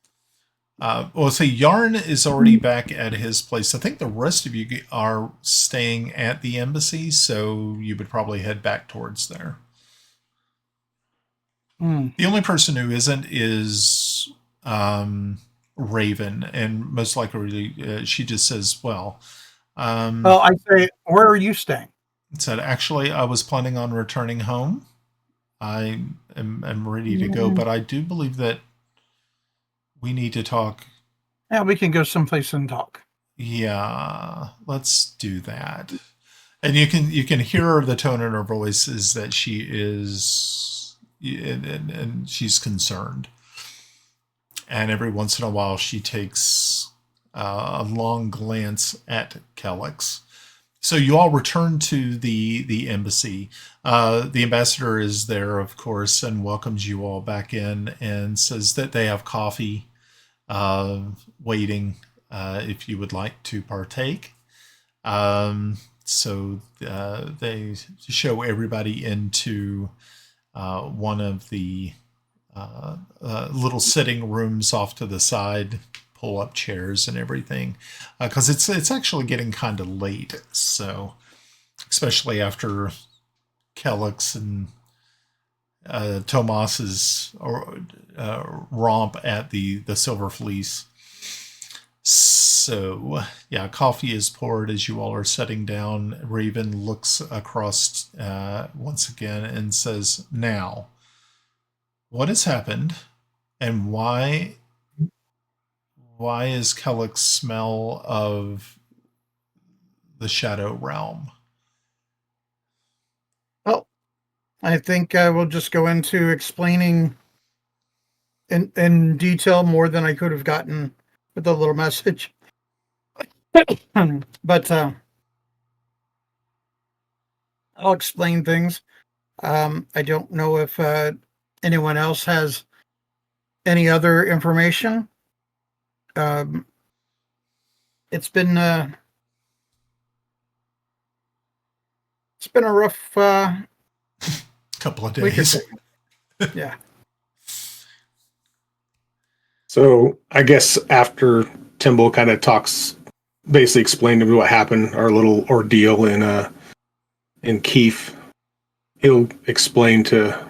Well, see, Yarn is already back at his place. I think the rest of you are staying at the embassy, so you would probably head back towards there. The only person who isn't is Raven, and most likely she just says, "Well, Well, I say, where are you staying? said actually, I was planning on returning home. I am ready to go, but I do believe that we need to talk." Yeah, we can go someplace and talk. Yeah, let's do that. And you can hear the tone in her voice is that she is, and she's concerned. And every once in a while, she takes a long glance at Kelex. So you all return to the embassy. The ambassador is there, of course, and welcomes you all back in and says that they have coffee waiting if you would like to partake. So they show everybody into one of the little sitting rooms off to the side, pull up chairs and everything, because it's actually getting kind of late. So especially after Kelex and Tomas's romp at the Silver Fleece. So yeah, coffee is poured as you all are sitting down. Raven looks across once again and says, "Now, what has happened, and why is Kelex smell of the Shadow Realm?" Well, I think we'll just go into explaining in detail more than I could have gotten with a little message. But I'll explain things. I don't know if anyone else has any other information. It's been a rough Couple of week or days. so. Yeah. So I guess after Timble kind of talks, basically explained to me what happened, our little ordeal in Keefe, he'll explain to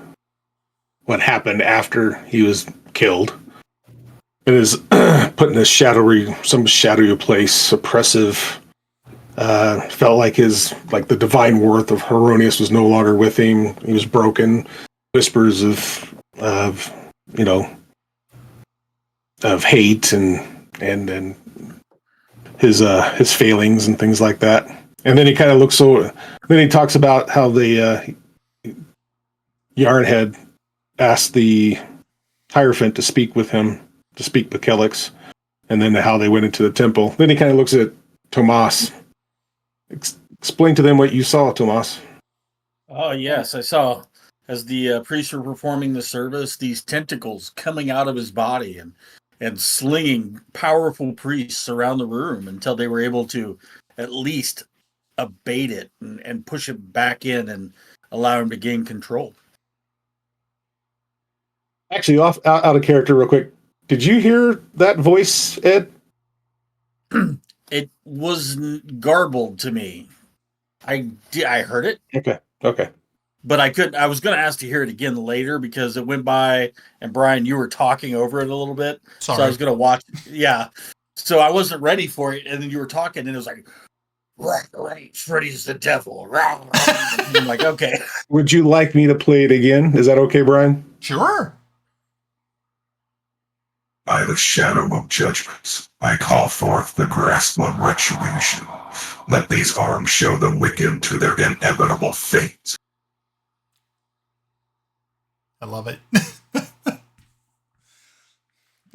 what happened after he was killed. It is put in a some shadowy place, oppressive. Felt like the divine worth of Hieronius was no longer with him. He was broken. Whispers of hate and his failings and things like that. And then he kind of looks over. Then he talks about how the Yarn had asked the Hierophant to speak with him, to speak with Kelex, and then how they went into the temple. Then he kind of looks at Tomas. Explain to them what you saw, Tomas. Oh, yes, I saw. As the priests were performing the service, these tentacles coming out of his body and slinging powerful priests around the room until they were able to at least abate it and push it back in and allow him to gain control. Actually, out of character, real quick. Did you hear that voice, Ed? It was garbled to me. I heard it. Okay. But I couldn't. I was going to ask to hear it again later because it went by, and Brian, you were talking over it a little bit. Sorry. So I was going to watch. Yeah. So I wasn't ready for it, and then you were talking, and it was like, right, Freddy's the devil. I'm like, okay. Would you like me to play it again? Is that okay, Brian? Sure. By the shadow of judgments, I call forth the grasp of retribution. Let these arms show the wicked to their inevitable fate. I love it.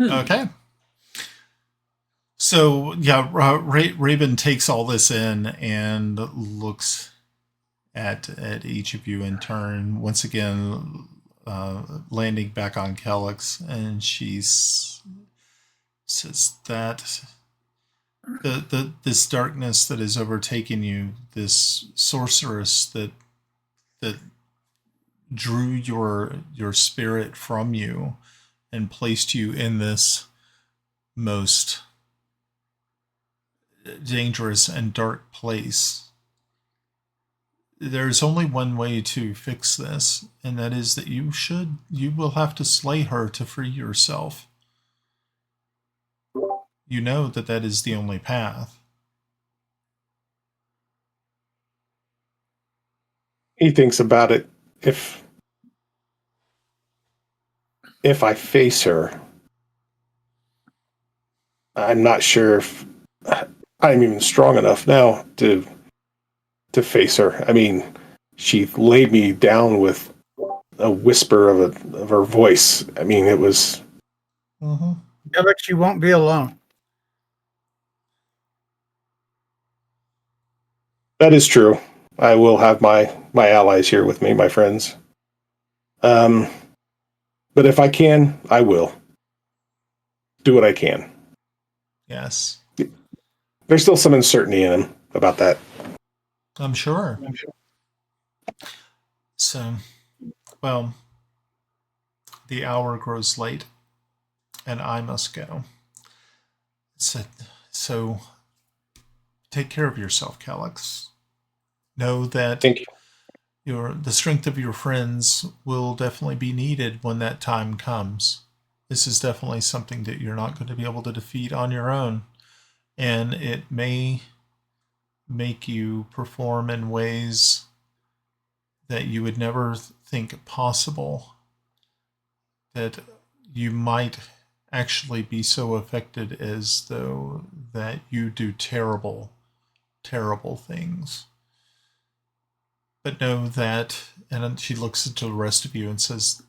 Okay. So, yeah, Raven takes all this in and looks at each of you in turn. Once again, landing back on Kelex, and she says that this darkness that has overtaken you, this sorceress that drew your spirit from you and placed you in this most dangerous and dark place. There's only one way to fix this, and that is that you will have to slay her to free yourself. You know that is the only path. He thinks about it. If I face her, I'm not sure if I'm even strong enough now to face her. I mean, she laid me down with a whisper of her voice. I mean, it was. Yeah, but you won't be alone. That is true. I will have my allies here with me, my friends. But if I can, I will do what I can. Yes. There's still some uncertainty in him about that. I'm sure. So, well, the hour grows late, and I must go. So take care of yourself, Kelex. Know that Thank you. the strength of your friends will definitely be needed when that time comes. This is definitely something that you're not going to be able to defeat on your own, and it may make you perform in ways that you would never think possible, that you might actually be so affected as though that you do terrible, terrible things. But know that, and then she looks into the rest of you and says,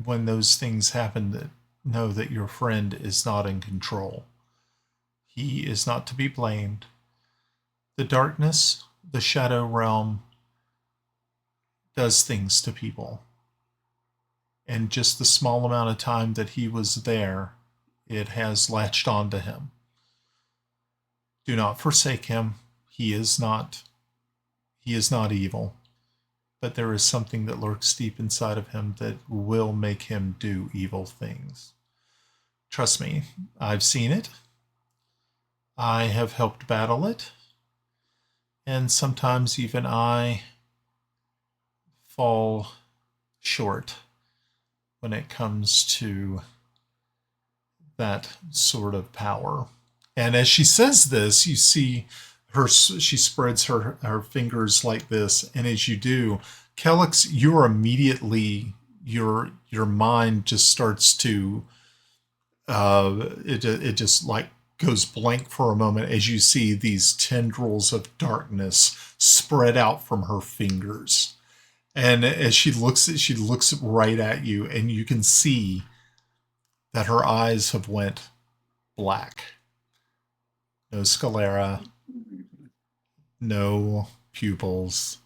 when those things happen, that know that your friend is not in control. He is not to be blamed. The darkness, the shadow realm, does things to people. And just the small amount of time that he was there, it has latched onto him. Do not forsake him. He is not evil. But there is something that lurks deep inside of him that will make him do evil things. Trust me, I've seen it. I have helped battle it. And sometimes even I fall short when it comes to that sort of power. And as she says this, you see she spreads her fingers like this, and as you do, Kelex, you're immediately your mind just starts to it just like goes blank for a moment as you see these tendrils of darkness spread out from her fingers. And as she looks right at you, and you can see that her eyes have went black. No sclera, no pupils,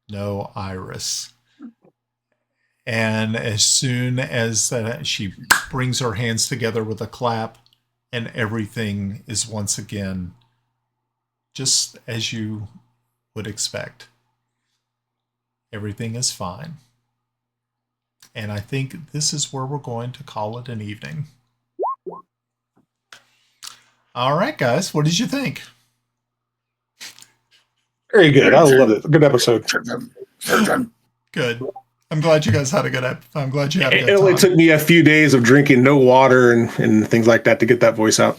no iris. And as soon as she brings her hands together with a clap, and everything is once again just as you would expect. Everything is fine. And I think this is where we're going to call it an evening. All right, guys, what did you think? Very good. I love it. Good episode. Good. I'm glad you guys had a good I'm glad you had a good It only time. took me a few days of drinking no water and things like that to get that voice out.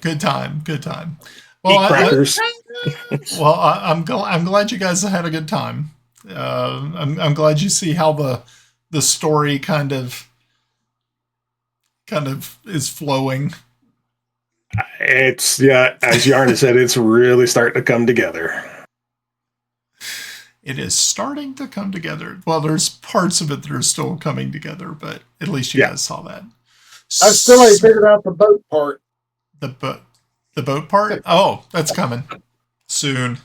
Good time. Eat crackers. I'm glad you guys had a good time. I'm glad you see how the story kind of is flowing. It's, as Yarna said, it's really starting to come together. It is starting to come together. Well, there's parts of it that are still coming together, but at least you guys saw that. I still ain't figured out the boat part. The boat part? Oh, that's coming. Soon.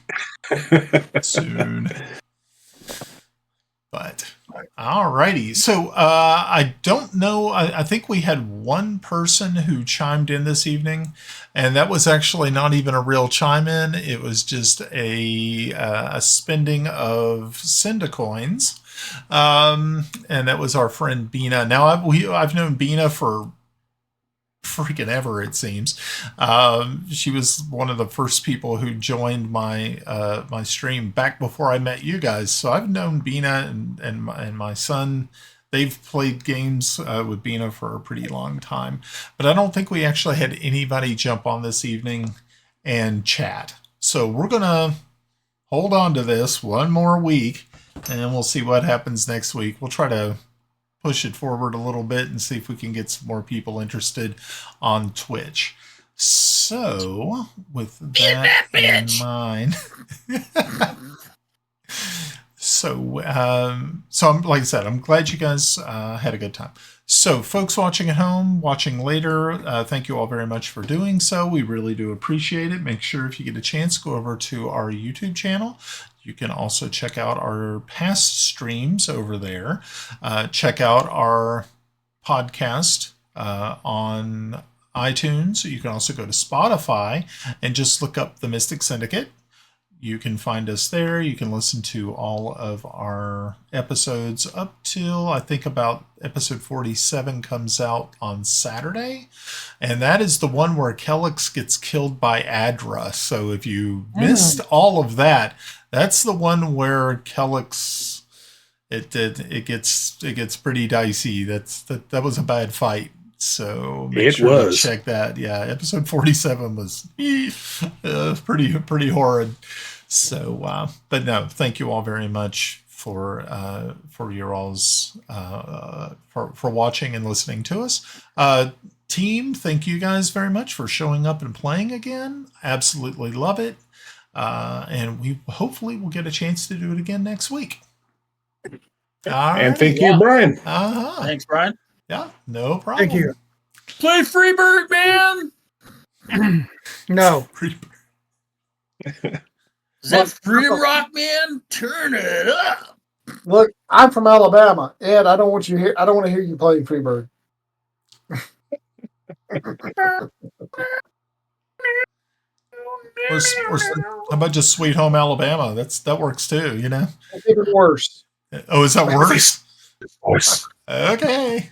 But, alrighty. So, I don't know. I think we had one person who chimed in this evening, and that was actually not even a real chime in. It was just a spending of Cinda coins. And that was our friend Bina. Now, I've known Bina for freaking ever, it seems. She was one of the first people who joined my my stream back before I met you guys. So I've known Bina and my son. They've played games with Bina for a pretty long time. But I don't think we actually had anybody jump on this evening and chat. So we're going to hold on to this one more week, and we'll see what happens next week. We'll try to push it forward a little bit and see if we can get some more people interested on Twitch. So, with that in mind, so I'm, like I said, I'm glad you guys had a good time. So, folks watching at home, watching later, thank you all very much for doing so. We really do appreciate it. Make sure if you get a chance, go over to our YouTube channel. You can also check out our past streams over there. Check out our podcast on iTunes. You can also go to Spotify and just look up The Mystic Syndicate. You can find us there. You can listen to all of our episodes up till I think about episode 47 comes out on Saturday. And that is the one where Kelex gets killed by Adra. So if you missed all of that, that's the one where Kelex it gets pretty dicey. That was a bad fight. So make sure to check that. Yeah, episode 47 was pretty horrid. So, but no, thank you all very much for your all's for watching and listening to us. Team, thank you guys very much for showing up and playing again. Absolutely love it. And we hopefully will get a chance to do it again next week. And thank you, Brian. Thanks, Brian. Yeah, no problem. Thank you. Play Freebird, man. No. Is that free rock, man? Turn it up. Look, I'm from Alabama, Ed. I don't want to hear you playing Freebird. Or how about just Sweet Home Alabama? That works too, you know. It's even worse. Oh, is that worse? Voice. Okay.